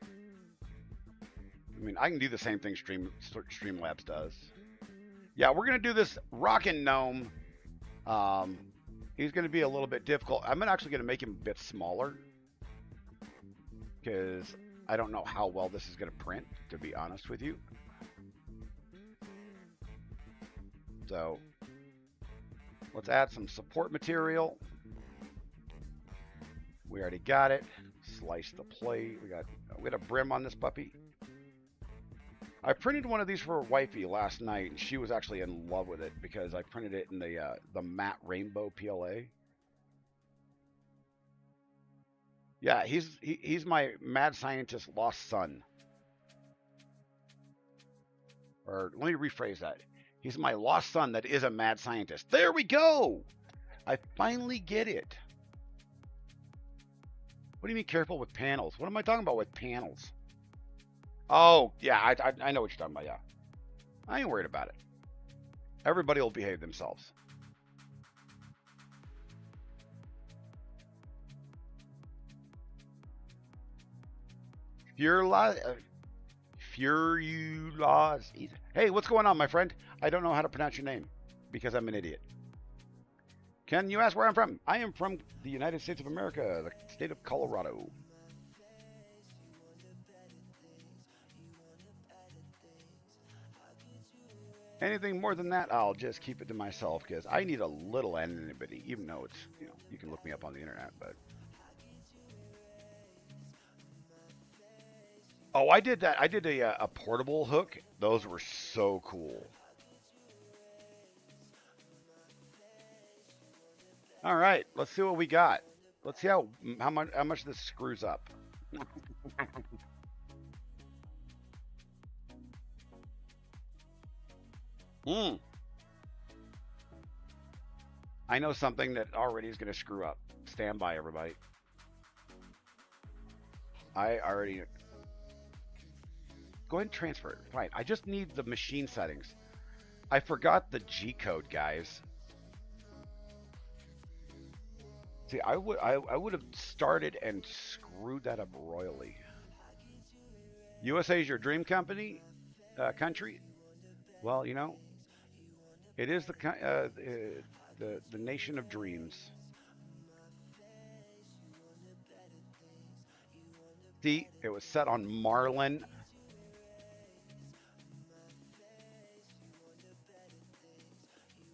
I mean, I can do the same thing StreamLabs does. Yeah, we're gonna do this Rockin' Gnome. He's gonna be a little bit difficult. I'm actually gonna make him a bit smaller because I don't know how well this is gonna print, to be honest with you. So let's add some support material. We already got it. slice the plate. We got a brim on this puppy. I printed one of these for wifey last night, and she was actually in love with it because I printed it in the matte rainbow PLA. Yeah, he's my mad scientist lost son. Or let me rephrase that. He's my lost son that is a mad scientist. There we go. I finally get it. What do you mean careful with panels? What am I talking about with panels? Oh, yeah, I know what you're talking about, yeah. I ain't worried about it. Everybody will behave themselves. Furulaws. Hey, what's going on, my friend? I don't know how to pronounce your name because I'm an idiot. Can you ask where I'm from? I am from the United States of America, the state of Colorado. Anything more than that, I'll just keep it to myself because I need a little anonymity, even though it's, you can look me up on the internet, but. Oh, I did that. I did a portable hook. Those were so cool. All right, let's see what we got. Let's see how much this screws up. I know something that already is going to screw up. Stand by, everybody. I already. Go ahead and transfer it. Fine. I just need the machine settings. I forgot the G code, guys. See, I would have started and screwed that up royally. USA is your dream country. Well, it is the nation of dreams. See, it was set on Marlin.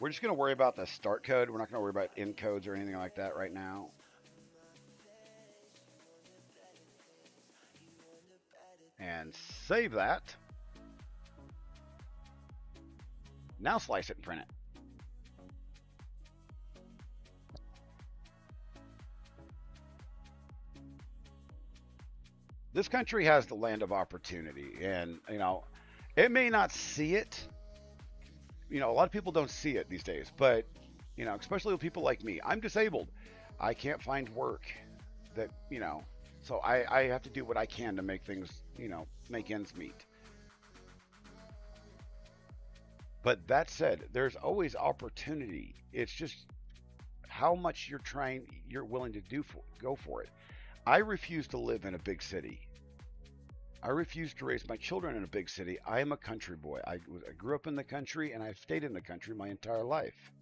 We're just going to worry about the start code. We're not going to worry about encodes or anything like that right now. And save that. Now slice it and print it. This country has the land of opportunity, and it may not see it. A lot of people don't see it these days, but especially with people like me. I'm disabled. I can't find work so I have to do what I can to make things, make ends meet. But that said, there's always opportunity. It's just how much you're willing to go for it. I refuse to live in a big city. I refuse to raise my children in a big city. I am a country boy. I grew up in the country, and I've stayed in the country my entire life.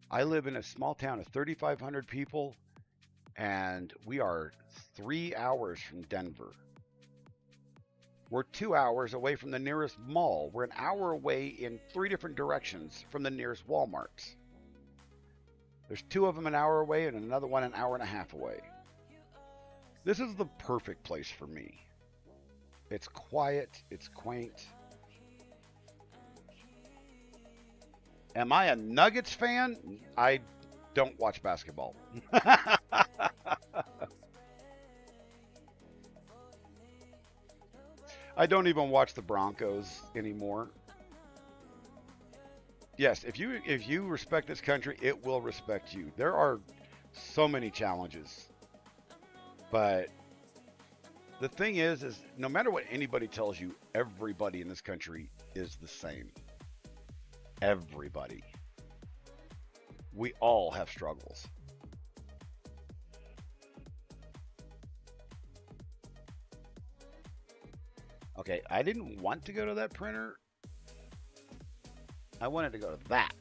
I live in a small town of 3,500 people, and we are 3 hours from Denver. We're 2 hours away from the nearest mall. We're an hour away in 3 different directions from the nearest Walmarts. There's 2 of them an hour away and another one an hour and a half away. This is the perfect place for me. It's quiet. It's quaint. Am I a Nuggets fan? I don't watch basketball. I don't even watch the Broncos anymore. Yes, if you respect this country, it will respect you. There are so many challenges. But the thing is no matter what anybody tells you, everybody in this country is the same. Everybody. We all have struggles. Okay, I didn't want to go to that printer. I wanted to go to that.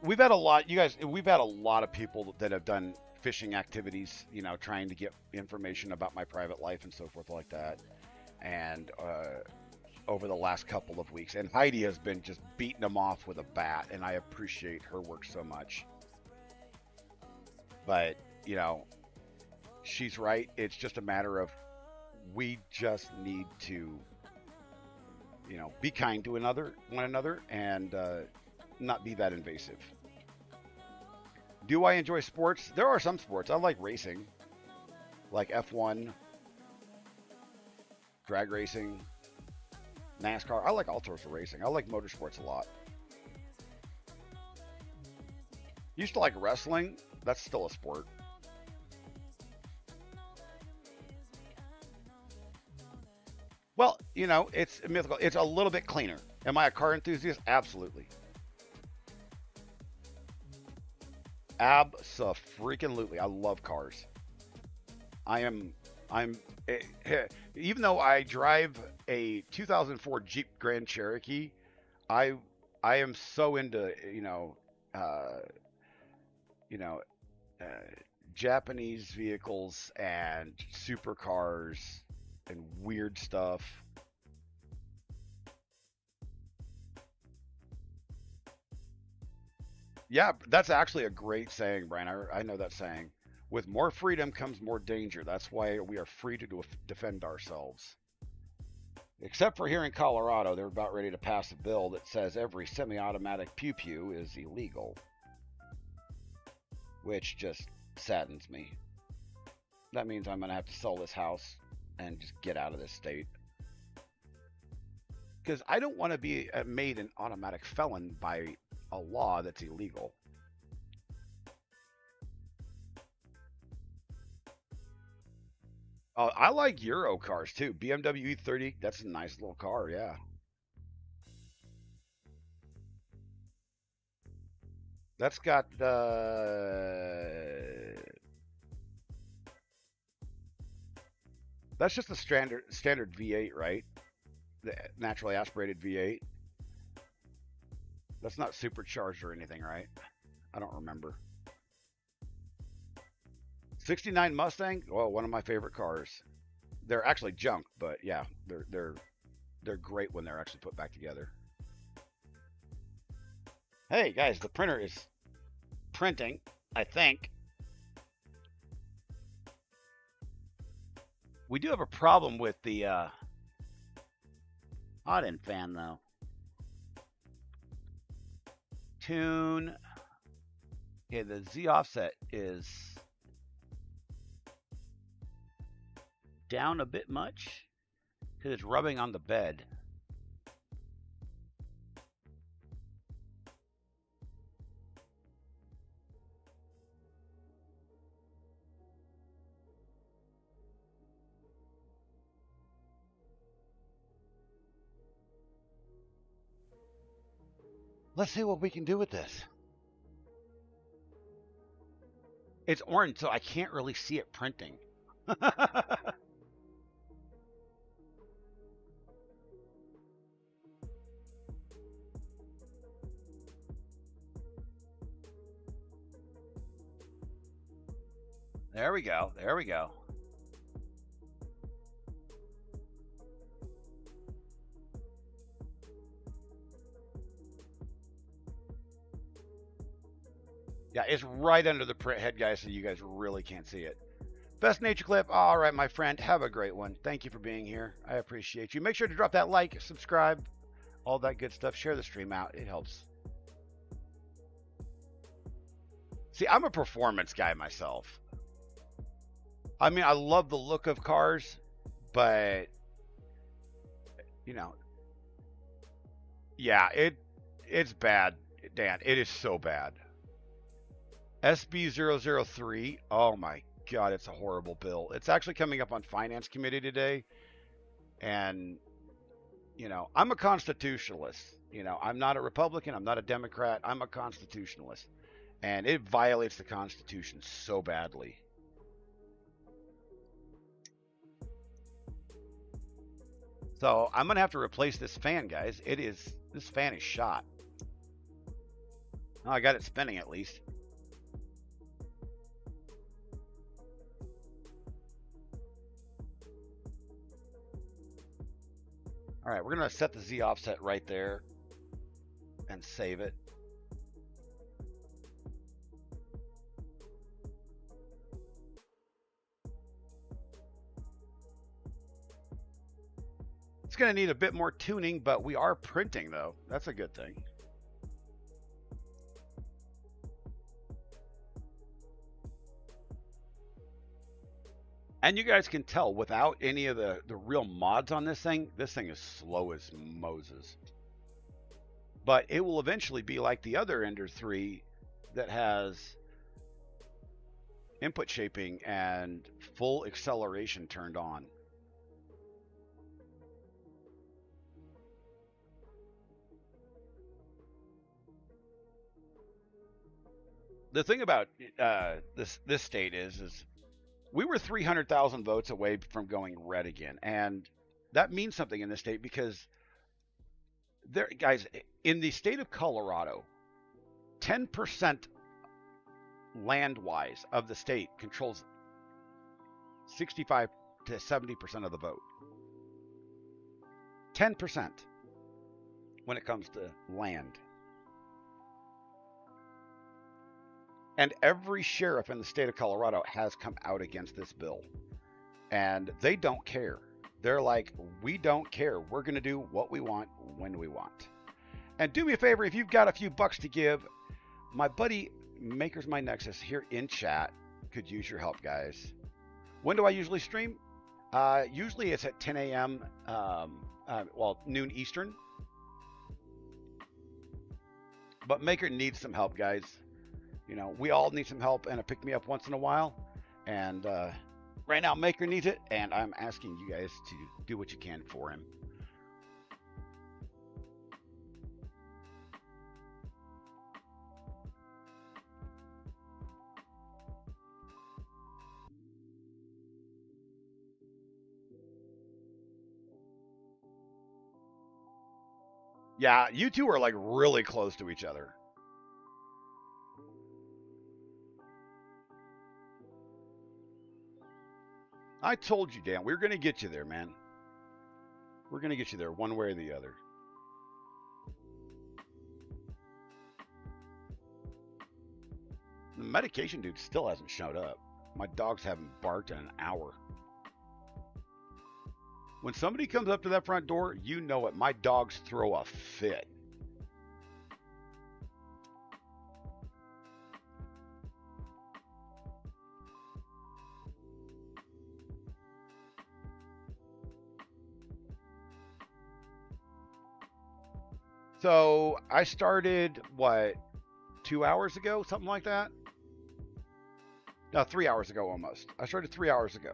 we've had a lot, you guys, we've had a lot of people that have done fishing activities, you know, trying to get information about my private life and so forth like that. And over the last couple of weeks, and Heidi has been just beating them off with a bat, and I appreciate her work so much. But, you know, she's right. It's just a matter of we just need to, you know, be kind to one another, and not be that invasive. Do I enjoy sports? There are some sports. I like racing, like F1, drag racing, NASCAR. I like all sorts of racing. I like motorsports a lot. Used to like wrestling. That's still a sport. Well, you know, it's mythical. It's a little bit cleaner. Am I a car enthusiast? Absolutely. Abso-freaking-lutely. I love cars. I am, I'm, even though I drive a 2004 Jeep Grand Cherokee, I, I am so into, uh, you know, uh, Japanese vehicles and supercars and weird stuff. Yeah, that's actually a great saying, Brian. I know that saying. With more freedom comes more danger. That's why we are free to defend ourselves. Except for here in Colorado, they're about ready to pass a bill that says every semi automatic pew pew is illegal, which just saddens me. That means I'm going to have to sell this house and just get out of this state. Because I don't want to be made an automatic felon by a law that's illegal. I like Euro cars too. BMW E30, that's a nice little car, yeah. That's got that's just the standard V8, right? The naturally aspirated V8. That's not supercharged or anything, right? I don't remember. 69 Mustang, well, one of my favorite cars. They're actually junk, but yeah, they're great when they're actually put back together. Hey guys, the printer is printing, I think. We do have a problem with the hot-end fan though. Tune. Okay, the Z offset is down a bit much because it's rubbing on the bed. Let's see what we can do with this. It's orange, so I can't really see it printing. There we go. There we go. Yeah, it's right under the print head, guys, so you guys really can't see it. Best nature clip. All right, my friend. Have a great one. Thank you for being here. I appreciate you. Make sure to drop that like, subscribe, all that good stuff. Share the stream out. It helps. See, I'm a performance guy myself. I mean, I love the look of cars, but you know, yeah, it's bad, Dan. It is so bad. SB003. Oh my God, it's a horrible bill. It's actually coming up on Finance Committee today, and you know, I'm a constitutionalist. You know, I'm not a Republican. I'm not a Democrat. I'm a constitutionalist, and it violates the Constitution so badly. So I'm gonna have to replace this fan, guys. This fan is shot. Oh, I got it spinning at least. All right, we're going to set the Z offset right there and save it. It's going to need a bit more tuning, but we are printing though. That's a good thing. And you guys can tell without any of the real mods on this thing is slow as Moses. But it will eventually be like the other Ender 3 that has input shaping and full acceleration turned on. The thing about this state is we were 300,000 votes away from going red again, and that means something in this state because there, guys, in the state of Colorado, 10% land-wise of the state controls 65 to 70% of the vote. 10% when it comes to land. And every sheriff in the state of Colorado has come out against this bill. And they don't care. They're like, we don't care. We're going to do what we want when we want. And do me a favor, if you've got a few bucks to give, my buddy Makers My Nexus here in chat could use your help, guys. When do I usually stream? Usually it's at 10 a.m., well, noon Eastern. But Maker needs some help, guys. You know, we all need some help and a pick-me-up once in a while. And right now, Maker needs it, and I'm asking you guys to do what you can for him. Yeah, you two are like really close to each other. I told you, Dan, we're going to get you there, man. We're going to get you there one way or the other. The medication dude still hasn't showed up. My dogs haven't barked in an hour. When somebody comes up to that front door, you know it. My dogs throw a fit. So I started, what, 2 hours ago? Something like that? No, 3 hours ago almost. I started 3 hours ago.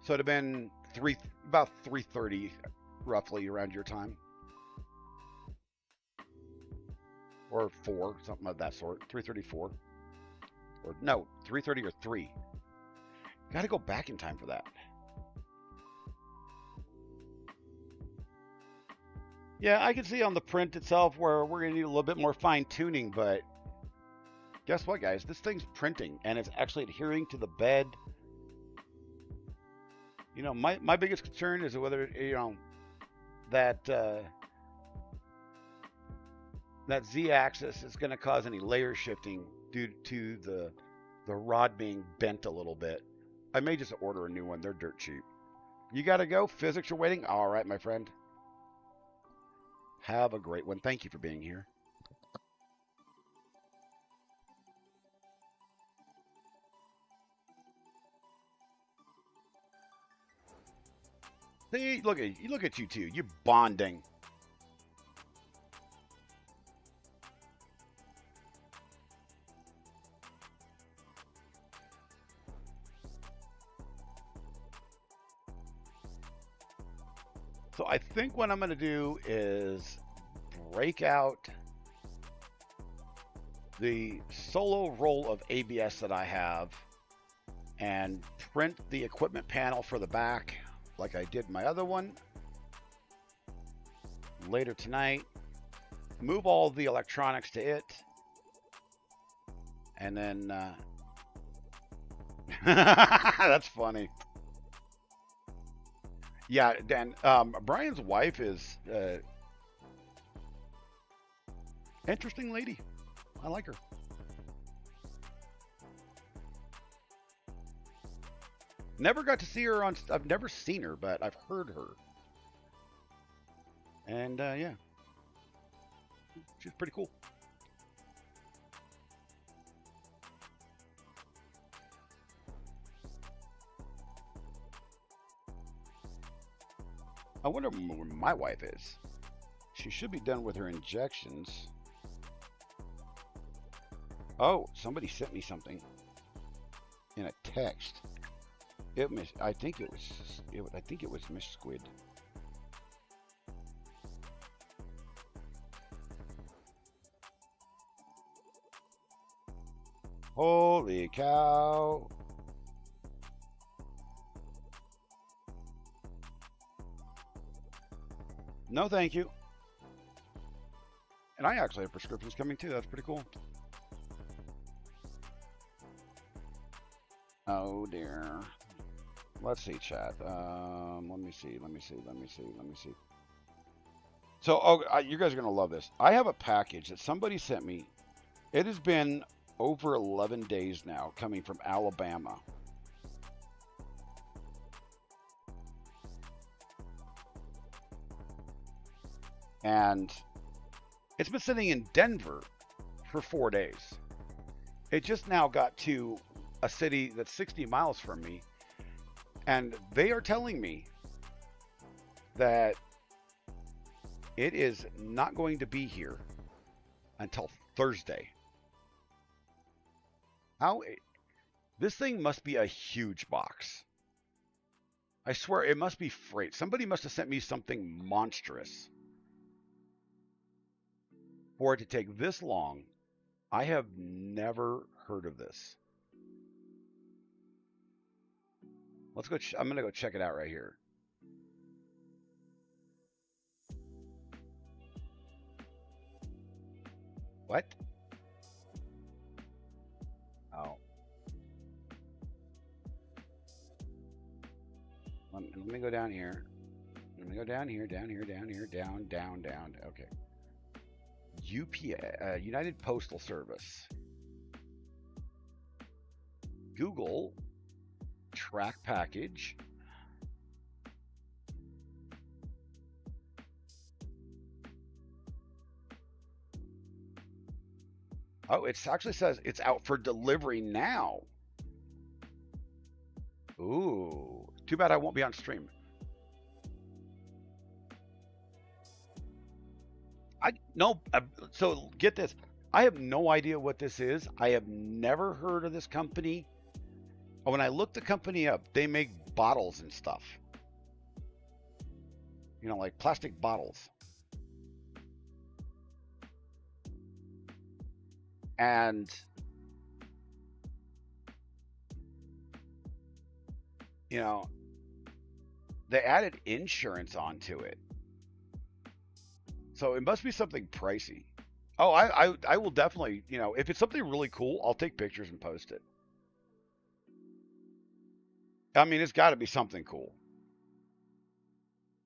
So it'd have been about 3:30 roughly around your time. Or 4, something of that sort. 3:34. Or no, 3:30 or 3. Got to go back in time for that. Yeah, I can see on the print itself where we're going to need a little bit more fine tuning, but guess what, guys? This thing's printing and it's actually adhering to the bed. You know, my biggest concern is whether, you know, that that Z-axis is going to cause any layer shifting due to the rod being bent a little bit. I may just order a new one. They're dirt cheap. You got to go. Physics are waiting. All right, my friend. Have a great one. Thank you for being here. See, look at you two. You're bonding. So I think what I'm going to do is break out the solo roll of ABS that I have and print the equipment panel for the back like I did my other one later tonight. Move all the electronics to it And then that's funny. Yeah, Dan. Brian's wife is interesting lady. I like her. Never got to see her on. I've never seen her, but I've heard her. And yeah, she's pretty cool. I wonder where my wife is. She should be done with her injections. Oh, somebody sent me something in a text. I think it was. I think it was Miss Squid. Holy cow! No, thank you. And I actually have prescriptions coming too. That's pretty cool. Oh dear. Let's see, chat. Let me see. So, you guys are gonna love this. I have a package that somebody sent me. It has been over 11 days now, coming from Alabama. And it's been sitting in Denver for 4 days. It just now got to a city that's 60 miles from me, and they are telling me that it is not going to be here until Thursday. This thing must be a huge box. I swear it must be freight. Somebody must have sent me something monstrous for it to take this long. I have never heard of this. Let's go. I'm gonna go check it out right here. What? Oh. Let me go down here. Let me go down here, down. Okay. United Postal Service. Google track package. Oh, it actually says it's out for delivery now. Ooh, too bad I won't be on stream. So get this. I have no idea what this is. I have never heard of this company. When I looked the company up, they make bottles and stuff. You know, like plastic bottles. And you know, they added insurance onto it. So it must be something pricey. Oh, I will definitely, if it's something really cool, I'll take pictures and post it. I mean, it's got to be something cool.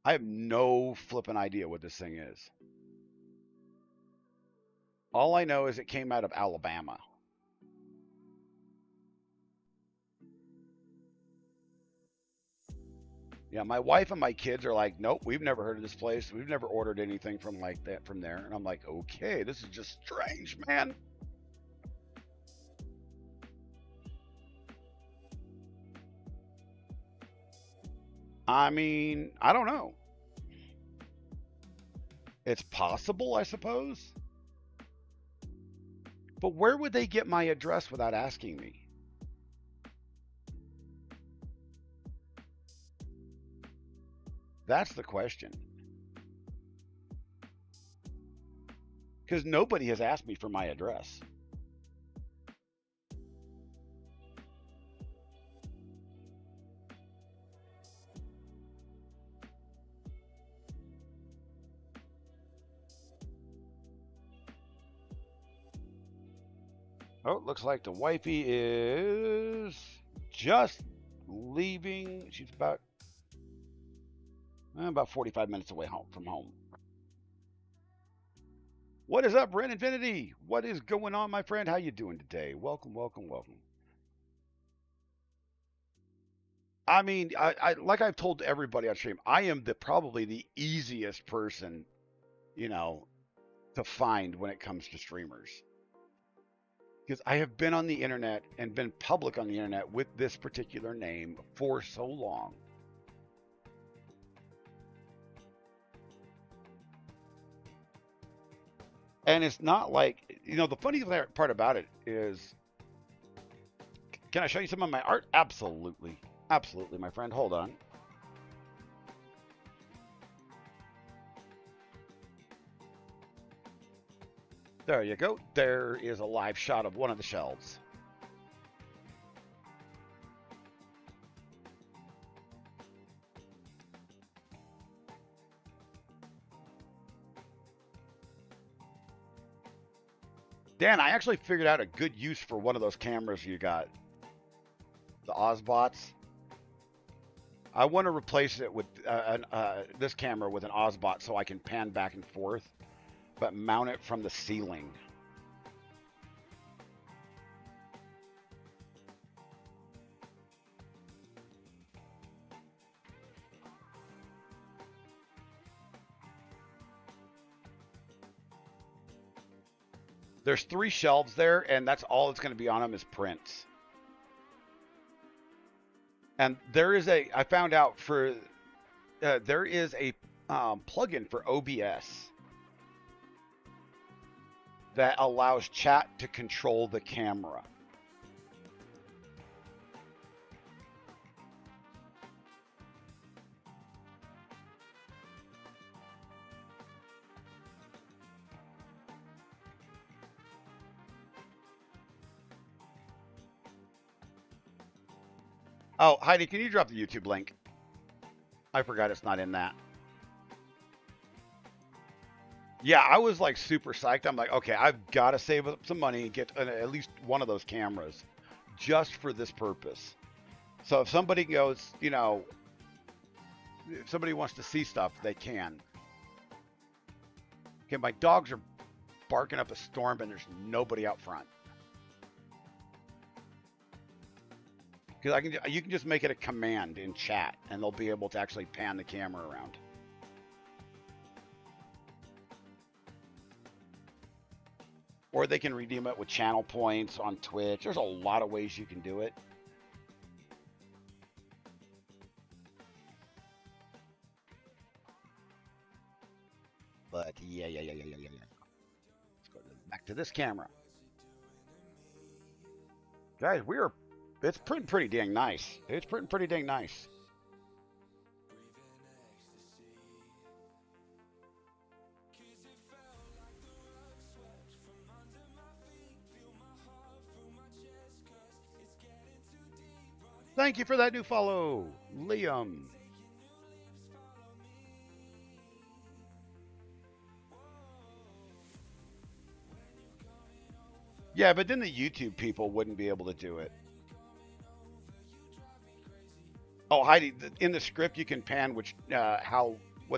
I have no flipping idea what this thing is. All I know is it came out of Alabama. Yeah, my wife and my kids are like, nope, we've never heard of this place. We've never ordered anything from like that from there. And I'm like, okay, this is just strange, man. I mean, I don't know. It's possible, I suppose. But where would they get my address without asking me? That's the question. Because nobody has asked me for my address. Oh, it looks like the wifey is just leaving. She's about 45 minutes away from home. What is up, Ren Infinity? What is going on, my friend? How you doing today? Welcome, welcome, welcome. I mean, I like I've told everybody on stream, I am probably the easiest person, you know, to find when it comes to streamers. Because I have been on the internet and been public on the internet with this particular name for so long. And it's not like, the funny part about it is, can I show you some of my art? Absolutely. Absolutely, my friend. Hold on. There you go. There is a live shot of one of the shelves. Dan, I actually figured out a good use for one of those cameras you got. The Ozbots. I want to replace it with this camera with an Ozbot so I can pan back and forth, but mount it from the ceiling. There's 3 shelves there, and that's all that's going to be on them is prints. And I found out there is a plugin for OBS that allows chat to control the camera. Oh, Heidi, can you drop the YouTube link? I forgot it's not in that. Yeah, I was like super psyched. I'm like, okay, I've got to save up some money and get at least one of those cameras just for this purpose. So if somebody goes, if somebody wants to see stuff, they can. Okay, my dogs are barking up a storm and there's nobody out front. Because you can just make it a command in chat, and they'll be able to actually pan the camera around. Or they can redeem it with channel points on Twitch. There's a lot of ways you can do it. But yeah. Let's go back to this camera. Guys, it's printing pretty dang nice. It's printing pretty dang nice. Thank you for that new follow, Liam. Yeah, but then the YouTube people wouldn't be able to do it. Oh, Heidi, in the script you can pan what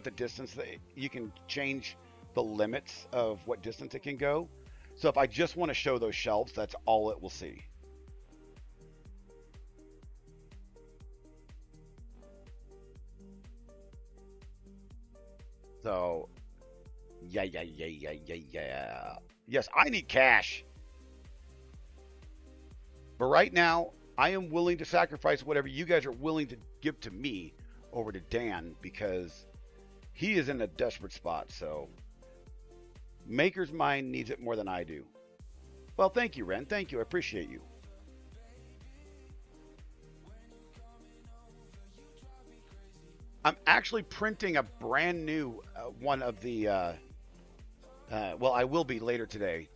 the distance you can change the limits of what distance it can go. So if I just want to show those shelves, that's all it will see. So, yeah. Yes, I need cash. But right now, I am willing to sacrifice whatever you guys are willing to give to me over to Dan because he is in a desperate spot. So, Maker's Mind needs it more than I do. Well, thank you, Ren. Thank you. I appreciate you. I'm actually printing a brand new one of the. Well, I will be later today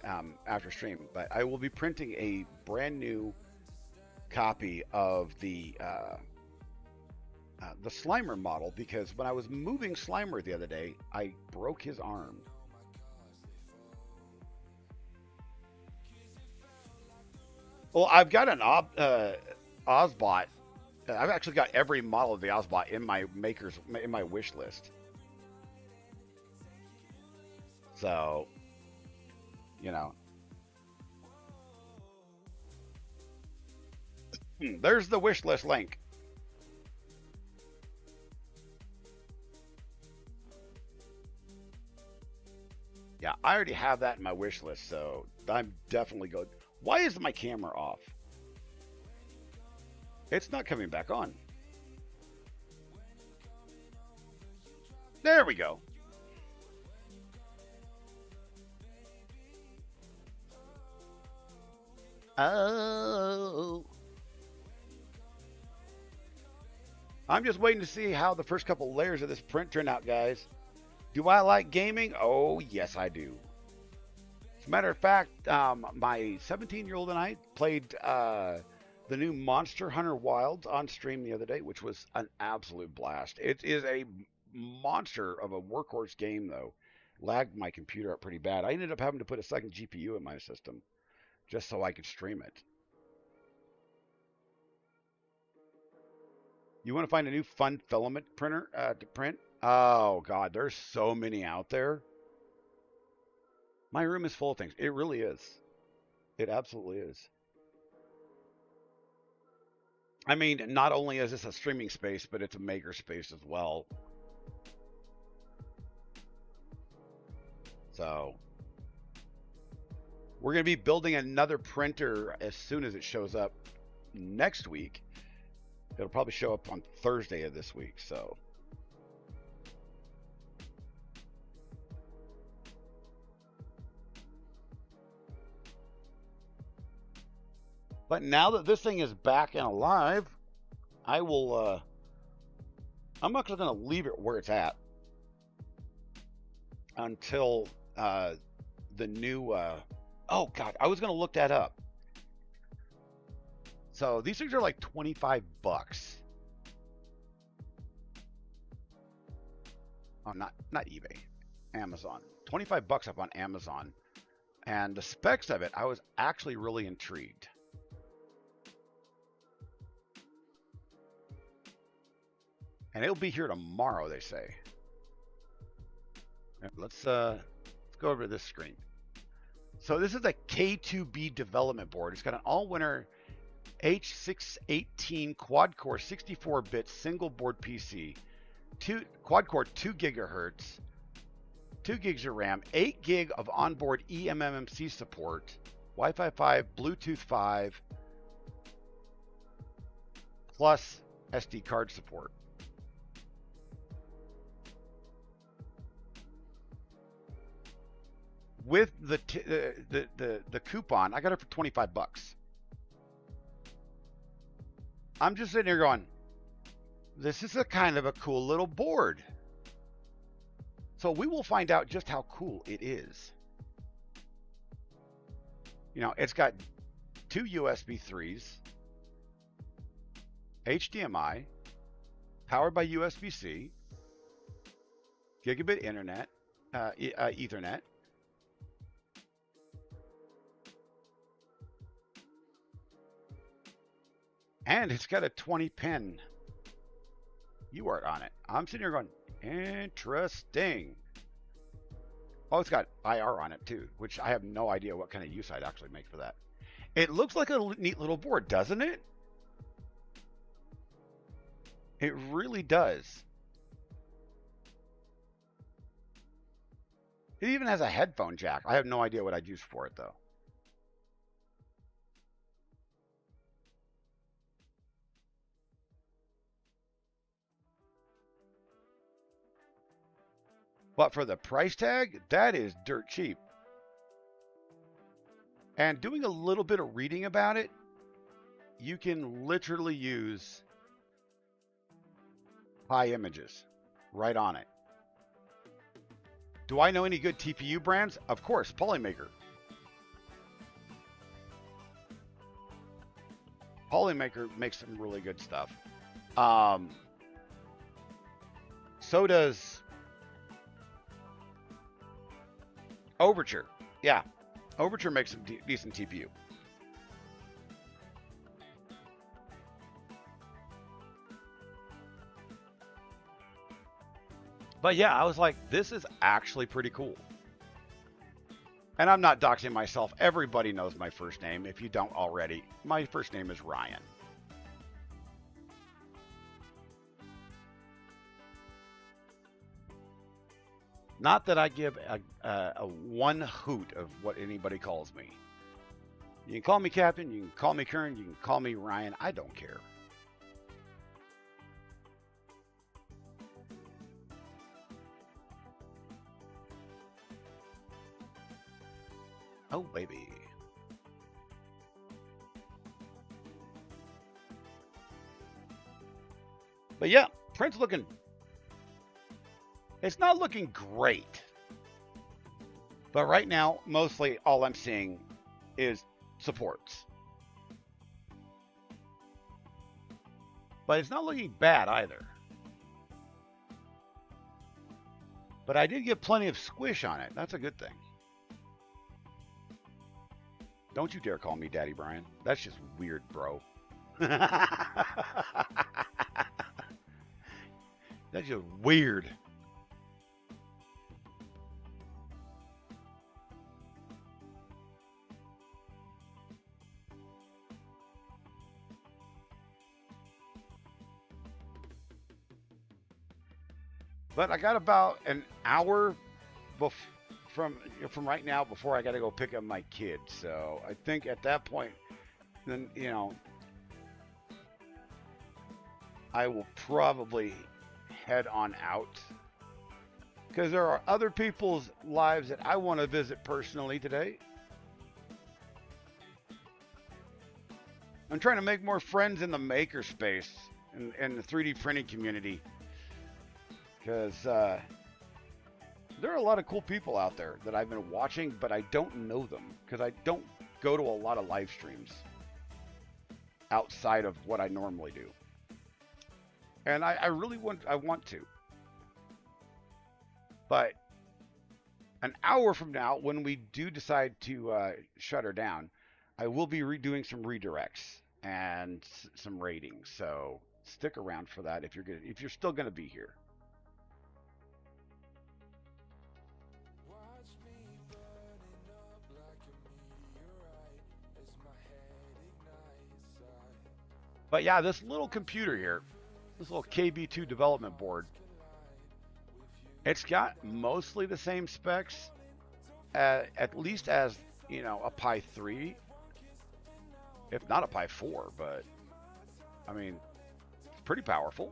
after stream, but I will be printing a brand new copy of the Slimer model because when I was moving Slimer the other day, I broke his arm. Well, I've got an Ozbot. I've actually got every model of the Ozbot in my wish list. So, you know, there's the wish list link. Yeah, I already have that in my wish list, so I'm definitely good. Why is my camera off? It's not coming back on. There we go. Oh. I'm just waiting to see how the first couple layers of this print turn out, guys. Do I like gaming? Oh, yes, I do. As a matter of fact, my 17-year-old and I played the new Monster Hunter Wilds on stream the other day, which was an absolute blast. It is a monster of a workhorse game, though. Lagged my computer up pretty bad. I ended up having to put a second GPU in my system just so I could stream it. You want to find a new fun filament printer to print? Oh, God, there's so many out there. My room is full of things. It really is. It absolutely is. I mean, not only is this a streaming space, but it's a maker space as well. So, we're going to be building another printer as soon as it shows up next week. It'll probably show up on Thursday of this week, so. But now that this thing is back and alive, I will, I'm actually going to leave it where it's at until the new, oh God, I was going to look that up. So these things are like 25 bucks. Oh, not eBay, Amazon. 25 bucks up on Amazon. And the specs of it, I was actually really intrigued. And it'll be here tomorrow, they say. Let's go over to this screen. So this is a K2B development board. It's got an all-winner H618 quad-core 64-bit single-board PC, quad-core 2 gigahertz, 2 gigs of RAM, 8 gig of onboard eMMC support, Wi-Fi 5, Bluetooth 5, plus SD card support. With the coupon, I got it for 25 bucks. I'm just sitting here going, this is a kind of a cool little board. So we will find out just how cool it is. You know, it's got 2 USB 3s, HDMI, powered by USB-C, gigabit internet, Ethernet. And it's got a 20-pin UART on it. I'm sitting here going, interesting. Oh, it's got IR on it too, which I have no idea what kind of use I'd actually make for that. It looks like a neat little board, doesn't it? It really does. It even has a headphone jack. I have no idea what I'd use for it though. But for the price tag, that is dirt cheap. And doing a little bit of reading about it, you can literally use high images right on it. Do I know any good TPU brands? Of course, Polymaker. Polymaker makes some really good stuff. So does Overture. Yeah, Overture makes some decent TPU. But yeah, I was like, this is actually pretty cool. And I'm not doxing myself. Everybody knows my first name. If you don't already, my first name is Ryan. Not that I give a one hoot of what anybody calls me. You can call me Captain, you can call me Kern, you can call me Ryan. I don't care. Oh, baby. But yeah, print's looking. It's not looking great. But right now, mostly all I'm seeing is supports. But it's not looking bad either. But I did get plenty of squish on it. That's a good thing. Don't you dare call me Daddy Brian. That's just weird, bro. That's just weird. But I got about an hour from right now before I got to go pick up my kid. So I think at that point, then I will probably head on out because there are other people's lives that I want to visit personally today. I'm trying to make more friends in the maker space and the 3D printing community because there are a lot of cool people out there that I've been watching, but I don't know them because I don't go to a lot of live streams outside of what I normally do. And I really want to. But an hour from now, when we do decide to shut her down, I will be redoing some redirects and some ratings. So stick around for that if you're still gonna be here. But yeah, this little computer here, this little KB2 development board, it's got mostly the same specs, at least as, a Pi 3, if not a Pi 4, but, I mean, it's pretty powerful.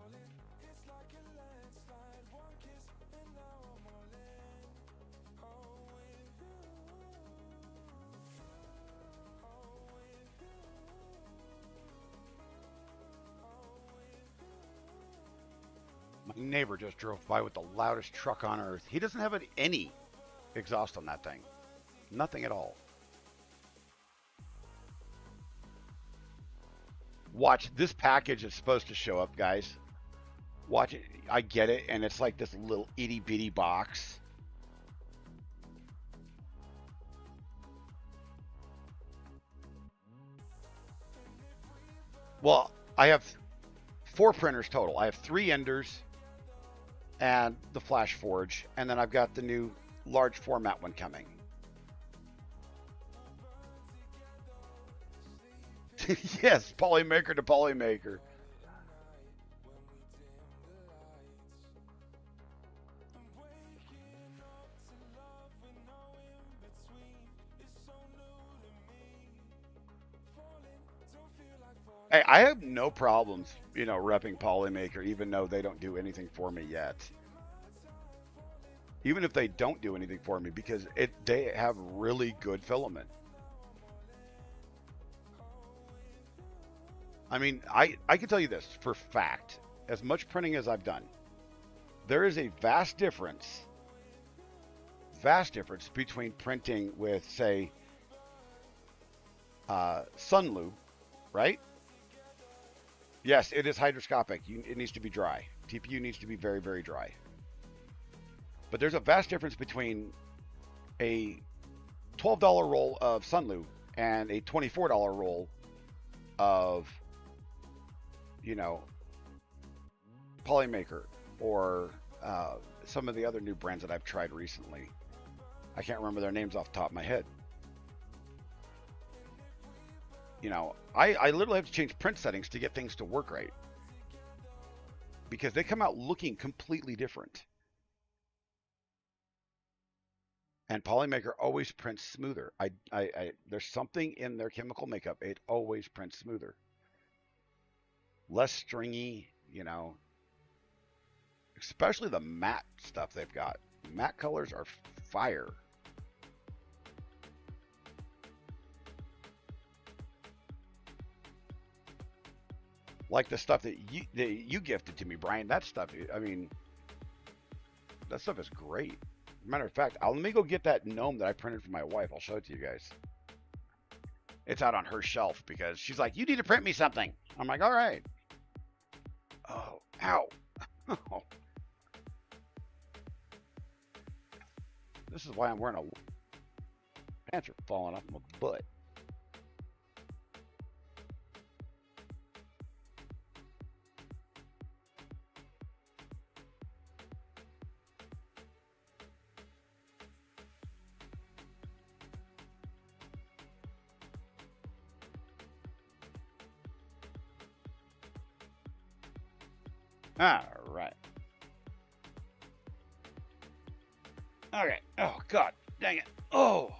My neighbor just drove by with the loudest truck on earth. He doesn't have any exhaust on that thing. Nothing at all. Watch, this package is supposed to show up, guys. Watch it. I get it, and it's like this little itty bitty box. Well, I have 4 printers total. I have 3 Enders and the Flash Forge, and then I've got the new large format one coming. Yes, polymaker to polymaker. Hey, I have no problems, repping polymaker, even though they don't do anything for me yet. Even if they don't do anything for me, because they have really good filament. I mean, I can tell you this for fact, as much printing as I've done, there is a vast difference between printing with, say, Sunlu, right? Yes, it is hydroscopic. It needs to be dry. TPU needs to be very, very dry. But there's a vast difference between a $12 roll of Sunlu and a $24 roll of, Polymaker or some of the other new brands that I've tried recently. I can't remember their names off the top of my head. You know, I literally have to change print settings to get things to work right because they come out looking completely different. And Polymaker always prints smoother. There's something in their chemical makeup. It always prints smoother, less stringy. You know, especially the matte stuff they've got. Matte colors are fire. Like the stuff that you gifted to me, Brian. That stuff, I mean, that stuff is great. Matter of fact, let me go get that gnome that I printed for my wife. I'll show it to you guys. It's out on her shelf because she's like, you need to print me something. I'm like, all right. Oh, ow. This is why I'm wearing a pants are falling off my butt. All right. Okay. Oh, God. Dang it. Oh.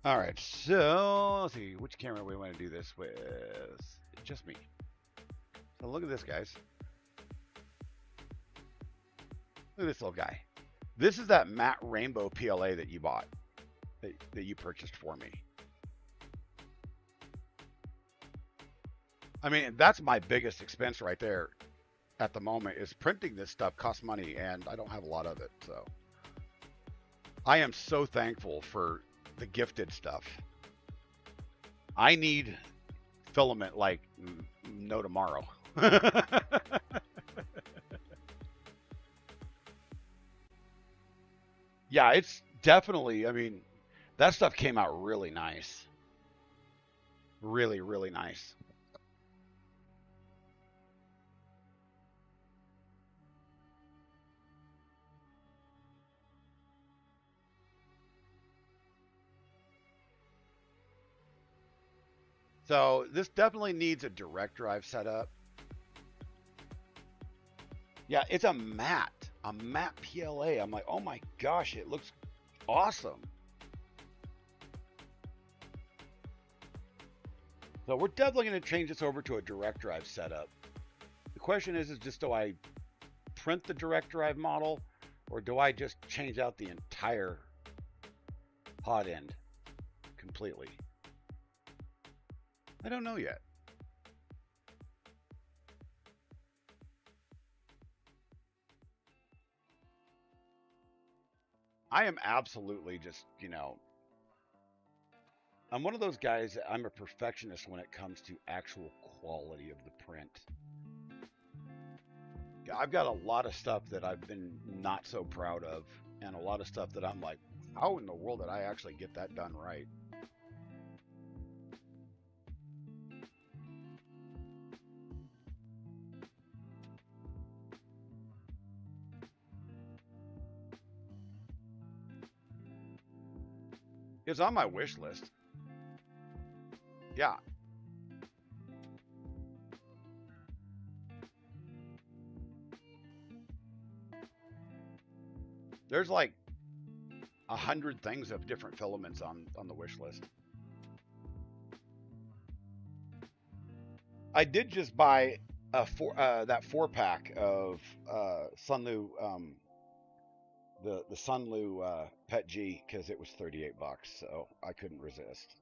All right. So, let's see. Which camera we want to do this with? Just me. So, look at this, guys. Look at this little guy. This is that matte rainbow PLA that you bought. That you purchased for me. I mean, that's my biggest expense right there at the moment is printing this stuff costs money and I don't have a lot of it. So I am so thankful for the gifted stuff. I need filament like no tomorrow. Yeah, it's definitely, I mean, that stuff came out really nice. Really, really nice. So this definitely needs a direct drive setup. Yeah, it's a matte PLA. I'm like, oh my gosh, it looks awesome. So we're definitely going to change this over to a direct drive setup. The question is just do I print the direct drive model or do I just change out the entire hot end completely? I don't know yet. I am absolutely just, you know, I'm one of those guys, I'm a perfectionist when it comes to actual quality of the print. I've got a lot of stuff that I've been not so proud of, and a lot of stuff that I'm like, how in the world did I actually get that done right? It's on my wish list. Yeah. There's like 100 things of different filaments on the wish list. I did just buy that 4 pack of Sunlu the Sunlu Pet G because it was $38, so I couldn't resist.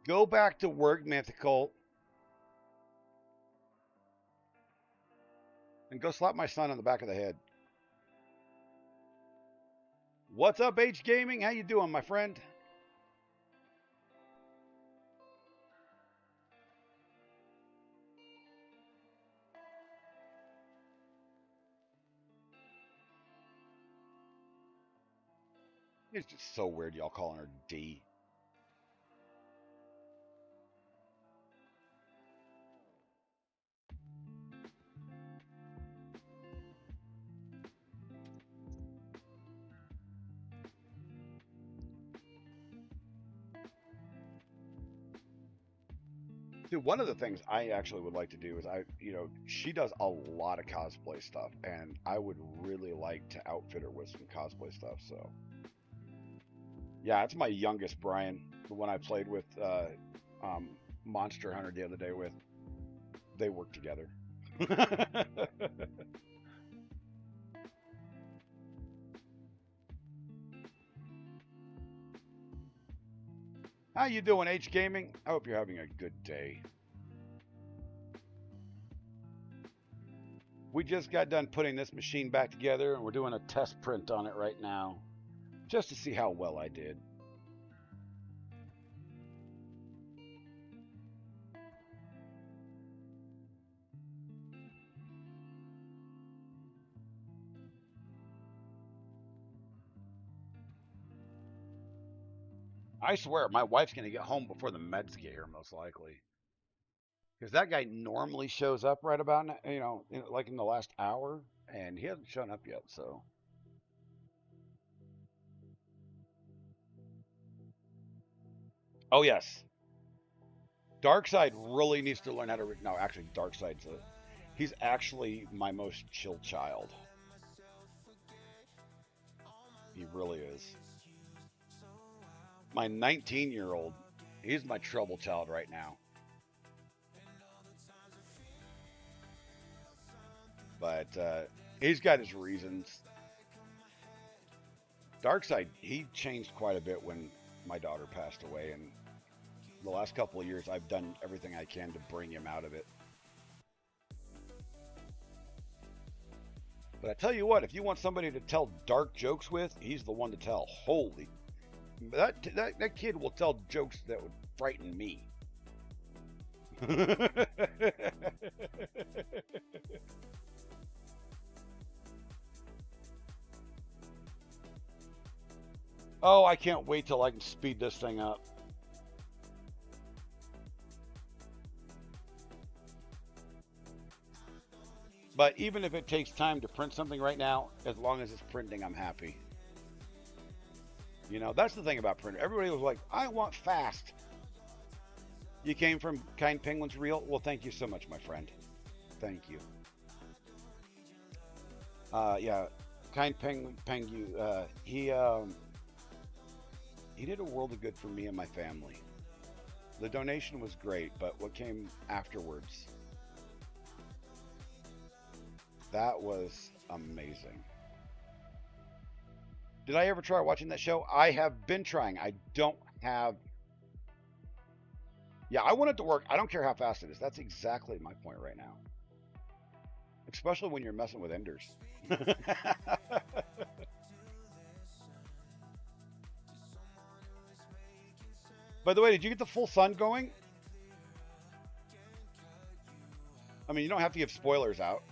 Go back to work, Mythical, and go slap my son on the back of the head. What's up, H Gaming? How you doing, my friend? It's just so weird y'all calling her D. Dude, one of the things I actually would like to do is she does a lot of cosplay stuff, and I would really like to outfit her with some cosplay stuff. So, yeah, it's my youngest, Brian, the one I played with um, Monster Hunter the other day with. They work together. How you doing, H Gaming? I hope you're having a good day. We just got done putting this machine back together, and we're doing a test print on it right now, just to see how well I did. I swear, my wife's going to get home before the meds get here, most likely. Because that guy normally shows up right about, like in the last hour, and he hasn't shown up yet, so. Oh, yes. Darkseid really needs to learn how to. No, actually, he's actually my most chill child. He really is. My 19-year-old, he's my trouble child right now. But he's got his reasons. Darkseid, he changed quite a bit when my daughter passed away, and the last couple of years I've done everything I can to bring him out of it. But I tell you what, if you want somebody to tell dark jokes with, he's the one to tell. Holy, that kid will tell jokes that would frighten me. Oh, I can't wait till I can speed this thing up. But even if it takes time to print something right now, as long as it's printing, I'm happy. That's the thing about printer. Everybody was like, I want fast. You came from Kind Penguins Real? Well, thank you so much, my friend. Thank you. Yeah, Kind Penguin, he did a world of good for me and my family. The donation was great, but what came afterwards, that was amazing. Did I ever try watching that show? I have been trying. I don't have. Yeah, I want it to work. I don't care how fast it is. That's exactly my point right now. Especially when you're messing with enders. By the way, did you get the full sun going? I mean, you don't have to give spoilers out.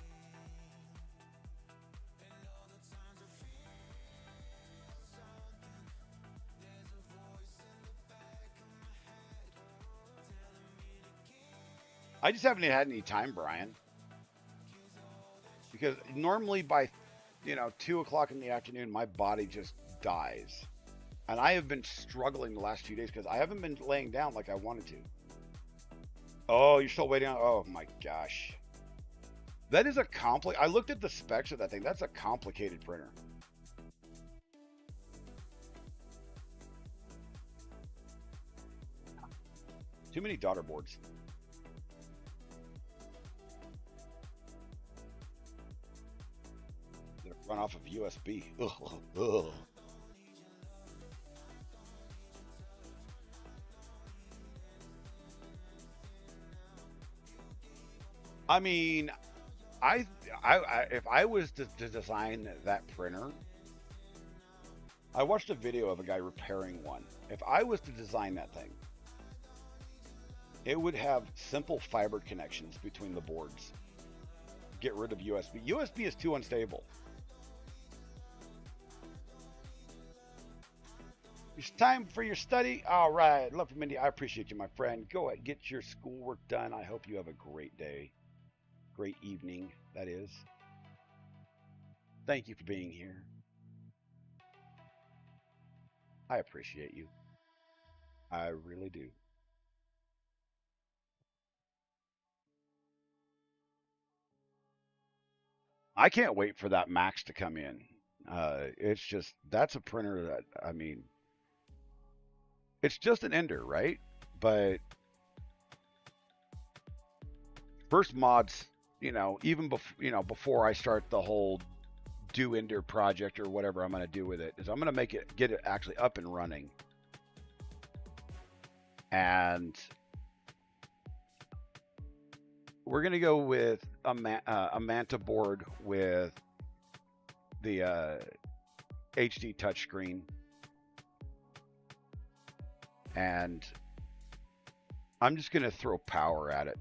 I just haven't had any time, Brian. Because normally by, 2 o'clock in the afternoon, my body just dies. And I have been struggling the last few days because I haven't been laying down like I wanted to. Oh, you're still waiting on. Oh my gosh. That is a I looked at the specs of that thing. That's a complicated printer. Too many daughter boards. Run off of USB. Ugh, ugh. I mean, if I was to design that printer, I watched a video of a guy repairing one. If I was to design that thing, it would have simple fiber connections between the boards. Get rid of USB. USB is too unstable. It's time for your study. All right. Love from India. I appreciate you, my friend. Go ahead, get your schoolwork done. I hope you have a great day, great evening, that is. Thank you for being here. I appreciate you. I really do. I can't wait for that Max to come in. It's just, that's a printer that, I mean, it's just an Ender, right? But first mods, even before I start the whole do Ender project or whatever I'm going to do with it, is I'm going to get it actually up and running. And we're going to go with a Manta board with the HD touchscreen. And I'm just going to throw power at it.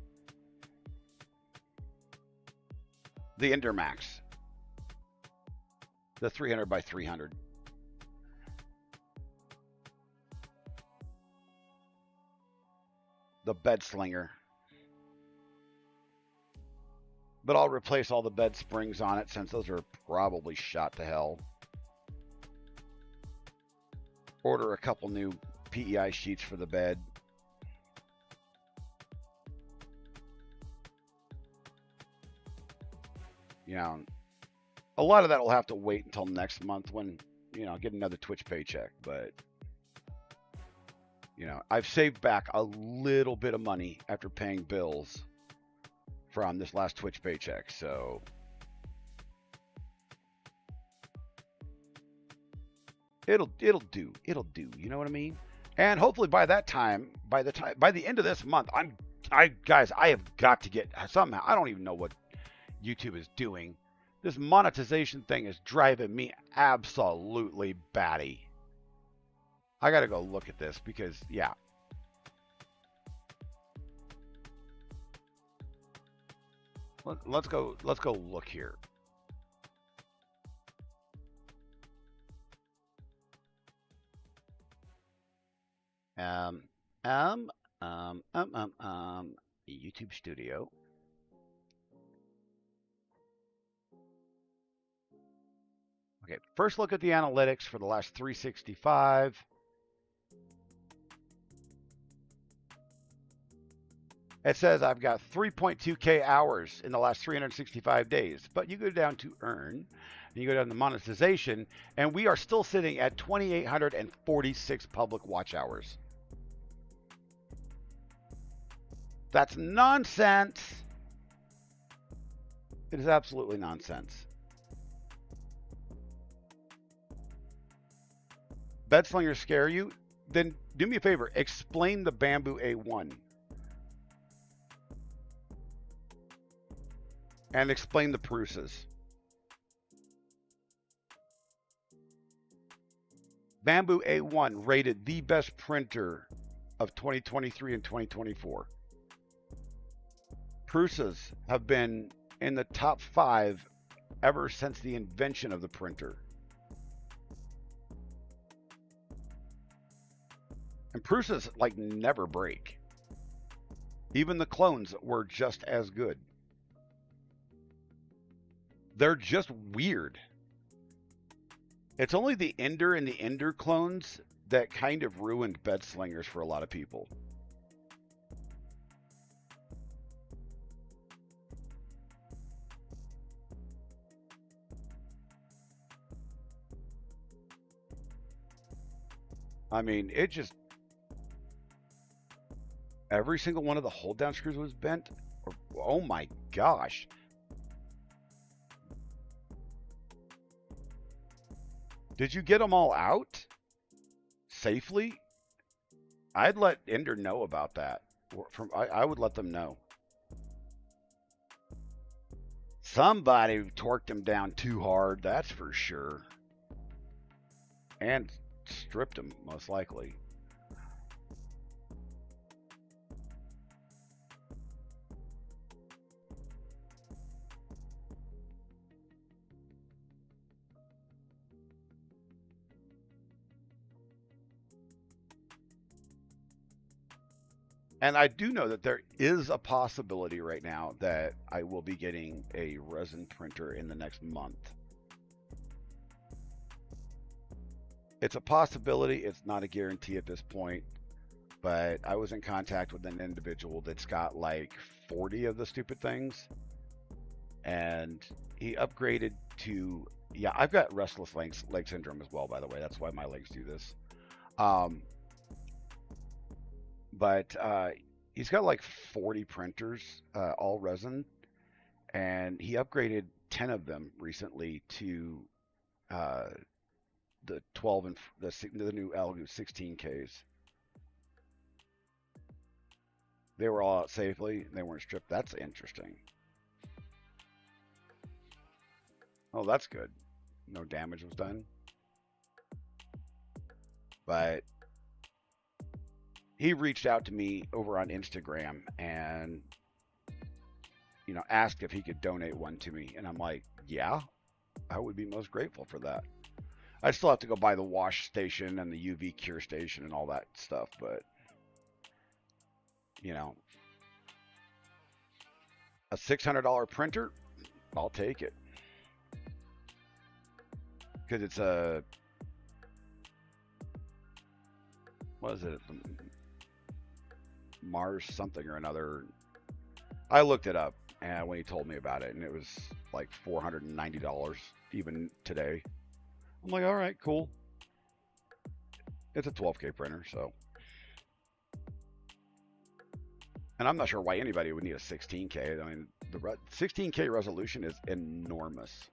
The Ender Max. The 300 by 300. The bed slinger. But I'll replace all the bed springs on it since those are probably shot to hell. Order a couple new PEI sheets for the bed. A lot of that will have to wait until next month when, get another Twitch paycheck. But, I've saved back a little bit of money after paying bills from this last Twitch paycheck. So it'll do. It'll do. You know what I mean? And hopefully by the end of this month, guys, I have got to get somehow. I don't even know what YouTube is doing. This monetization thing is driving me absolutely batty. I got to go look at this because, yeah. Let's go look here. YouTube Studio. Okay, first look at the analytics for the last 365. It says I've got 3.2K hours in the last 365 days. But you go down to earn, and you go down to monetization, and we are still sitting at 2,846 public watch hours. That's nonsense. It is absolutely nonsense. Bed slingers scare you? Then do me a favor, explain the Bamboo A1. And explain the Prusas. Bamboo A1 rated the best printer of 2023 and 2024. Prusas have been in the top 5 ever since the invention of the printer. And Prusas never break. Even the clones were just as good. They're just weird. It's only the Ender and the Ender clones that kind of ruined bed slingers for a lot of people. I mean, it just... Every single one of the hold down screws was bent. Oh my gosh. Did you get them all out safely? I'd let Ender know about that. I would let them know. Somebody torqued them down too hard, that's for sure. And stripped them, most likely. And I do know that there is a possibility right now that I will be getting a resin printer in the next month. It's a possibility. It's not a guarantee at this point. But I was in contact with an individual that's got like 40 of the stupid things. And he upgraded to, yeah, I've got restless leg syndrome as well, by the way. That's why my legs do this. But he's got like 40 printers, all resin, and he upgraded 10 of them recently to the 12 and the new Algu 16Ks. They were all out safely. They weren't stripped. That's interesting. Oh, that's good. No damage was done. But he reached out to me over on Instagram and, you know, asked if he could donate one to me. And I'm like, yeah, I would be most grateful for that. I still have to go buy the wash station and the UV cure station and all that stuff. But, you know, a $600 printer, I'll take it. Because it's a, what is it? Mars something or another. I looked it up and when he told me about it, and it was like $490 even today. I'm like, all right, cool. It's a 12K printer, so. And I'm not sure why anybody would need a 16K. I mean, the 16K resolution is enormous.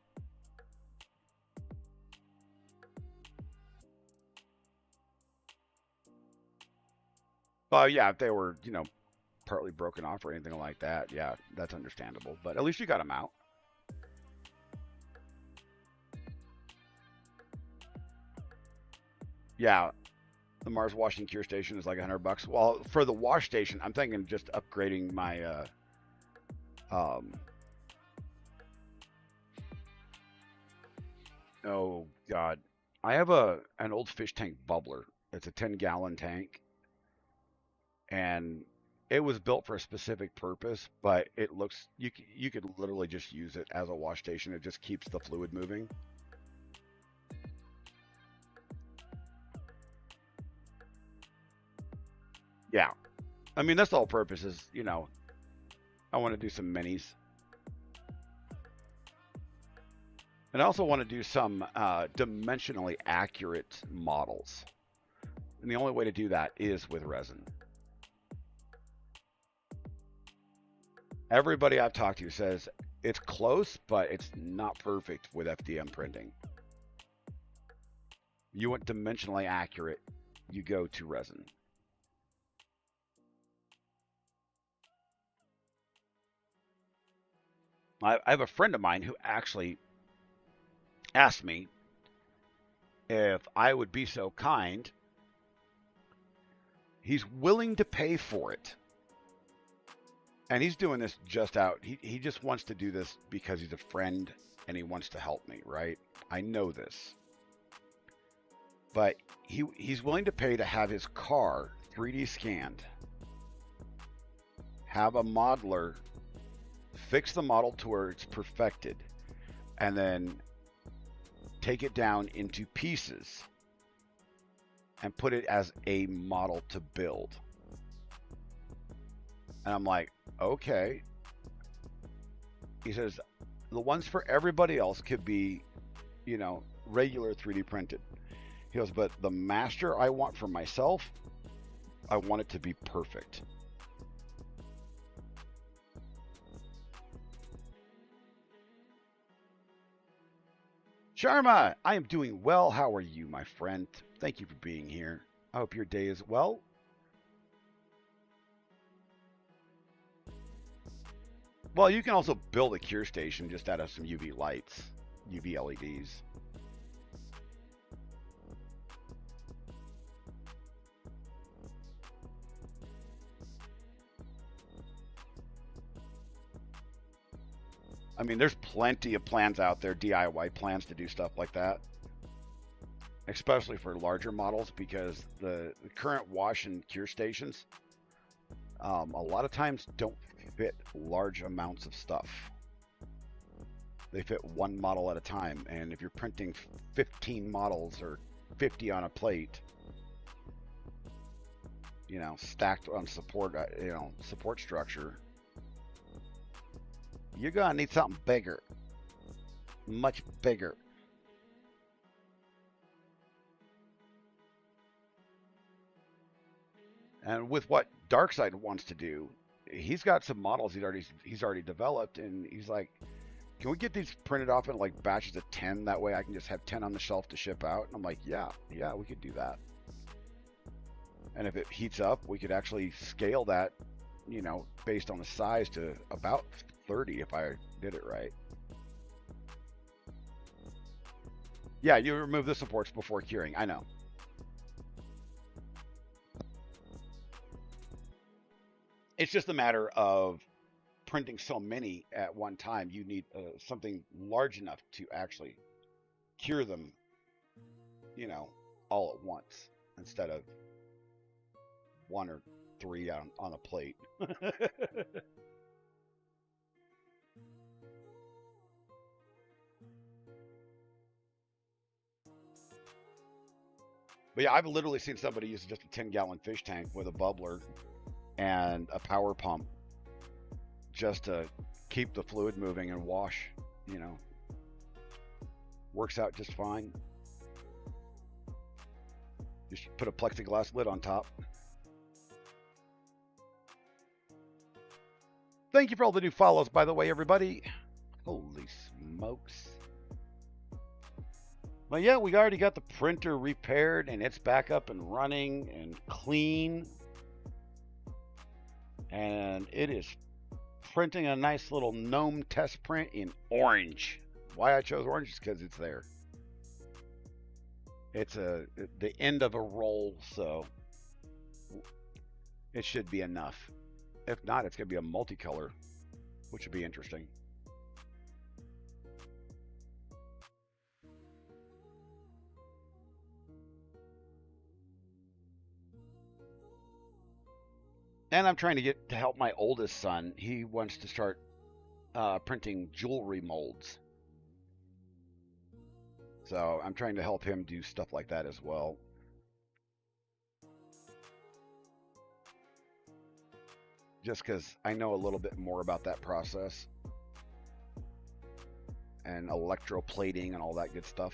Yeah, if they were, you know, partly broken off or anything like that, yeah, that's understandable. But at least you got them out. Yeah, the Mars washing cure station is like $100. Well, for the wash station, I'm thinking just upgrading my oh God, I have an old fish tank bubbler. It's a 10-gallon tank, and it was built for a specific purpose, but it looks you could literally just use it as a wash station. It just keeps the fluid moving. Yeah, I mean that's the whole purpose. Is, you know, I want to do some minis, and I also want to do some dimensionally accurate models. And the only way to do that is with resin. Everybody I've talked to says it's close, but it's not perfect with FDM printing. You want dimensionally accurate, you go to resin. I have a friend of mine who actually asked me if I would be so kind. He's willing to pay for it. And he's doing this just out. He just wants to do this because he's a friend and he wants to help me, right? I know this. But he's willing to pay to have his car 3D scanned, have a modeler fix the model to where it's perfected, and then take it down into pieces and put it as a model to build. And I'm like, okay. He says, the ones for everybody else could be, you know, regular 3D printed. He goes, but the master I want for myself, I want it to be perfect. Sharma, I am doing well. How are you, my friend? Thank you for being here. I hope your day is well. Well, you can also build a cure station just out of some UV lights, UV LEDs. I mean, there's plenty of plans out there, DIY plans to do stuff like that, especially for larger models, because the current wash and cure stations, a lot of times don't fit large amounts of stuff. They fit one model at a time, and if you're printing 15 models or 50 on a plate, you know, stacked on support, support structure, you're gonna need something bigger, much bigger. And with what Darkseid wants to do, he's got some models he's already developed, and he's like, can we get these printed off in like batches of 10? That way I can just have 10 on the shelf to ship out. And I'm like, yeah, we could do that. And if it heats up, we could actually scale that, you know, based on the size to about 30 if I did it right. Yeah, you remove the supports before curing. I know. It's just a matter of printing so many at one time. You need something large enough to actually cure them, you know, all at once instead of 1 or 3 on a plate. But yeah, I've literally seen somebody use just a 10-gallon fish tank with a bubbler and a power pump just to keep the fluid moving and wash, you know. Works out just fine. Just put a plexiglass lid on top. Thank you for all the new follows, by the way, everybody. Holy smokes. Well, yeah, we already got the printer repaired, and it's back up and running and clean. And it is printing a nice little gnome test print in orange. Why I chose orange is because it's there. It's the end of a roll, so it should be enough. If not, it's going to be a multicolor, which would be interesting. And I'm trying to get to help my oldest son. He wants to start printing jewelry molds. So I'm trying to help him do stuff like that as well. Just because I know a little bit more about that process. And electroplating and all that good stuff.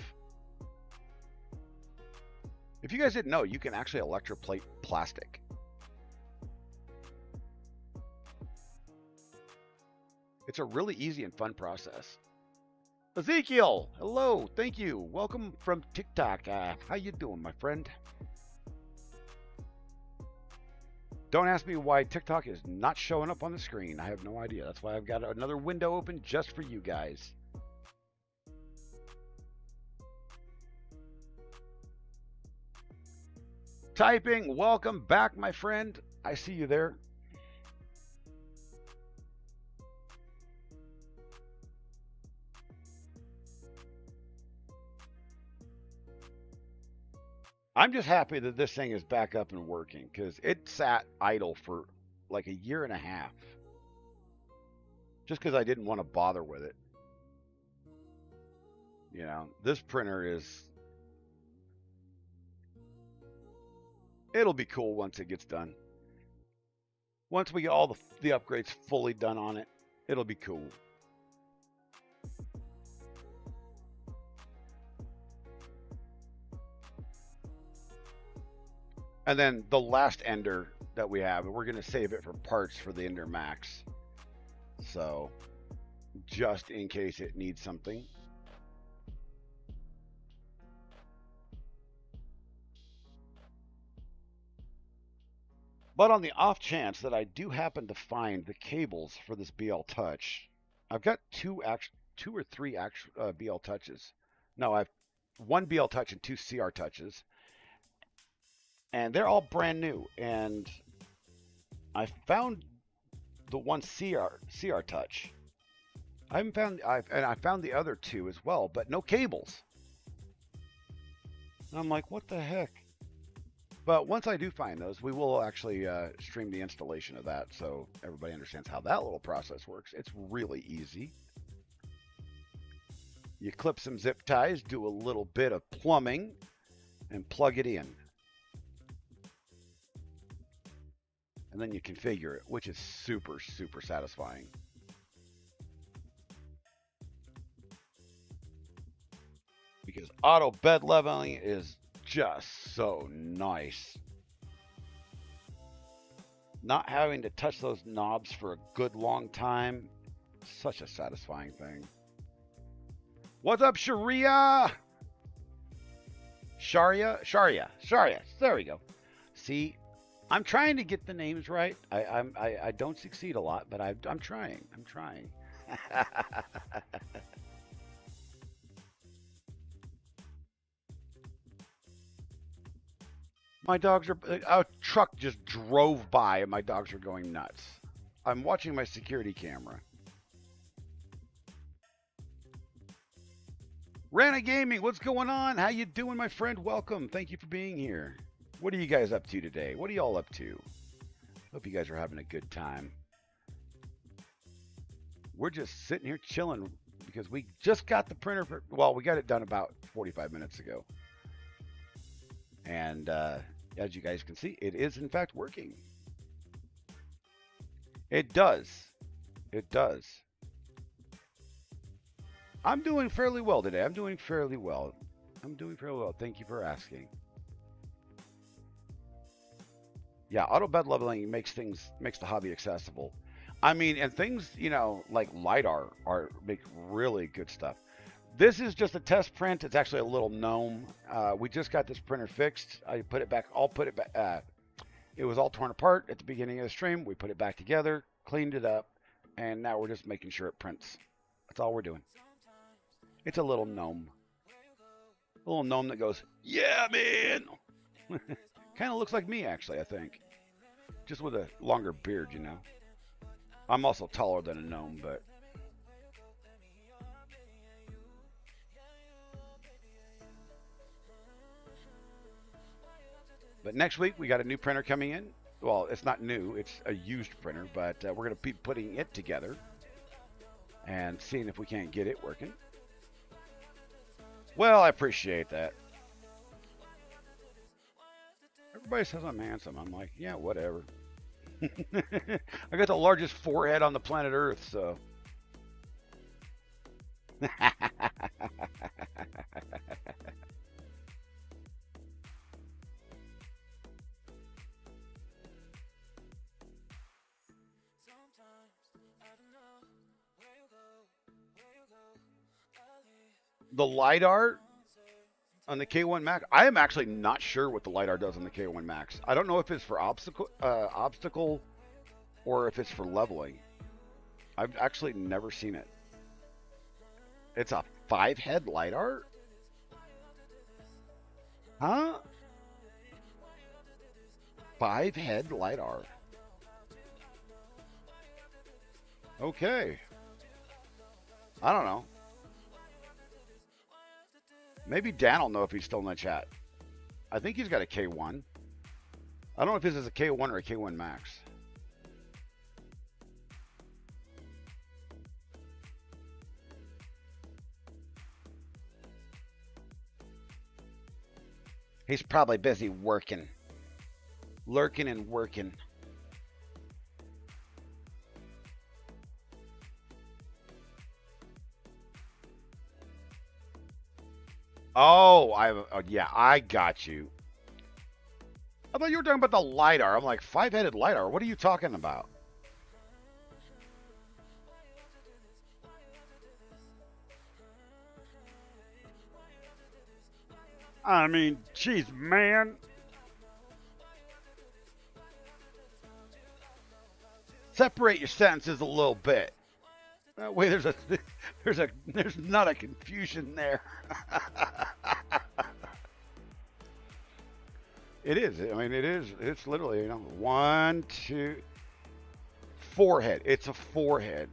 If you guys didn't know, you can actually electroplate plastic. It's a really easy and fun process. Ezekiel, hello, thank you. Welcome from TikTok. How you doing, my friend? Don't ask me why TikTok is not showing up on the screen. I have no idea. That's why I've got another window open just for you guys. Typing, welcome back, my friend. I see you there. I'm just happy that this thing is back up and working because it sat idle for like 1.5 years. Just because I didn't want to bother with it. You know, this printer is... It'll be cool once it gets done. Once we get all the upgrades fully done on it, it'll be cool. And then the last Ender that we have, we're going to save it for parts for the Ender Max. So, just in case it needs something. But on the off chance that I do happen to find the cables for this BL Touch, I've got two or three BL Touches. No, I've one BL Touch and 2 CR Touches. And they're all brand new. And I found the one CR Touch. I found the other 2 as well, but no cables. And I'm like, what the heck? But once I do find those, we will actually stream the installation of that so everybody understands how that little process works. It's really easy. You clip some zip ties, do a little bit of plumbing, and plug it in. And then you configure it, which is super, super satisfying. Because auto bed leveling is just so nice. Not having to touch those knobs for a good long time, such a satisfying thing. What's up, Sharia? Sharia. There we go. See, I'm trying to get the names right. I don't succeed a lot, but I'm trying. I'm trying. My dogs are. A truck just drove by, and my dogs are going nuts. I'm watching my security camera. Rana Gaming, what's going on? How you doing, my friend? Welcome. Thank you for being here. What are you guys up to today? What are y'all up to? Hope you guys are having a good time. We're just sitting here chilling because we just got the printer. Well, we got it done about 45 minutes ago. And as you guys can see, it is in fact working. It does. It does. I'm doing fairly well today. I'm doing fairly well. Thank you for asking. Yeah, auto bed leveling makes the hobby accessible. I mean, and things, you know, like LiDAR make really good stuff. This is just a test print. It's actually a little gnome. We just got this printer fixed. I put it back. I'll put it back. It was all torn apart at the beginning of the stream. We put it back together, cleaned it up, and now we're just making sure it prints. That's all we're doing. It's a little gnome. A little gnome that goes, yeah, man. Kind of looks like me, actually, I think. Just with a longer beard, you know. I'm also taller than a gnome, but... But next week, we got a new printer coming in. Well, it's not new. It's a used printer, but we're going to be putting it together and seeing if we can't get it working. Well, I appreciate that. Everybody says I'm handsome. I'm like, yeah, whatever. I got the largest forehead on the planet Earth, so. The LiDAR on the K1 Max, I am actually not sure what the LiDAR does on the K1 Max. I don't know if it's for obstacle or if it's for leveling. I've actually never seen it. It's a 5-head LiDAR? Huh? 5-head LiDAR. Okay. I don't know. Maybe Dan will know if he's still in the chat. I think he's got a K1. I don't know if this is a K1 or a K1 Max. He's probably busy working. Lurking and working. Oh, yeah, I got you. I thought you were talking about the LiDAR. I'm like, 5-headed LiDAR? What are you talking about? I mean, geez, man. Separate your sentences a little bit. That way there's not a confusion there. It is. I mean, it is. It's literally, you know, 1, 2, forehead. It's a forehead.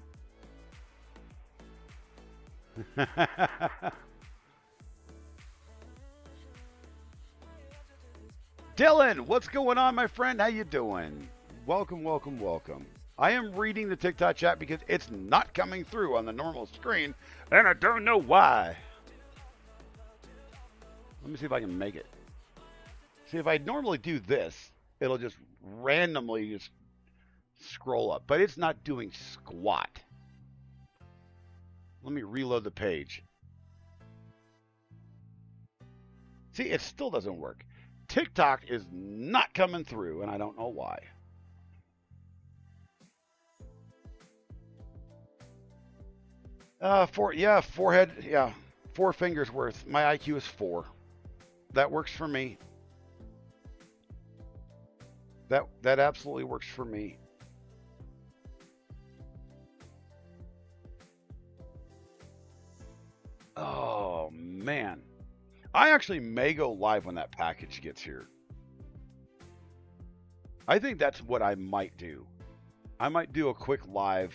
Dylan, what's going on, my friend? How you doing? Welcome, welcome, welcome. I am reading the TikTok chat because it's not coming through on the normal screen, and I don't know why. Let me see if I can make it. See, if I normally do this, it'll just randomly just scroll up, but it's not doing squat. Let me reload the page. See, it still doesn't work. TikTok is not coming through, and I don't know why. Forehead, yeah, 4 fingers worth. My IQ is 4. That works for me. That absolutely works for me. Oh man. I actually may go live when that package gets here. I think that's what I might do. I might do a quick live,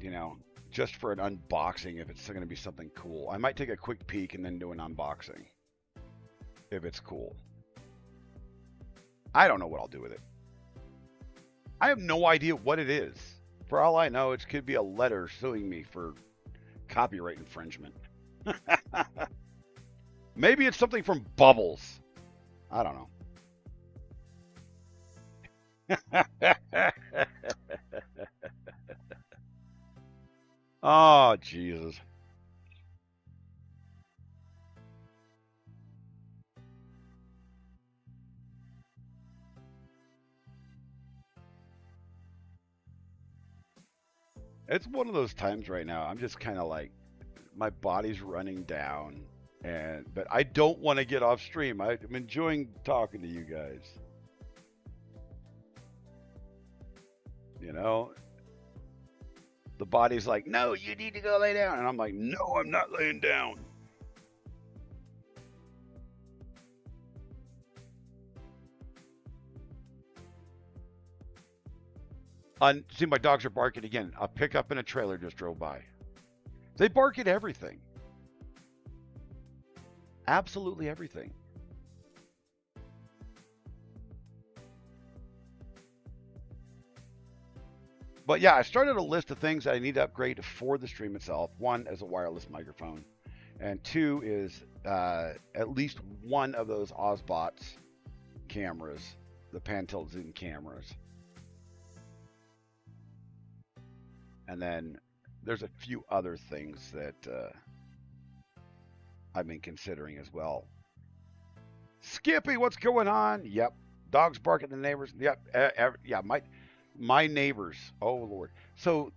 you know, just for an unboxing if it's going to be something cool. I might take a quick peek and then do an unboxing if it's cool. I don't know what I'll do with it. I have no idea what it is. For all I know, it could be a letter suing me for copyright infringement. Maybe it's something from Bubbles. I don't know. Oh, Jesus. It's one of those times right now. I'm just kind of like, my body's running down, but I don't want to get off stream. I'm enjoying talking to you guys. You know, the body's like, no, you need to go lay down, and I'm like, no, I'm not laying down. See, my dogs are barking again. A pickup and a trailer just drove by. They bark at everything. Absolutely everything. But yeah, I started a list of things that I need to upgrade for the stream itself. One is a wireless microphone, and two is at least one of those Ozbots cameras, the pan tilt zoom cameras. And then there's a few other things that I've been considering as well. Skippy, what's going on? Yep. Dogs bark at the neighbors. Yep. Yeah, my neighbors. Oh Lord. So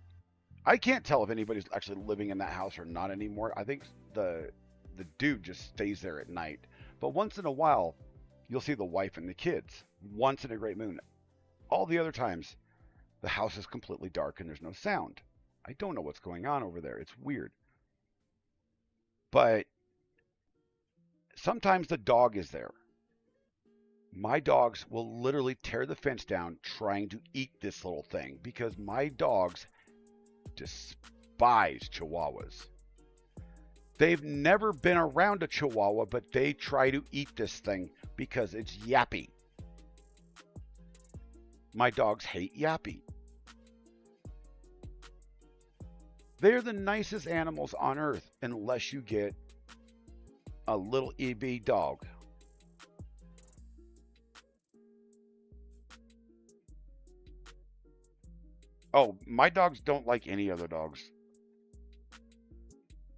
I can't tell if anybody's actually living in that house or not anymore. I think the dude just stays there at night. But once in a while, you'll see the wife and the kids. Once in a great moon. All the other times, the house is completely dark and there's no sound. I don't know what's going on over there. It's weird. But sometimes the dog is there. My dogs will literally tear the fence down trying to eat this little thing because my dogs despise chihuahuas. They've never been around a chihuahua, but they try to eat this thing because it's yappy. My dogs hate yappy. They're the nicest animals on earth unless you get a little EB dog. Oh, my dogs don't like any other dogs.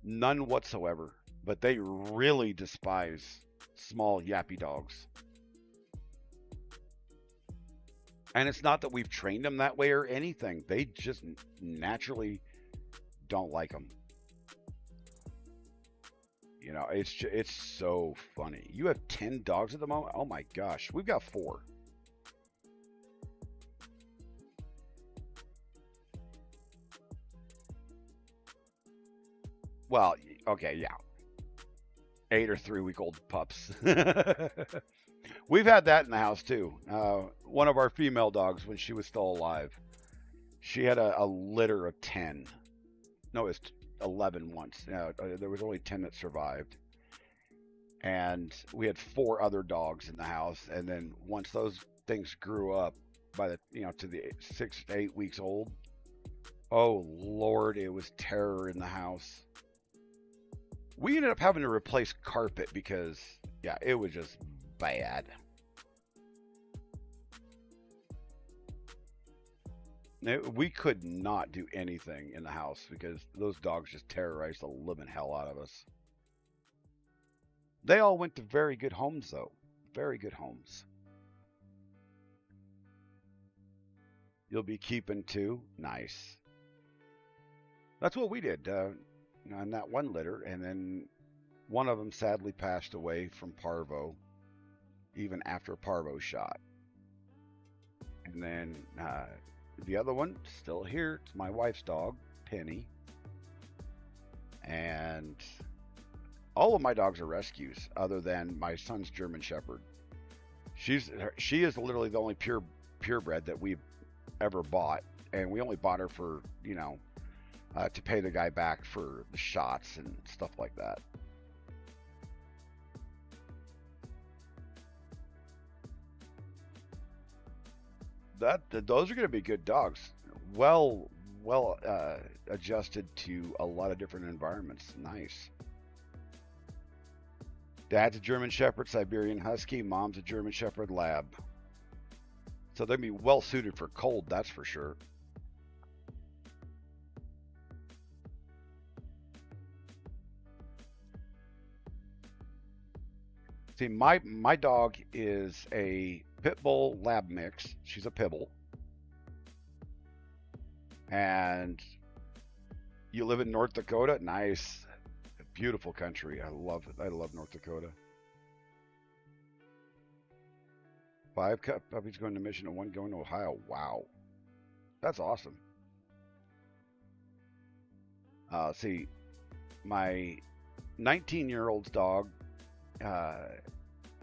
None whatsoever. But they really despise small yappy dogs. And it's not that we've trained them that way or anything. They just naturally don't like them. You know, it's so funny. You have 10 dogs at the moment? Oh my gosh. We've got 4. Well, okay, yeah. 8 or 3-week-old pups. We've had that in the house too. One of our female dogs, when she was still alive, she had a litter of 10. No, it was 11 once. There was only 10 that survived. and we had 4 other dogs in the house. And then once those things grew up, by the to the 6 to 8 weeks old, oh Lord, it was terror in the house. We ended up having to replace carpet because yeah, it was just bad. We could not do anything in the house because those dogs just terrorized the living hell out of us. They all went to very good homes, though. Very good homes. You'll be keeping 2? Nice. That's what we did on that one litter. And then one of them sadly passed away from parvo, even after parvo shot. And then the other one, still here. It's my wife's dog, Penny. And all of my dogs are rescues, other than my son's German Shepherd. She is literally the only purebred that we've ever bought, and we only bought her for to pay the guy back for the shots and stuff like that. Those are going to be good dogs. Well adjusted to a lot of different environments. Nice. Dad's a German Shepherd, Siberian Husky. Mom's a German Shepherd Lab. So they'd be well suited for cold, that's for sure. See, my dog is a pit bull lab mix. She's a pibble. And you live in North Dakota? Nice. Beautiful country. I love it. I love North Dakota. 5 puppies going to Mission and 1 going to Ohio. Wow. That's awesome. See, my 19-year-old's dog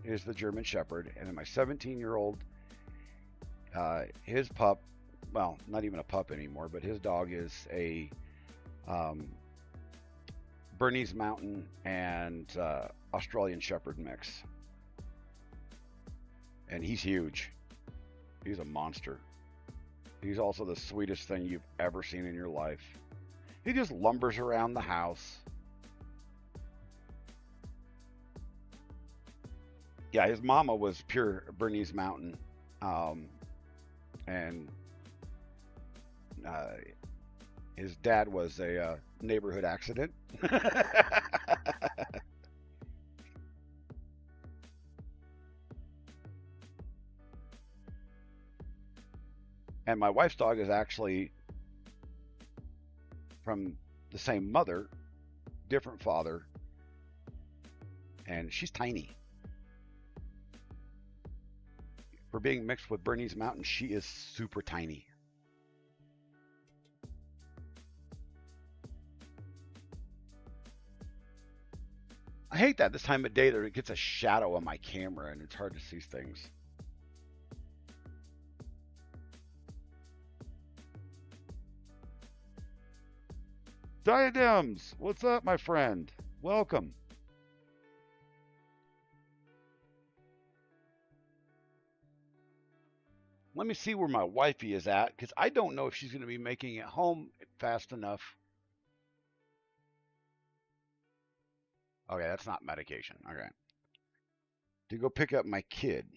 is the German Shepherd, and then my 17-year-old, his pup, well, not even a pup anymore, but his dog is a Bernese Mountain and Australian Shepherd mix. And he's huge. He's a monster. He's also the sweetest thing you've ever seen in your life. He just lumbers around the house. Yeah, his mama was pure Bernese Mountain. And his dad was a neighborhood accident. And my wife's dog is actually from the same mother, different father, and she's tiny. For being mixed with Bernese Mountain, she is super tiny. I hate that this time of day that it gets a shadow on my camera and it's hard to see things. Diadems, what's up, my friend? Welcome. Let me see where my wifey is at, because I don't know if she's going to be making it home fast enough. Okay, that's not medication. Okay. To go pick up my kid.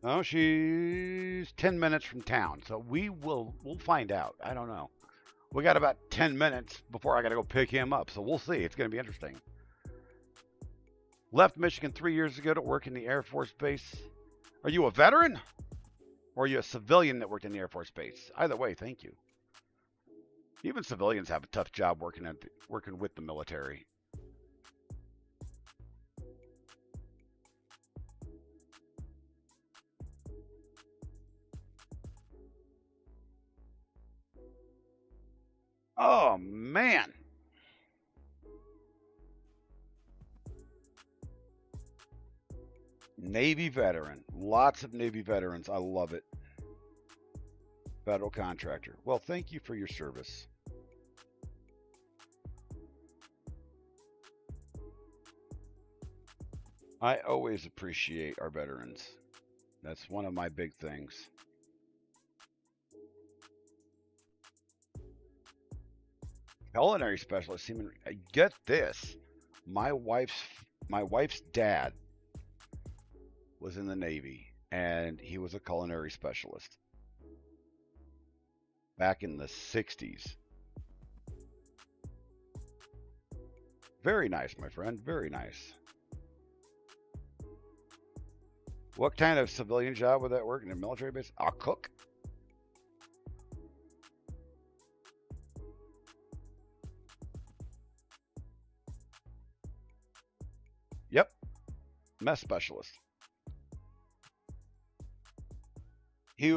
Oh, she's 10 minutes from town, so we'll find out. I don't know. We got about 10 minutes before I got to go pick him up, so we'll see. It's going to be interesting. Left Michigan 3 years ago to work in the Air Force Base. Are you a veteran? Or are you a civilian that worked in the Air Force Base? Either way, thank you. Even civilians have a tough job working with the military. Oh, man. Navy veteran. Lots of Navy veterans. I love it. Federal contractor. Well, thank you for your service. I always appreciate our veterans. That's one of my big things. Culinary specialist. Get this. My wife's dad was in the Navy, and he was a culinary specialist back in the 60s. Very nice, my friend. Very nice. What kind of civilian job would that work in a military base? A cook? Yep. Mess specialist. He,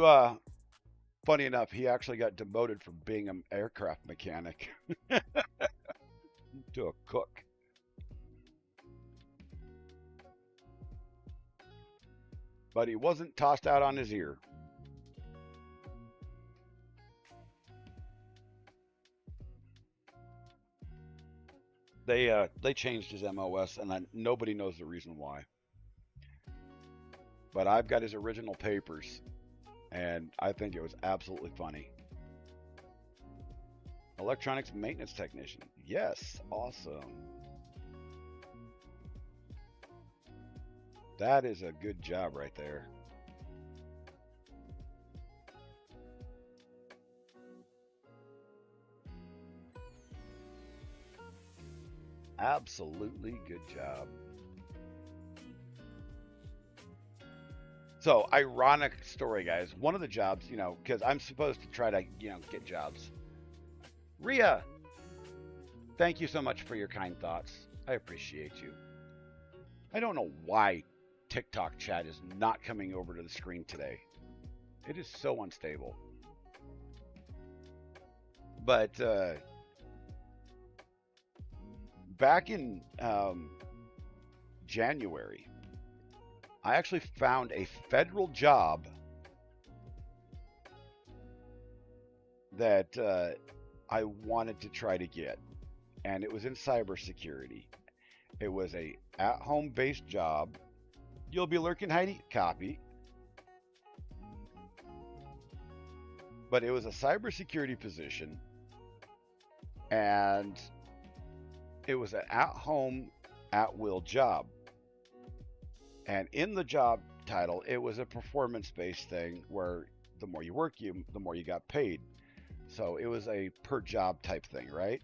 funny enough, he actually got demoted from being an aircraft mechanic to a cook. But he wasn't tossed out on his ear. They changed his MOS, and nobody knows the reason why. But I've got his original papers, and I think it was absolutely funny. Electronics maintenance technician. Yes, awesome. That is a good job right there. Absolutely good job. So, ironic story, guys. One of the jobs, because I'm supposed to try to, get jobs. Ria, thank you so much for your kind thoughts. I appreciate you. I don't know why TikTok chat is not coming over to the screen today. It is so unstable. But back in January, I actually found a federal job that I wanted to try to get, and it was in cybersecurity. It was a at-home based job. You'll be lurking, Heidi. Copy. But it was a cybersecurity position, and it was an at-home, at-will job. And in the job title, it was a performance-based thing where the more you work, the more you got paid. So it was a per job type thing, right?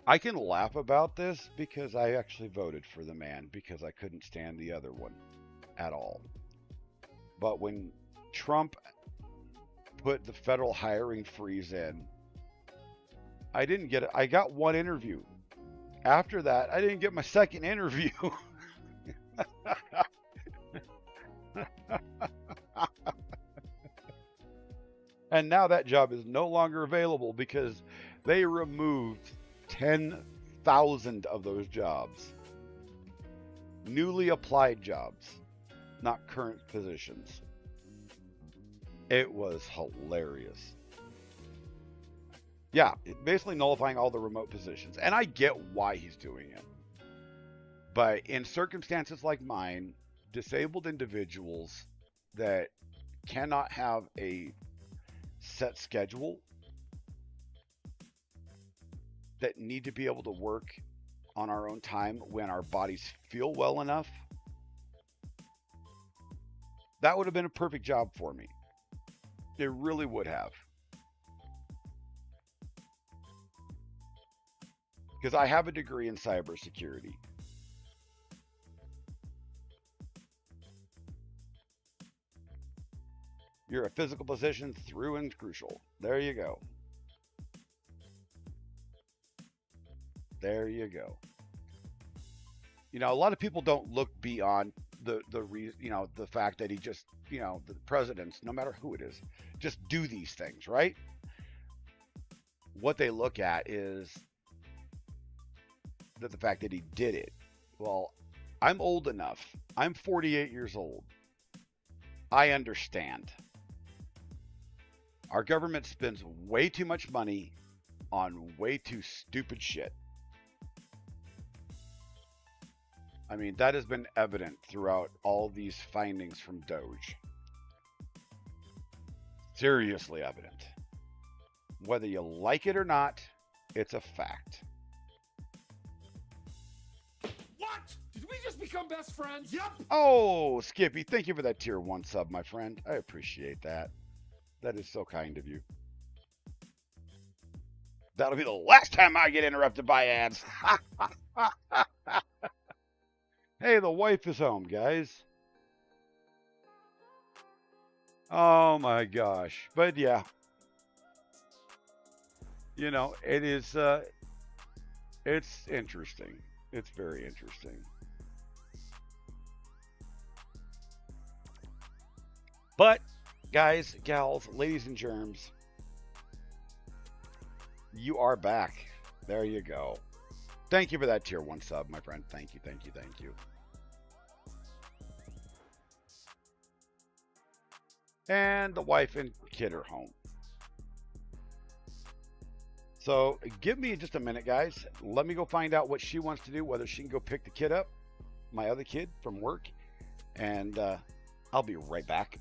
I can laugh about this because I actually voted for the man because I couldn't stand the other one at all. But when Trump put the federal hiring freeze in, I didn't get it. I got one interview. After that, I didn't get my second interview. And now that job is no longer available because they removed 10,000 of those jobs. Newly applied jobs, not current positions. It was hilarious. Yeah, basically nullifying all the remote positions. And I get why he's doing it. But in circumstances like mine, disabled individuals that cannot have a set schedule, that need to be able to work on our own time when our bodies feel well enough, that would have been a perfect job for me. It really would have. Because I have a degree in cybersecurity. You're a physical position through and crucial. There you go. There you go. A lot of people don't look beyond the fact that he just, the presidents, no matter who it is, just do these things, right? what they look at is that the fact that he did it. Well, I'm old enough. I'm 48 years old. I understand. Our government spends way too much money on way too stupid shit. I mean, that has been evident throughout all these findings from Doge. Seriously evident. Whether you like it or not, it's a fact. What? Did we just become best friends? Yep. Oh, Skippy, thank you for that tier 1 sub, my friend. I appreciate that. That is so kind of you. That'll be the last time I get interrupted by ads. Hey, the wife is home, guys. Oh my gosh. But yeah. You know, it is it's interesting. It's very interesting. But guys, gals, ladies and germs, you are back. There you go. Thank you for that tier 1 sub, my friend. Thank you, thank you, thank you. And the wife and kid are home. So give me just a minute, guys. Let me go find out what she wants to do, whether she can go pick the kid up, my other kid, from work. And I'll be right back.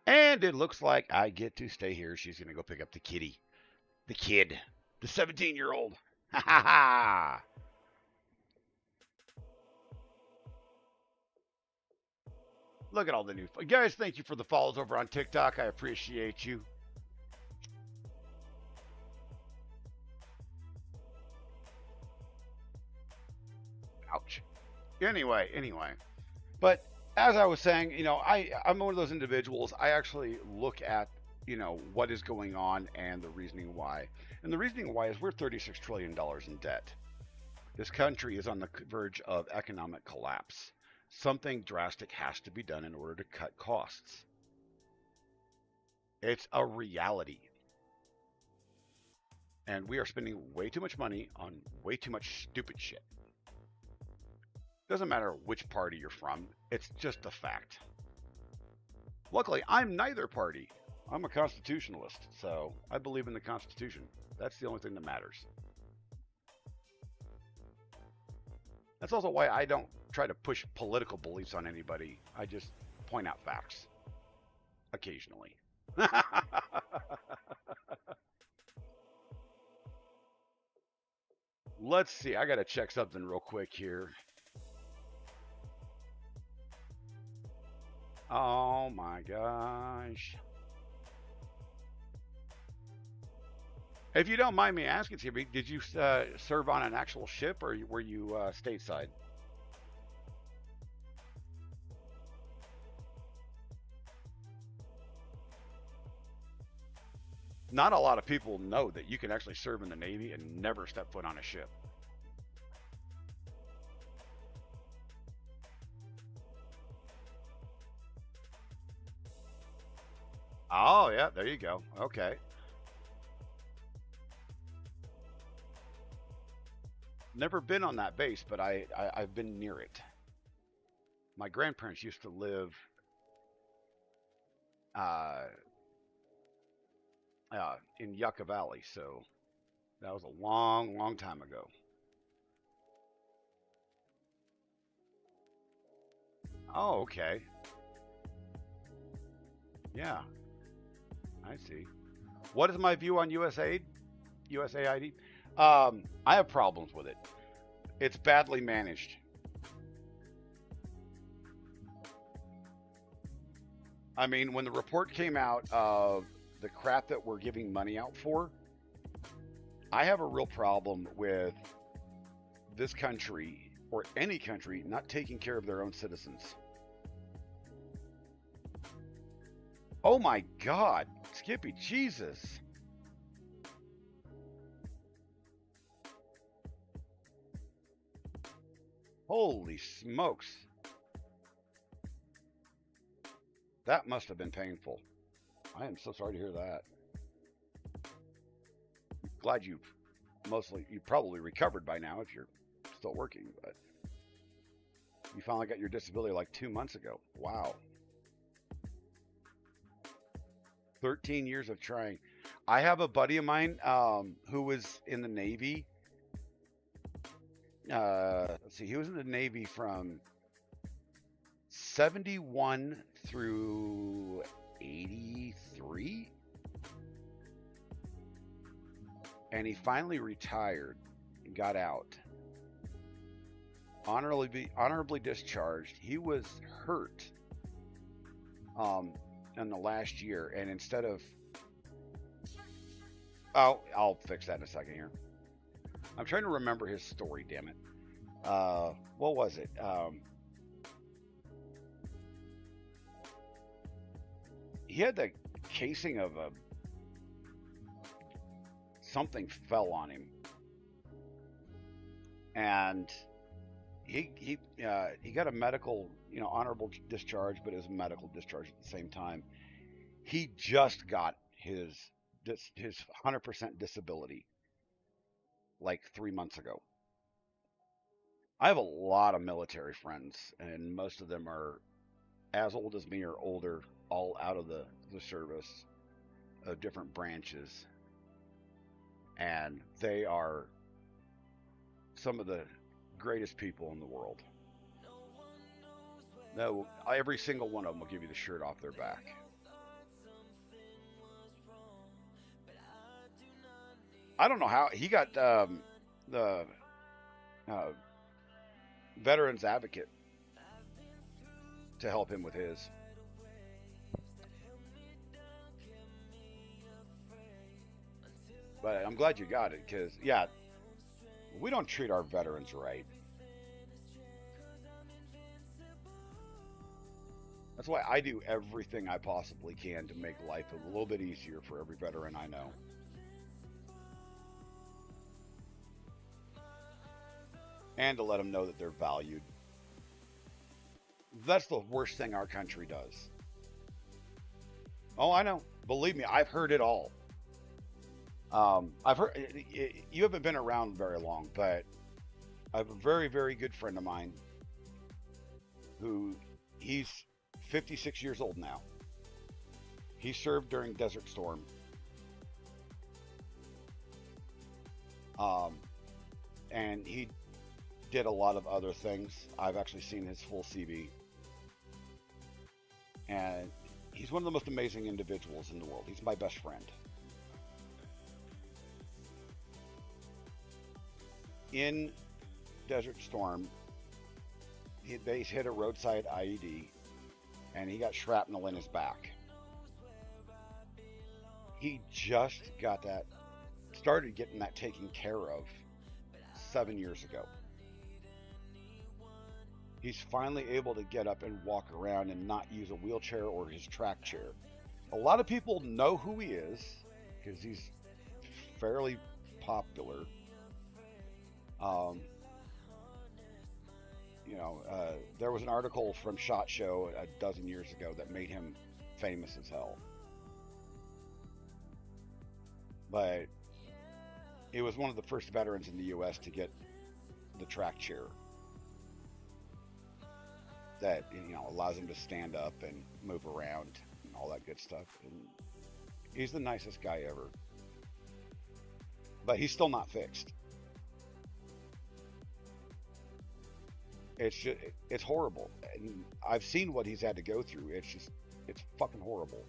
And it looks like I get to stay here. She's going to go pick up the kitty. The kid. The 17-year-old. Ha ha ha. Look at all the new... Guys, thank you for the follows over on TikTok. I appreciate you. Ouch. Anyway. But as I was saying, you know, I'm one of those individuals. I actually look at, you know, what is going on and the reasoning why. And the reasoning why is we're $36 trillion in debt. This country is on the verge of economic collapse. Something drastic has to be done in order to cut costs. It's a reality. And we are spending way too much money on way too much stupid shit. Doesn't matter which party you're from, it's just a fact. Luckily, I'm neither party. I'm a constitutionalist, so I believe in the Constitution. That's the only thing that matters. That's also why I don't try to push political beliefs on anybody. I just point out facts. Occasionally. Let's see. I got to check something real quick here. Oh my gosh. If you don't mind me asking, Skippy, did you serve on an actual ship, or were you stateside? Not a lot of people know that you can actually serve in the Navy and never step foot on a ship. Oh, yeah, there you go. Okay. Never been on that base, but I've been near it. My grandparents used to live uh, in Yucca Valley, so that was a long, long time ago. Oh, okay. Yeah, I see. What is my view on USAID? USAID? I have problems with it. It's badly managed. I mean, when the report came out of the crap that we're giving money out for, I have a real problem with this country or any country not taking care of their own citizens. Oh my God, Skippy, Jesus. Holy smokes. That must have been painful. I am so sorry to hear that. Glad you probably recovered by now if you're still working, but you finally got your disability like 2 months ago. Wow. 13 years of trying. I have a buddy of mine who was in the Navy. Let's see, he was in the Navy from 71 through 83, and he finally retired and got out. Honorably discharged. He was hurt in the last year, and instead of I'll fix that in a second here. I'm trying to remember his story, damn it. What was it? He had the casing of something fell on him, and he got a medical, honorable discharge, but it was a medical discharge at the same time. He just got his 100% disability like 3 months ago. I have a lot of military friends, and most of them are as old as me or older, all out of the service of different branches. And they are some of the greatest people in the world. No, every single one of them will give you the shirt off their back. I don't know how he got the uh, Veterans Advocate to help him with his. But I'm glad you got it, because, yeah, we don't treat our veterans right. That's why I do everything I possibly can to make life a little bit easier for every veteran I know. And to let them know that they're valued. That's the worst thing our country does. Oh, I know. Believe me, I've heard it all. I've heard, you haven't been around very long, but I have a very, very good friend of mine who, he's 56 years old now. He served during Desert Storm. And he did a lot of other things. I've actually seen his full CV. And he's one of the most amazing individuals in the world. He's my best friend. In Desert Storm, they hit a roadside IED, and he got shrapnel in his back. He just got that started getting that taken care of 7 years ago. He's finally able to get up and walk around and not use a wheelchair or his track chair. A lot of people know who he is because he's fairly popular. Um, there was an article from SHOT Show a dozen years ago that made him famous as hell. But he was one of the first veterans in the U.S. to get the track chair that allows him to stand up and move around and all that good stuff. And he's the nicest guy ever, but he's still not fixed. It's horrible. And I've seen what he's had to go through. It's fucking horrible.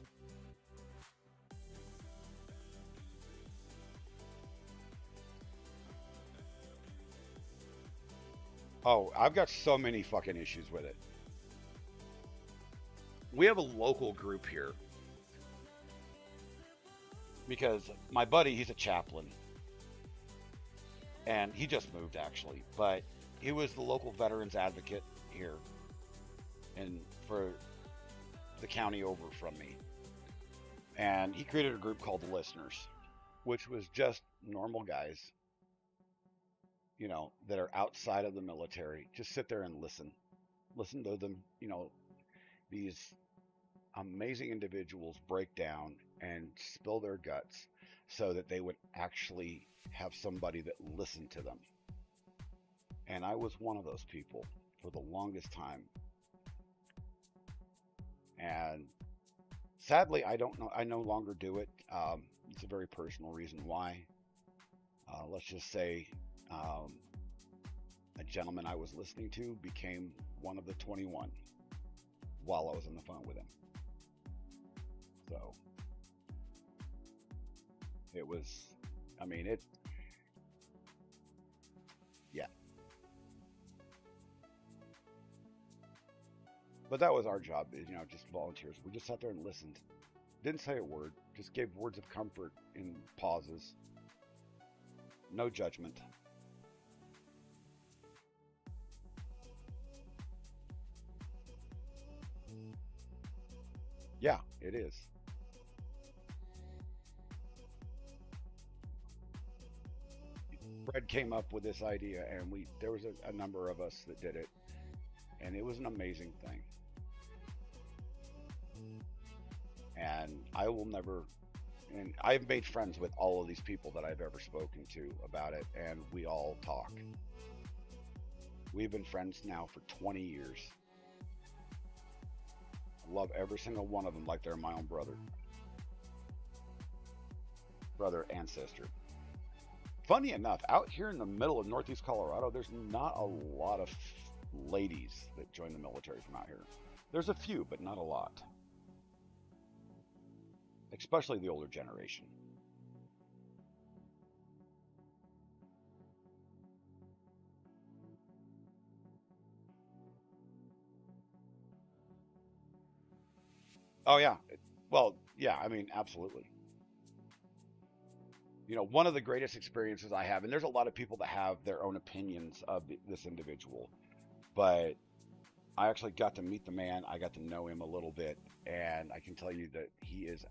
Oh, I've got so many fucking issues with it. We have a local group here because my buddy, he's a chaplain, and he just moved actually, but he was the local veterans advocate here and for the county over from me. And he created a group called the Listeners, which was just normal guys, that are outside of the military. Just sit there and listen to them, these amazing individuals break down and spill their guts so that they would actually have somebody that listened to them. And I was one of those people for the longest time. And sadly, I no longer do it. It's a very personal reason why. Let's just say a gentleman I was listening to became one of the 21 while I was on the phone with him. So it was, yeah. But that was our job, just volunteers. We just sat there and listened. Didn't say a word, just gave words of comfort in pauses. No judgment. Yeah, it is. Fred came up with this idea, and there was a number of us that did it, and it was an amazing thing. And I will never, and I've made friends with all of these people that I've ever spoken to about it, and we all talk. We've been friends now for 20 years. I love every single one of them like they're my own brother and sister. Funny enough, out here in the middle of Northeast Colorado, there's not a lot of ladies that join the military from out here. There's a few, but not a lot. Especially the older generation. Oh yeah. Well, yeah, absolutely. One of the greatest experiences I have, and there's a lot of people that have their own opinions of this individual, but I actually got to meet the man. I got to know him a little bit, and I can tell you that he is,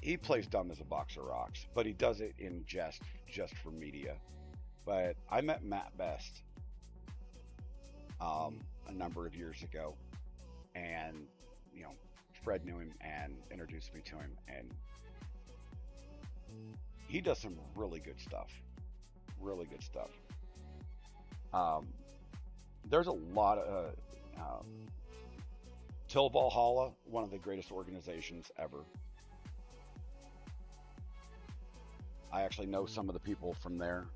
he plays dumb as a box of rocks, but he does it in just for media. But I met Matt Best a number of years ago, and Fred knew him and introduced me to him, and he does some really good stuff. There's a lot of Till Valhalla, one of the greatest organizations ever. I actually know some of the people from there.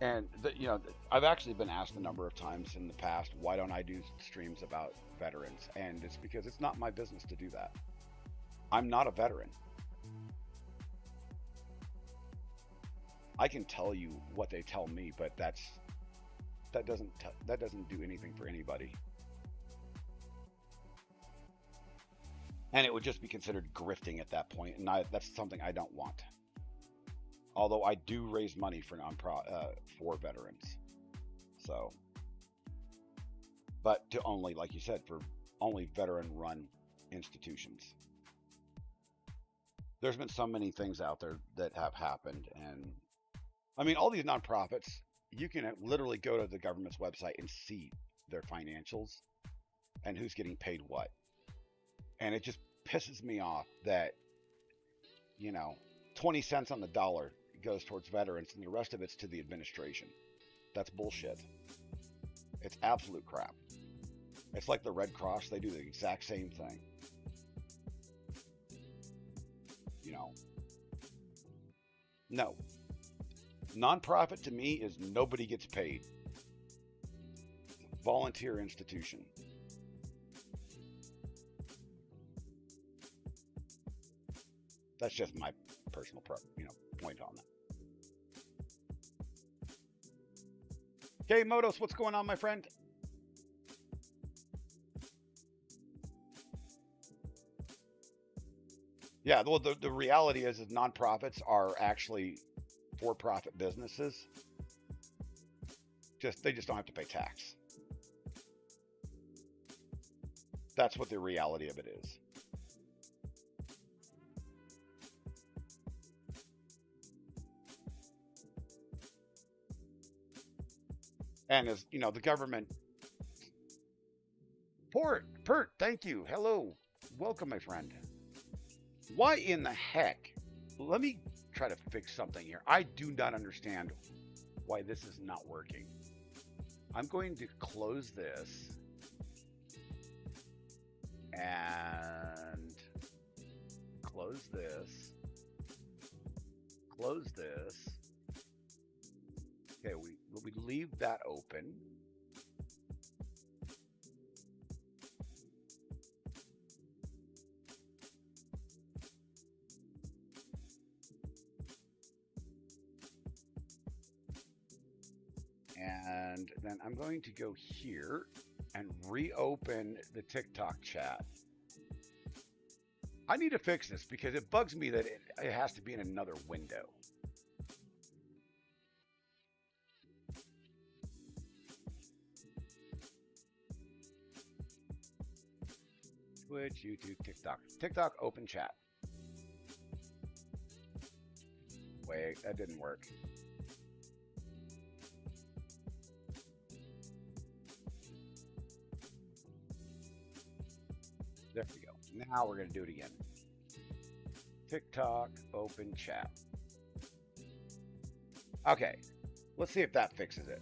And I've actually been asked a number of times in the past, why don't I do streams about veterans? And it's because it's not my business to do that. I'm not a veteran. I can tell you what they tell me, but that doesn't do anything for anybody. And it would just be considered grifting at that point, and that's something I don't want. Although I do raise money for for veterans, so, but to only, like you said, for only veteran-run institutions. There's been so many things out there that have happened, and I mean, all these nonprofits, you can literally go to the government's website and see their financials and who's getting paid what. And it just pisses me off that, 20 cents on the dollar goes towards veterans and the rest of it's to the administration. That's bullshit. It's absolute crap. It's like the Red Cross, they do the exact same thing. No. Nonprofit to me is nobody gets paid. Volunteer institution. That's just my personal point on that. Okay, Motos, what's going on, my friend? Yeah, well, the reality is nonprofits are actually for-profit businesses. They just don't have to pay tax. That's what the reality of it is. And as the government. Pert, thank you. Hello. Welcome, my friend. Why in the heck? Let me try to fix something here. I do not understand why this is not working. I'm going to close this and close this. Close this. Okay, we leave that open. And then I'm going to go here and reopen the TikTok chat. I need to fix this because it bugs me that it has to be in another window. Twitch, YouTube, TikTok. TikTok, open chat. Wait, that didn't work. There we go. Now we're going to do it again. TikTok, open chat. Okay. Let's see if that fixes it.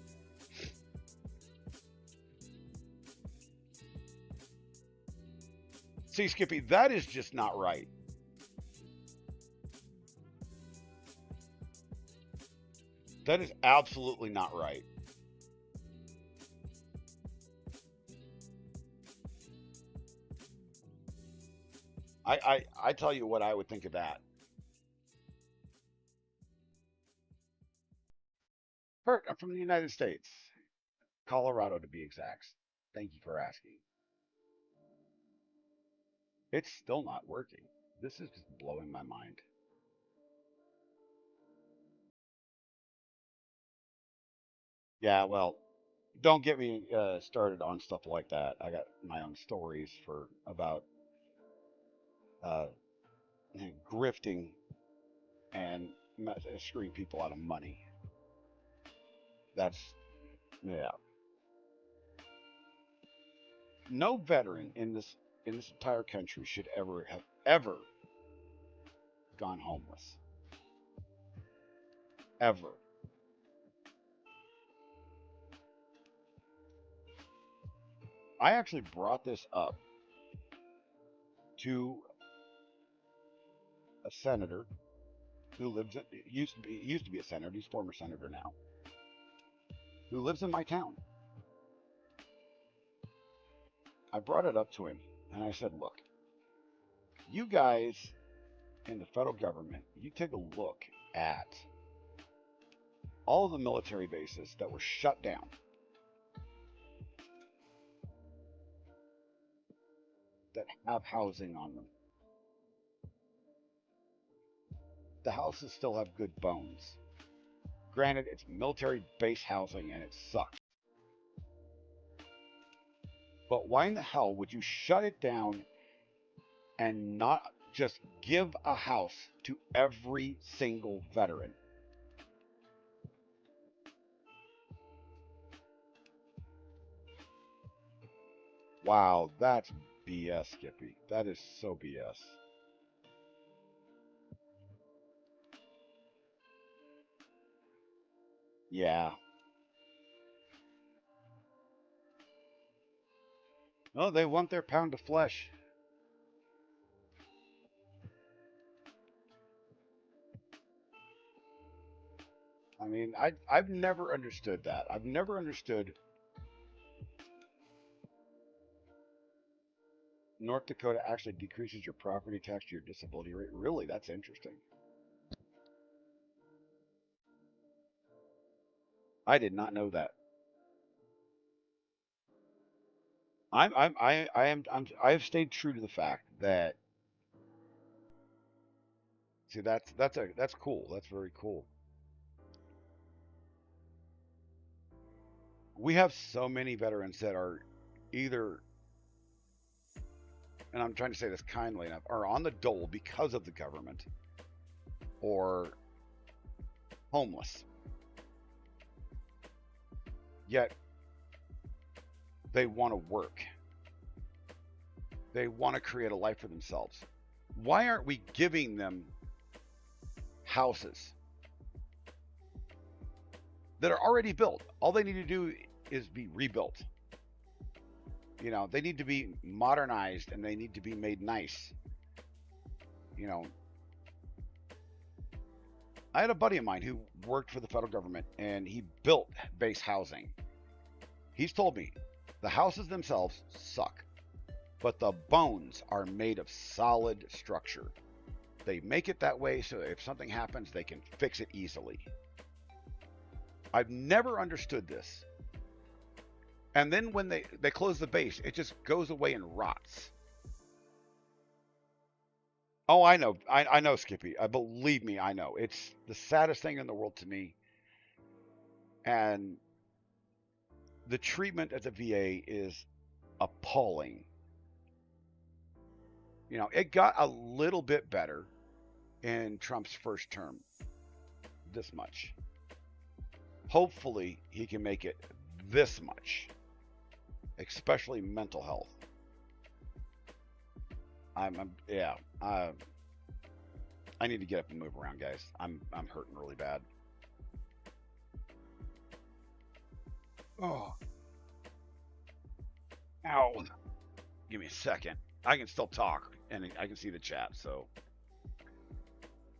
See, Skippy, that is just not right. That is absolutely not right. I tell you what I would think of that. Bert, I'm from the United States. Colorado to be exact. Thank you for asking. It's still not working. This is just blowing my mind. Yeah, well, don't get me started on stuff like that. I got my own stories about uh, grifting and screwing people out of money. That's, yeah. No veteran in this entire country should ever gone homeless. Ever. I actually brought this up to a senator who used to be a senator. He's a former senator now, who lives in my town. I brought it up to him and I said, look, you guys in the federal government, you take a look at all of the military bases that were shut down. That have housing on them the houses still have good bones. Granted, it's military base housing and it sucks. But why in the hell would you shut it down and not just give a house to every single veteran? Wow, that's BS, Skippy. That is so BS. Yeah. Oh, they want their pound of flesh. I mean, I've never understood that. I've never understood North Dakota actually decreases your property tax to your disability rate. Really, that's interesting. I did not know that. I have stayed true to the fact that, see, that's cool. That's very cool. We have so many veterans that are either, and I'm trying to say this kindly enough, are on the dole because of the government or homeless. Yet they want to work. They want to create a life for themselves. Why aren't we giving them houses that are already built? All they need to do is be rebuilt. You know, they need to be modernized and they need to be made nice. You know, I had a buddy of mine who worked for the federal government and he built base housing. He's told me the houses themselves suck, but the bones are made of solid structure. They make it that way so if something happens, they can fix it easily. I've never understood this. And then when they close the base, it just goes away and rots. Oh, I know. I know, Skippy. Believe me, I know. It's the saddest thing in the world to me. And the treatment at the VA is appalling. You know, it got a little bit better in Trump's first term. This much. Hopefully, he can make it this much. Especially mental health. I need to get up and move around, guys. I'm hurting really bad. Oh. Ow. Give me a second. I can still talk and I can see the chat, so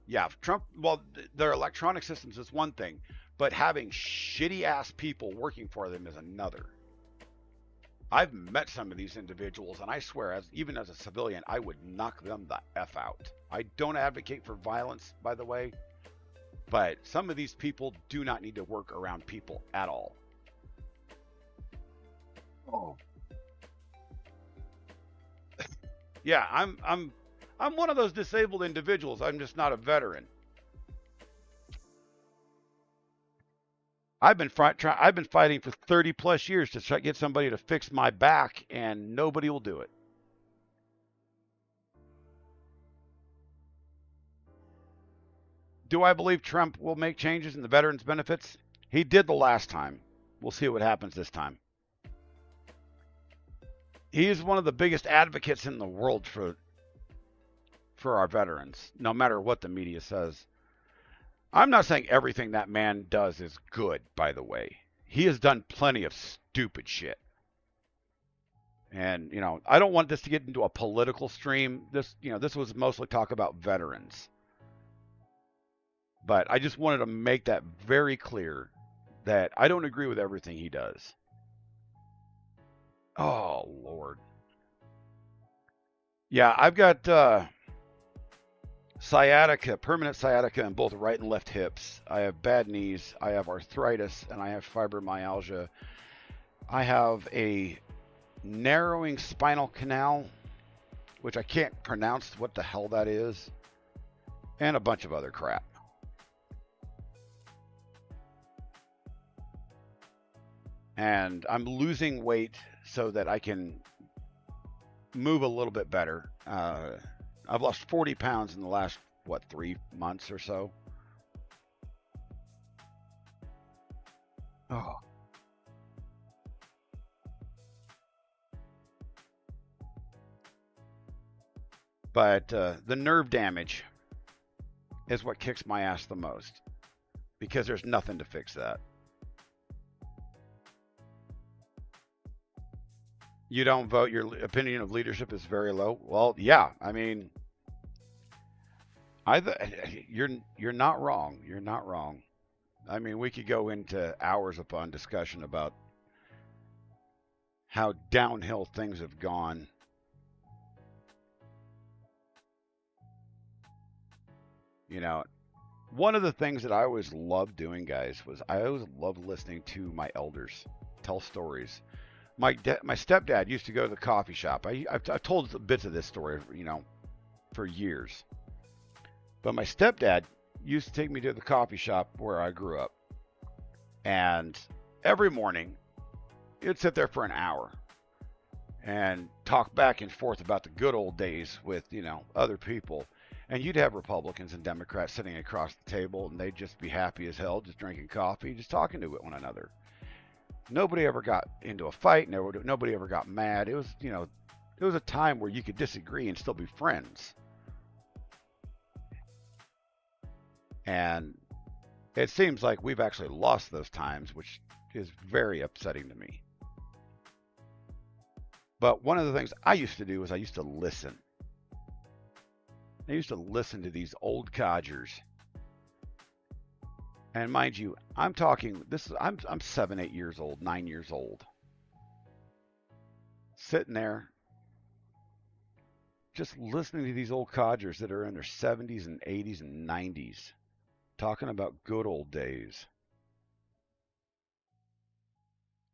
yeah, Trump, well, their electronic systems is one thing, but having shitty ass people working for them is another. I've met some of these individuals, and I swear, even as a civilian, I would knock them the F out. I don't advocate for violence, by the way, but some of these people do not need to work around people at all. Oh. Yeah, I'm one of those disabled individuals. I'm just not a veteran. I've been fighting for 30 plus years to try to get somebody to fix my back, and nobody will do it. Do I believe Trump will make changes in the veterans benefits? He did the last time. We'll see what happens this time. He is one of the biggest advocates in the world for our veterans, no matter what the media says. I'm not saying everything that man does is good, by the way. He has done plenty of stupid shit. And, you know, I don't want this to get into a political stream. This was mostly talk about veterans. But I just wanted to make that very clear that I don't agree with everything he does. Oh, Lord. Yeah, I've got sciatica, permanent sciatica in both right and left hips. I have bad knees. I have arthritis, and I have fibromyalgia. I have a narrowing spinal canal, which I can't pronounce what the hell that is. and a bunch of other crap. And I'm losing weight so that I can move a little bit better. I've lost 40 pounds in the last, 3 months or so. Oh. But the nerve damage is what kicks my ass the most, because there's nothing to fix that. You don't vote, your opinion of leadership is very low. Well, yeah, I mean, you're not wrong. You're not wrong. I mean, we could go into hours upon discussion about how downhill things have gone. You know, one of the things that I always loved doing, guys, was I always loved listening to my elders tell stories. My stepdad used to go to the coffee shop. I've told bits of this story, for years. But my stepdad used to take me to the coffee shop where I grew up. And every morning, he'd sit there for an hour and talk back and forth about the good old days with, other people. And you'd have Republicans and Democrats sitting across the table, and they'd just be happy as hell, just drinking coffee, just talking to one another. Nobody ever got into a fight. Nobody ever got mad. It was, it was a time where you could disagree and still be friends. And it seems like we've actually lost those times, which is very upsetting to me. But one of the things I used to do was I used to listen. I used to listen to these old codgers. And mind you, I'm talking, I'm 7, 8 years old, 9 years old. Sitting there, just listening to these old codgers that are in their 70s and 80s and 90s, talking about good old days.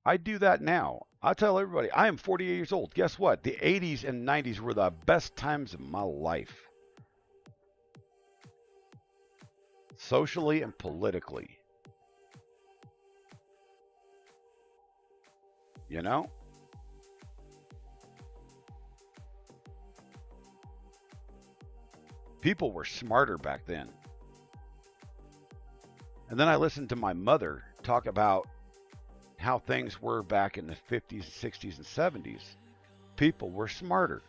I do that now. I tell everybody, I am 48 years old. Guess what? The 80s and 90s were the best times of my life. Socially and politically. People were smarter back then. And then I listened to my mother talk about how things were back in the 50s, 60s, and 70s. People were smarter.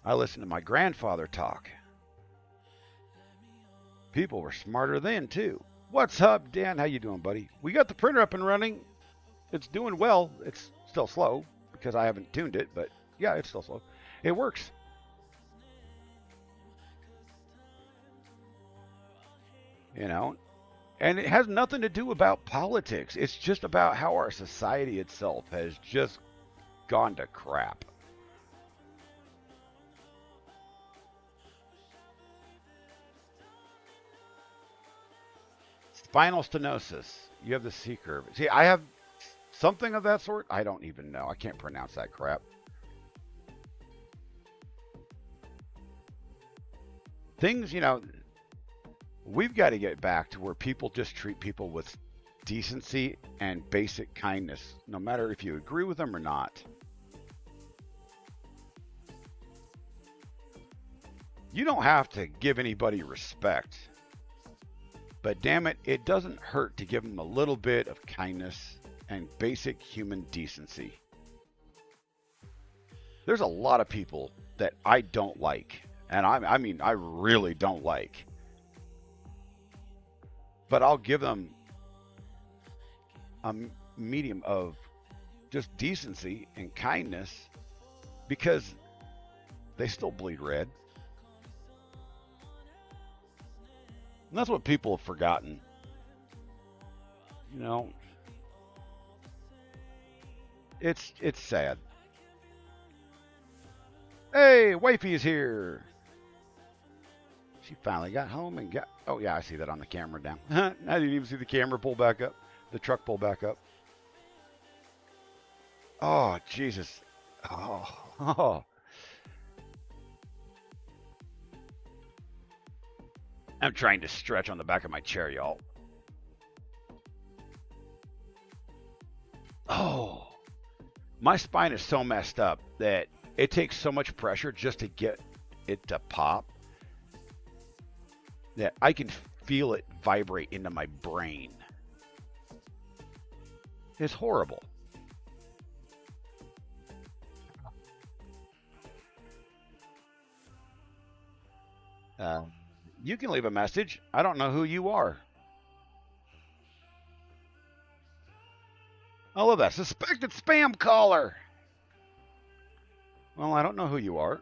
I listened to my grandfather talk. People were smarter then, too. What's up, Dan? How you doing, buddy? We got the printer up and running. It's doing well. It's still slow because I haven't tuned it, but yeah, it's still slow. It works. And it has nothing to do about politics. It's just about how our society itself has just gone to crap. Spinal stenosis. You have the C curve. See, I have something of that sort. I don't even know. I can't pronounce that crap. Things, we've got to get back to where people just treat people with decency and basic kindness, no matter if you agree with them or not. You don't have to give anybody respect. But damn it, it doesn't hurt to give them a little bit of kindness and basic human decency. There's a lot of people that I don't like. And I mean, I really don't like. But I'll give them a medium of just decency and kindness because they still bleed red. And that's what people have forgotten. It's sad. Hey, wifey's here. She finally got home and got... Oh, yeah, I see that on the camera down. I didn't even see the camera pull back up. The truck pull back up. Oh, Jesus. Oh. I'm trying to stretch on the back of my chair, y'all. Oh, my spine is so messed up that it takes so much pressure just to get it to pop that I can feel it vibrate into my brain. It's horrible. You can leave a message. I don't know who you are. I love that. Suspected spam caller. Well, I don't know who you are.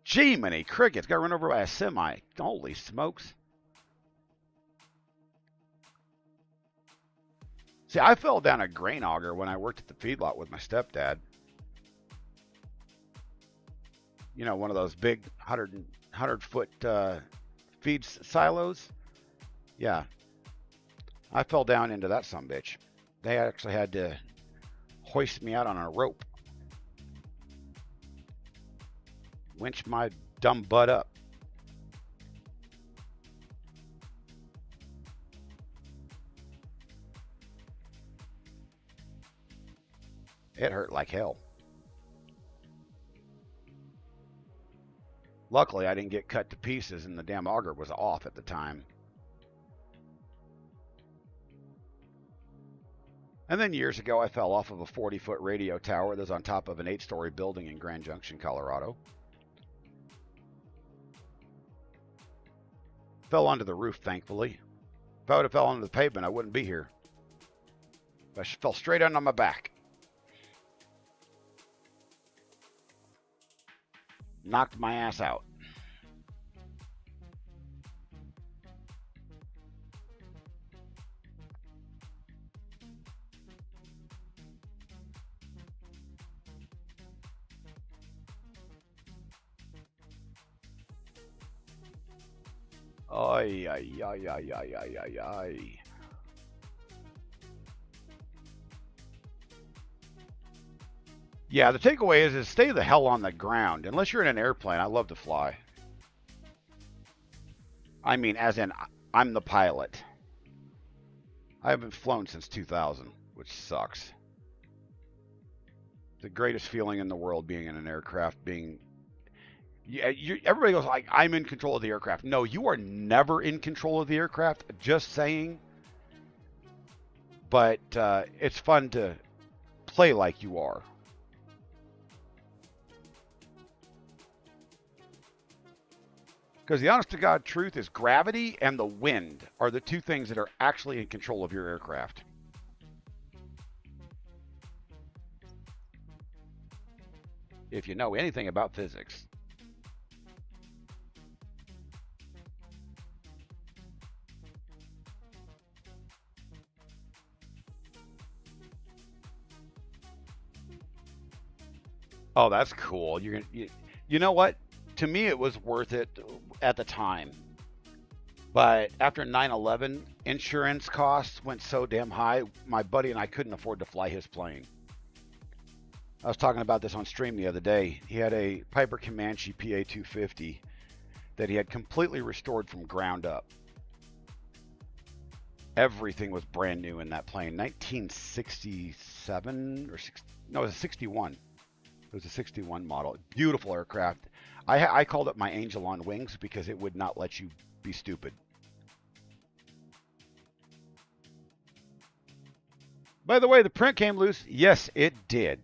Gee, many crickets. Got run over by a semi. Holy smokes. See, I fell down a grain auger when I worked at the feedlot with my stepdad. You know, one of those big 100-foot feed silos. Yeah. I fell down into that sumbitch. They actually had to hoist me out on a rope. Winch my dumb butt up. It hurt like hell. Luckily, I didn't get cut to pieces and the damn auger was off at the time. And then years ago, I fell off of a 40-foot radio tower that was on top of an 8-story building in Grand Junction, Colorado. Fell onto the roof, thankfully. If I would have fell onto the pavement, I wouldn't be here. But I fell straight on my back. Knocked my ass out. Ay, ay, ay, ay, ay, ay, ay, ay. Yeah, the takeaway is stay the hell on the ground. Unless you're in an airplane, I love to fly. I mean, as in, I'm the pilot. I haven't flown since 2000, which sucks. The greatest feeling in the world being in an aircraft, being... everybody goes like, I'm in control of the aircraft. No, you are never in control of the aircraft. Just saying. But it's fun to play like you are. Because the honest to God truth is gravity and the wind are the two things that are actually in control of your aircraft. If you know anything about physics. Oh, that's cool. You know what? To me, it was worth it at the time. But after 9/11, insurance costs went so damn high, my buddy and I couldn't afford to fly his plane. I was talking about this on stream the other day. He had a Piper Comanche PA-250 that he had completely restored from ground up. Everything was brand new in that plane. 1967 or no, it was a 61. It was a 61 model. Beautiful aircraft. I called it my angel on wings because it would not let you be stupid. By the way, the print came loose. Yes, it did.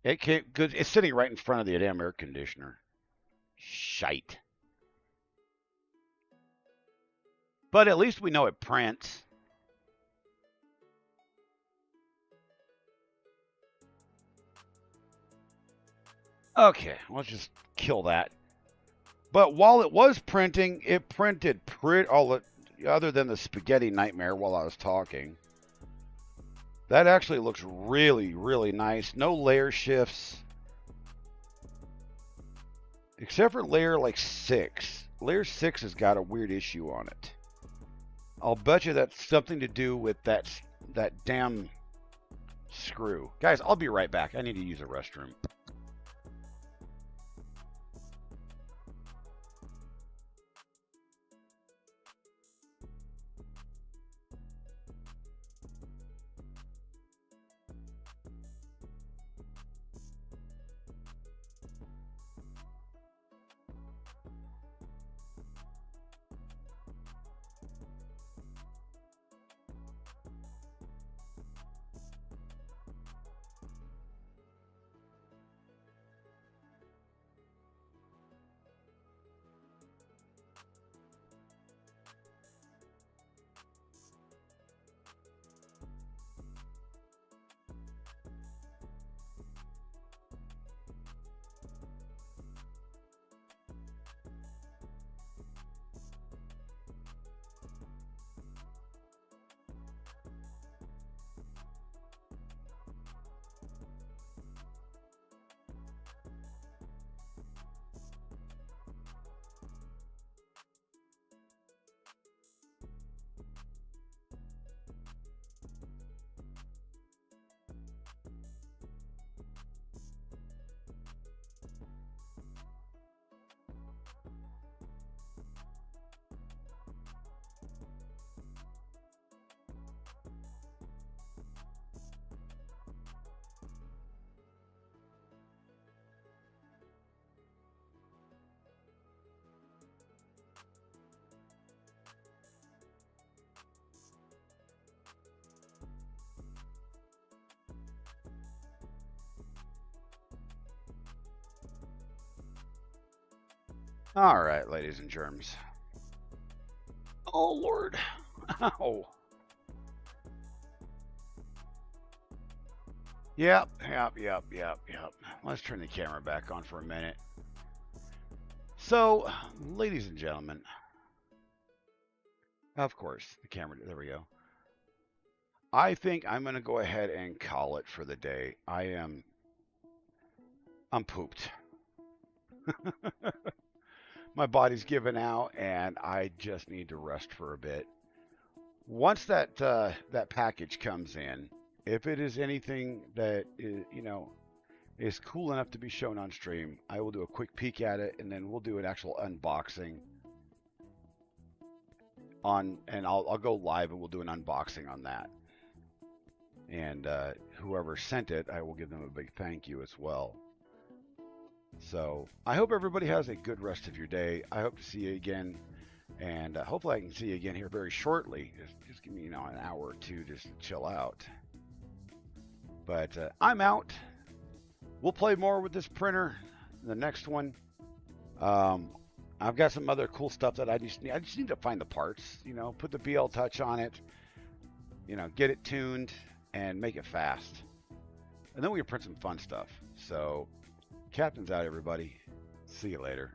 It came good. It's sitting right in front of the damn air conditioner. Shite. But at least we know it prints. Okay, let's just kill that. But while it was printing, it printed other than the spaghetti nightmare while I was talking. That actually looks really, really nice. No layer shifts. Except for layer like 6. Layer 6 has got a weird issue on it. I'll bet you that's something to do with that that damn screw. Guys, I'll be right back. I need to use a restroom. All right, ladies and germs. Oh, Lord. Ow. Yep. Let's turn the camera back on for a minute. So, ladies and gentlemen, of course, the camera, there we go. I think I'm going to go ahead and call it for the day. I'm pooped. My body's given out, and I just need to rest for a bit. Once that package comes in, if it is anything that is cool enough to be shown on stream, I will do a quick peek at it, and then we'll do an actual unboxing and I'll go live and we'll do an unboxing on that. And whoever sent it, I will give them a big thank you as well. So I hope everybody has a good rest of your day. I hope to see you again, and hopefully I can see you again here very shortly. Just give me an hour or two just to chill out. But I'm out. We'll play more with this printer. The next one. I've got some other cool stuff that I just need to find the parts. Put the BL Touch on it. Get it tuned and make it fast. And then we can print some fun stuff. So, Captain's out, everybody. See you later.